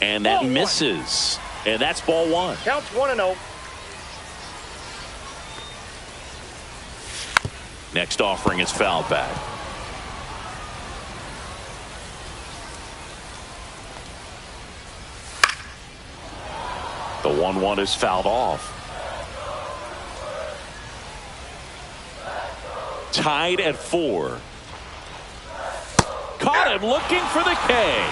And that misses. And that's ball 1. Counts 1-0. Next offering is fouled back. The 1-1 is fouled off. Tied at 4. Caught him looking for the K.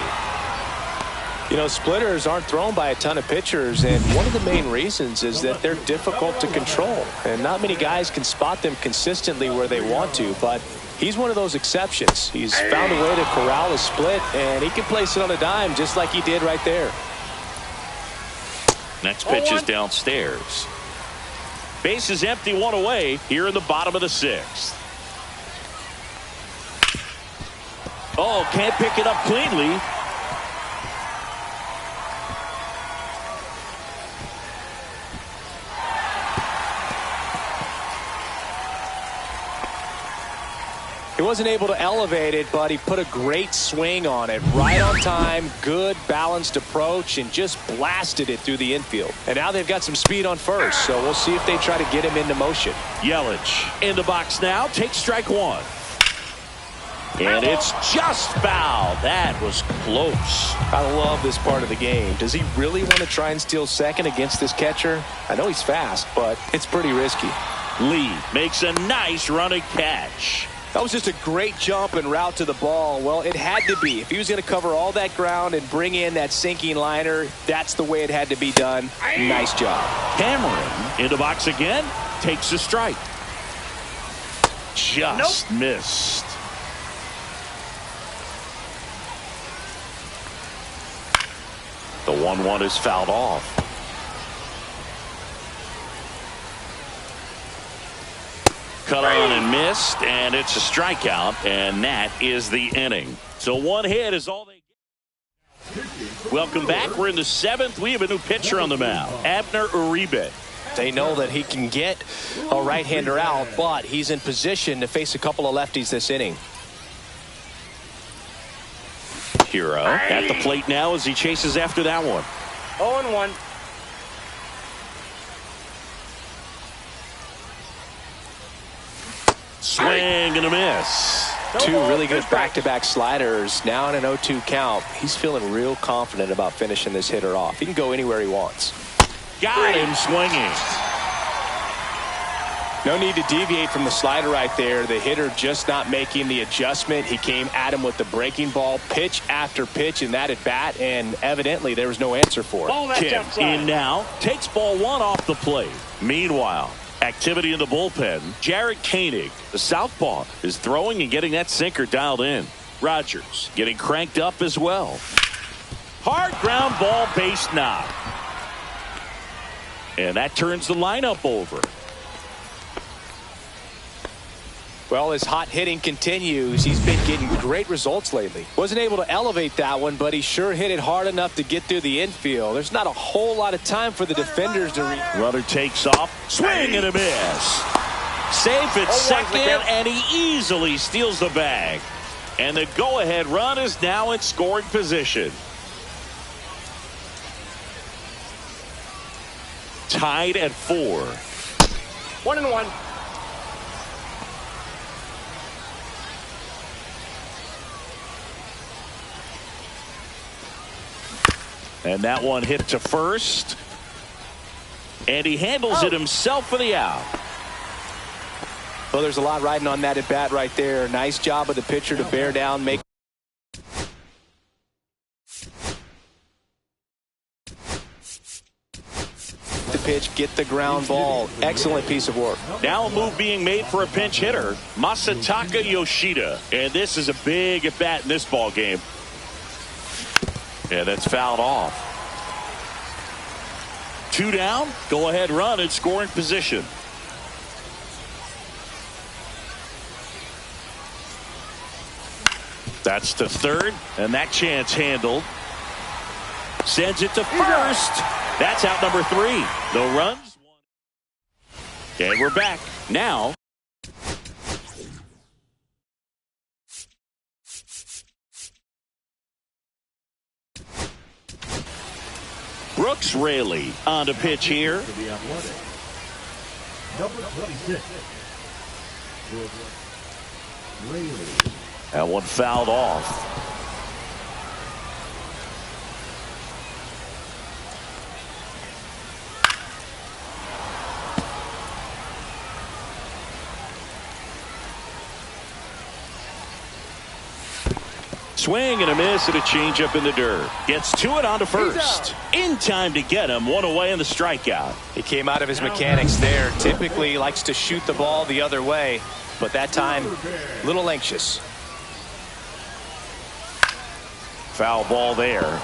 You know, splitters aren't thrown by a ton of pitchers, and one of the main reasons is that they're difficult to control. And not many guys can spot them consistently where they want to, but he's one of those exceptions. He's found a way to corral a split, and he can place it on a dime just like he did right there. Next pitch is downstairs. Base is empty, 1 away here in the bottom of the 6th. Oh, can't pick it up cleanly. He wasn't able to elevate it, but he put a great swing on it. Right on time, good balanced approach, and just blasted it through the infield. And now they've got some speed on first, so we'll see if they try to get him into motion. Yelich in the box now, takes strike 1. And it's just foul. That was close. I love this part of the game. Does he really want to try and steal second against this catcher? I know he's fast, but it's pretty risky. Lee makes a nice running catch. That was just a great jump and route to the ball. Well, it had to be. If he was going to cover all that ground and bring in that sinking liner, that's the way it had to be done. Nice job. Cameron in the box again, takes a strike. Just missed. The 1-1 is fouled off. Cut on and missed, and it's a strikeout, and that is the inning. So 1 hit is all they get. Welcome back. We're in the 7th. We have a new pitcher on the mound, Abner Uribe. They know that he can get a right-hander out, but he's in position to face a couple of lefties this inning. Hero at the plate now as he chases after that one. 0-1. Swing and a miss. Two really good back-to-back sliders. Now in an 0-2 count. He's feeling real confident about finishing this hitter off. He can go anywhere he wants. Got him swinging. No need to deviate from the slider right there. The hitter just not making the adjustment. He came at him with the breaking ball, pitch after pitch in that at bat, and evidently there was no answer for it. Kim in now, takes ball one off the plate. Meanwhile, activity in the bullpen. Jared Koenig, the southpaw, is throwing and getting that sinker dialed in. Rogers getting cranked up as well. Hard ground ball, base knock. And that turns the lineup over. Well, his hot hitting continues. He's been getting great results lately. Wasn't able to elevate that one, but he sure hit it hard enough to get through the infield. There's not a whole lot of time for the defenders to Runner takes off. Swing and a miss. Safe at second, and he easily steals the bag. And the go-ahead run is now in scoring position. Tied at 4. 1-1. And that one hit to first. And he handles it himself for the out. Well, there's a lot riding on that at bat right there. Nice job of the pitcher to bear down, make the pitch, get the ground ball. Excellent piece of work. Now a move being made for a pinch hitter, Masataka Yoshida. And this is a big at bat in this ball game. And that's fouled off. 2 down, go ahead run in scoring position. That's to third, and that chance handled. Sends it to first. That's out number 3. No runs. And we're back now. Brooks Raley on to pitch here. To the Athletic. Number 26. Brooks Raley. That one fouled off. Swing and a miss and a changeup in the dirt. Gets to it on to first. In time to get him. One away in the strikeout. He came out of his mechanics there. Typically likes to shoot the ball the other way, but that time a little anxious. Foul ball there.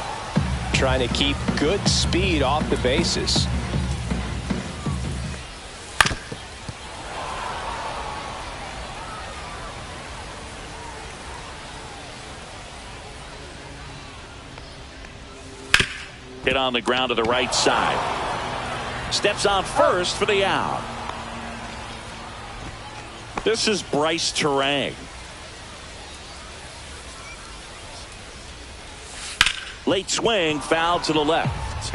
Trying to keep good speed off the bases. Hit on the ground to the right side. Steps on first for the out. This is Bryce Terang. Late swing, foul to the left.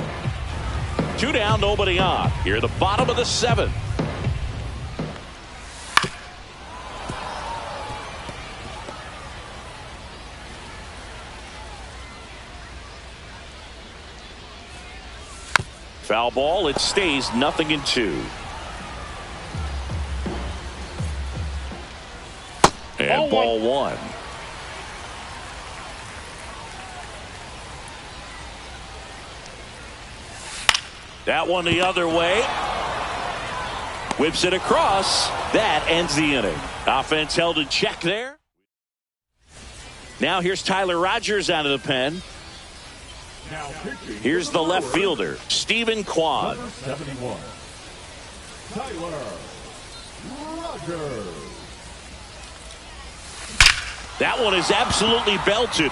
2 down, nobody on. Here at the bottom of the 7th. Foul ball, it stays 0-2. And ball 1. That one the other way. Whips it across. That ends the inning. Offense held in check there. Now here's Tyler Rogers out of the pen. Here's the left fielder, Stephen Kwan. Number 71. Tyler Rogers. That one is absolutely belted.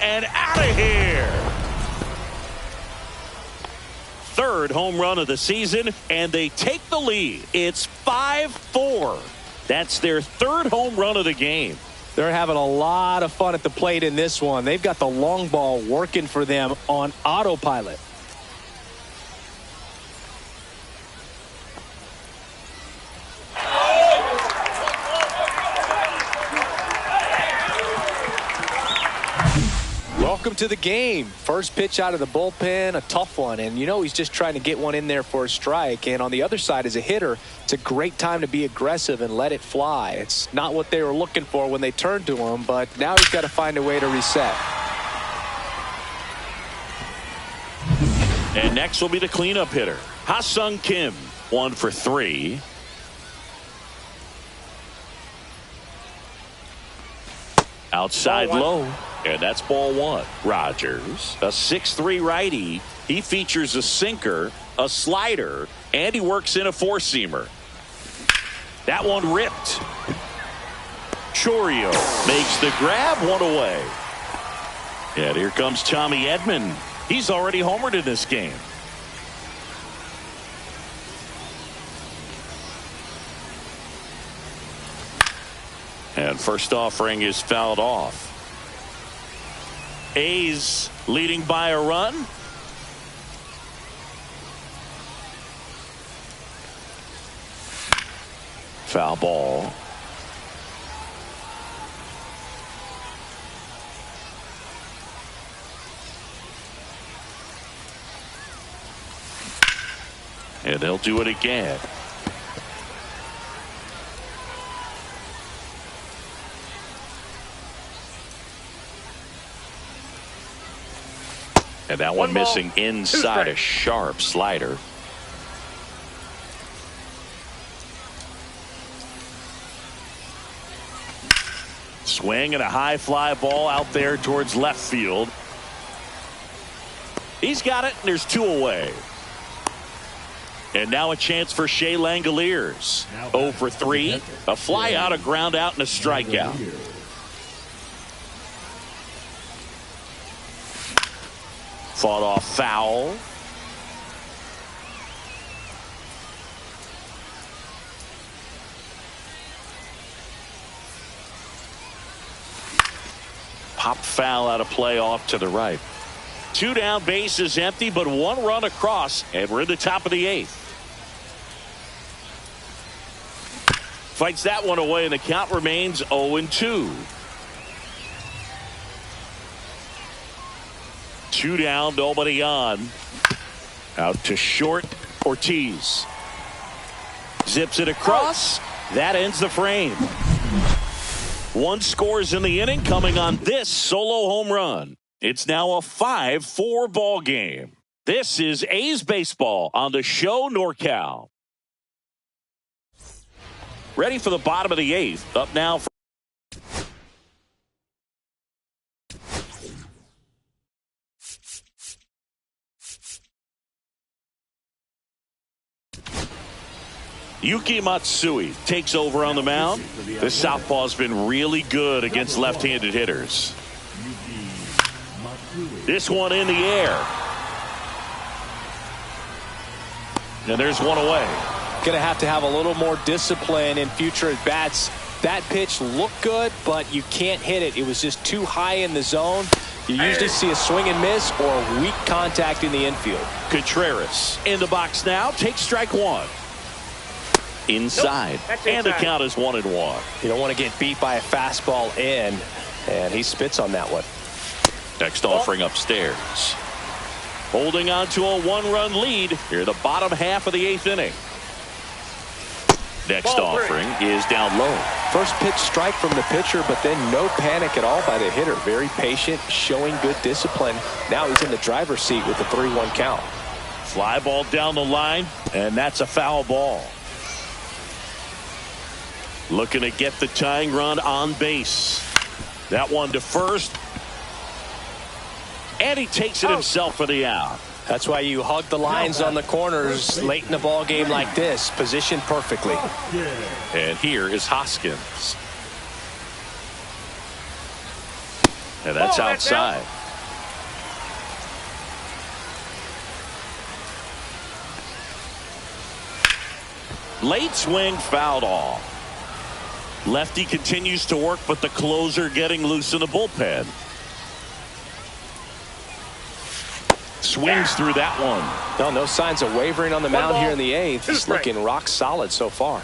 And out of here. 3rd home run of the season, and they take the lead. It's 5-4. That's their 3rd home run of the game. They're having a lot of fun at the plate in this one. They've got the long ball working for them on autopilot. Welcome to the game. First pitch out of the bullpen, a tough one. And you know he's just trying to get one in there for a strike. And on the other side, as a hitter, it's a great time to be aggressive and let it fly. It's not what they were looking for when they turned to him, but now he's got to find a way to reset. And next will be the cleanup hitter, Ha-Sung Kim, 1 for 3. Outside low. And that's ball 1. Rogers, a 6'3" righty. He features a sinker, a slider, and he works in a four-seamer. That one ripped. Chourio makes the grab, 1 away. And here comes Tommy Edman. He's already homered in this game. And first offering is fouled off. A's leading by a run. Foul ball. And they'll do it again. And that one missing inside a sharp slider. Swing and a high fly ball out there towards left field. He's got it, and there's 2 away. And now a chance for Shea Langoliers. 0 for 3. A fly out, a ground out, and a strikeout. Fought off foul. Pop foul out of play off to the right. 2 down, bases empty, but 1 run across, and we're in the top of the 8th. Fights that one away, and the count remains 0-2. 2 down, nobody on. Out to short, Ortiz. Zips it across. That ends the frame. 1 scores in the inning, coming on this solo home run. It's now a 5-4 ball game. This is A's baseball on the show NorCal. Ready for the bottom of the 8th. Up now for Yuki Matsui takes over on the mound. This southpaw's been really good against left-handed hitters. This one in the air. And there's 1 away. Going to have a little more discipline in future at-bats. That pitch looked good, but you can't hit it. It was just too high in the zone. You usually see a swing and miss or weak contact in the infield. Contreras in the box now. Takes strike 1. Inside. Nope. And the count is 1-1. You don't want to get beat by a fastball in, and he spits on that one. Next offering upstairs. Holding on to a 1-run lead here, the bottom half of the 8th inning. Next offering is down low. First pitch strike from the pitcher, but then no panic at all by the hitter. Very patient, showing good discipline. Now he's in the driver's seat with the 3-1 count. Fly ball down the line, and that's a foul ball. Looking to get the tying run on base. That one to first. And he takes it himself for the out. That's why you hug the lines on the corners late in a ball game like this. Positioned perfectly. And here is Hoskins. And that's outside. Late swing fouled off. Lefty continues to work, but the closer getting loose in the bullpen. Swings through that one. No signs of wavering on the mound here in the eighth. He's looking rock solid so far.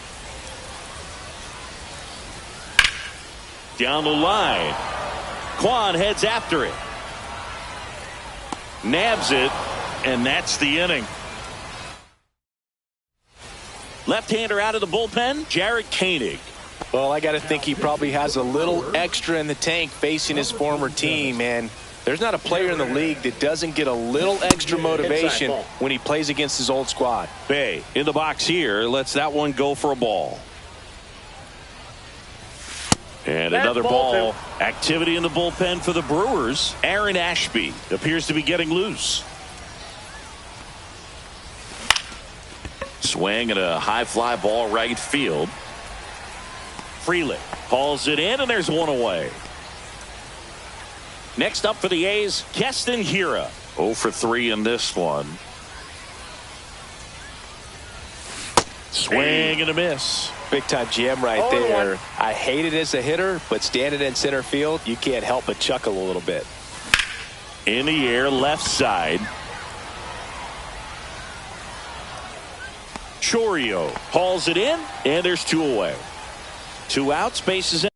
Down the line. Kwan heads after it. Nabs it, and that's the inning. Left-hander out of the bullpen, Jared Koenig. Well, I got to think he probably has a little extra in the tank facing his former team, and there's not a player in the league that doesn't get a little extra motivation when he plays against his old squad. Bay in the box here, lets that one go for a ball. And another ball. Activity in the bullpen for the Brewers. Aaron Ashby appears to be getting loose. Swing and a high fly ball right field. Frelick hauls it in, and there's one away. Next up for the A's, Keston Hiura. 0 for 3 in this one. Swing and a miss. Big time jam right there. I hate it as a hitter, but standing in center field, you can't help but chuckle a little bit. In the air, left side. Chourio hauls it in, and there's 2 away. 2 outs, bases in.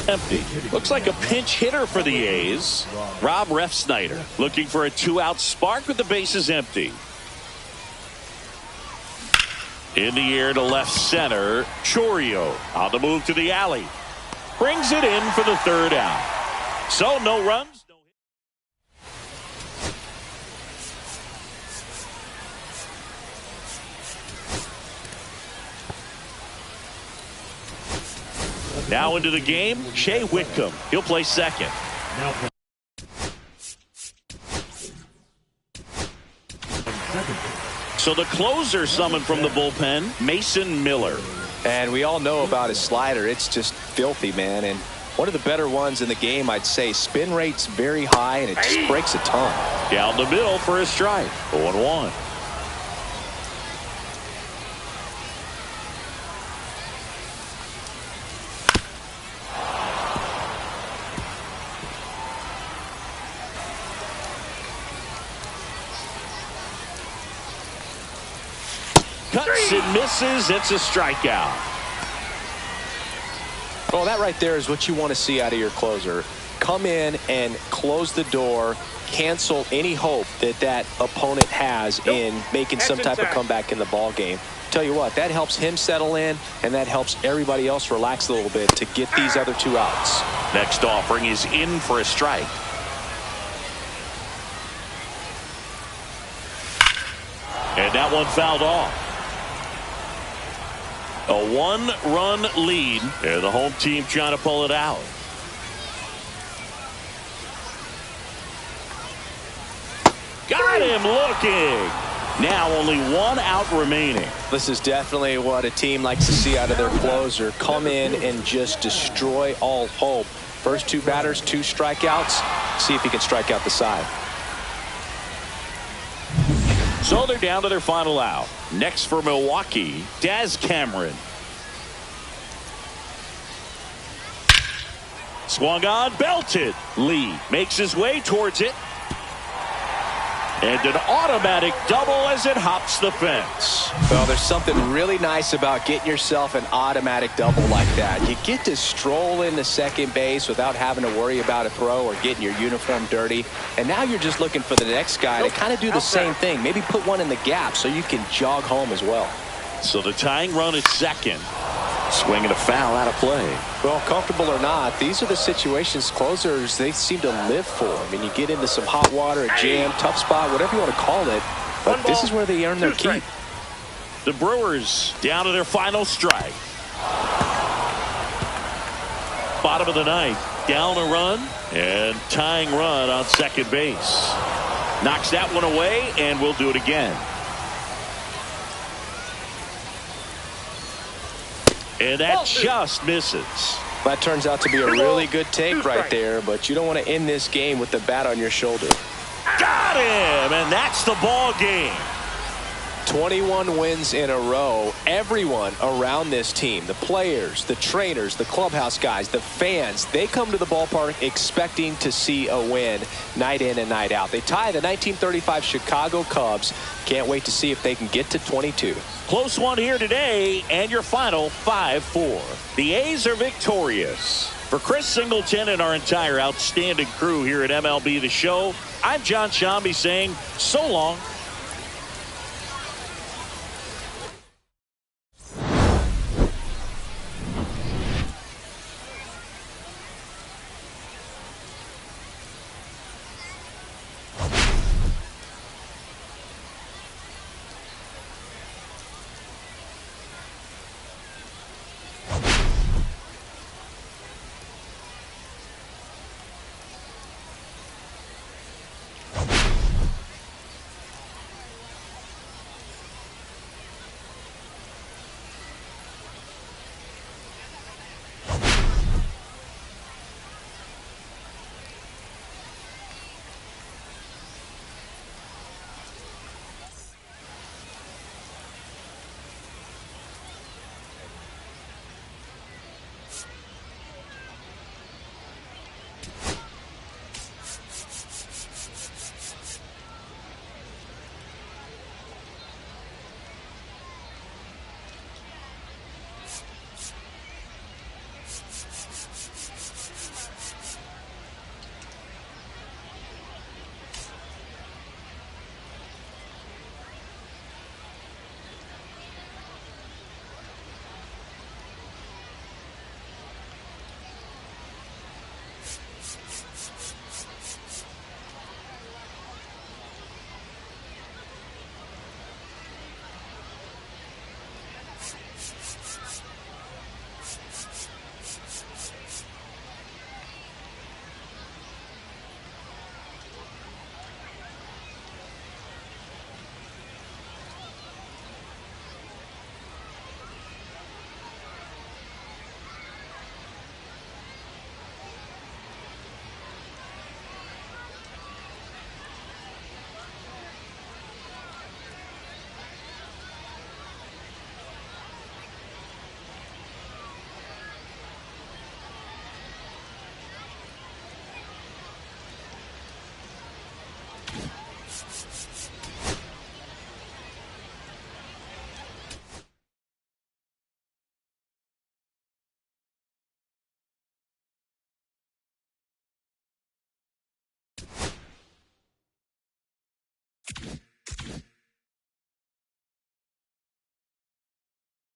Empty. Looks like a pinch hitter for the A's. Rob Refsnyder looking for a 2-out spark with the bases empty. In the air to left center. Chourio on the move to the alley. Brings it in for the 3rd out. So no runs. Now into the game, Shea Whitcomb. He'll play second. So the closer summoned from the bullpen, Mason Miller. And we all know about his slider. It's just filthy, man. And one of the better ones in the game, I'd say. Spin rate's very high, and it just breaks a ton. Down the middle for a strike. 0-1. Cuts and misses. It's a strikeout. Well, that right there is what you want to see out of your closer. Come in and close the door, cancel any hope that that opponent has in making some type of comeback in the ball game. Tell you what, that helps him settle in, and that helps everybody else relax a little bit to get these other 2 outs. Next offering is in for a strike. And that one fouled off. A 1-run lead, and the home team trying to pull it out. Got him looking. Now only 1 out remaining. This is definitely what a team likes to see out of their closer. Come in and just destroy all hope. First 2 batters, 2 strikeouts. See if he can strike out the side. So they're down to their final out. Next for Milwaukee, Daz Cameron. Swung on, belted. Lee makes his way towards it. And an automatic double as it hops the fence. Well, there's something really nice about getting yourself an automatic double like that. You get to stroll into second base without having to worry about a throw or getting your uniform dirty. And now you're just looking for the next guy to kind of do the same thing. Maybe put one in the gap so you can jog home as well. So the tying run at second. Swinging a foul out of play. Well, comfortable or not, these are the situations closers they seem to live for. I mean, you get into some hot water, a jam, tough spot, whatever you want to call it, but this is where they earn their keep. The Brewers down to their final strike. Bottom of the ninth, down a run and tying run on second base. Knocks that one away, and we'll do it again. And that just misses. That turns out to be a really good take right there, but you don't want to end this game with the bat on your shoulder. Got him, and that's the ball game. 21 wins in a row. Everyone around this team, the players, the trainers, the clubhouse guys, the fans, they come to the ballpark expecting to see a win night in and night out. They tie the 1935 Chicago Cubs. Can't wait to see if they can get to 22. Close one here today, and your final 5-4. The A's are victorious. For Chris Singleton and our entire outstanding crew here at MLB The Show, I'm John Shambi saying so long.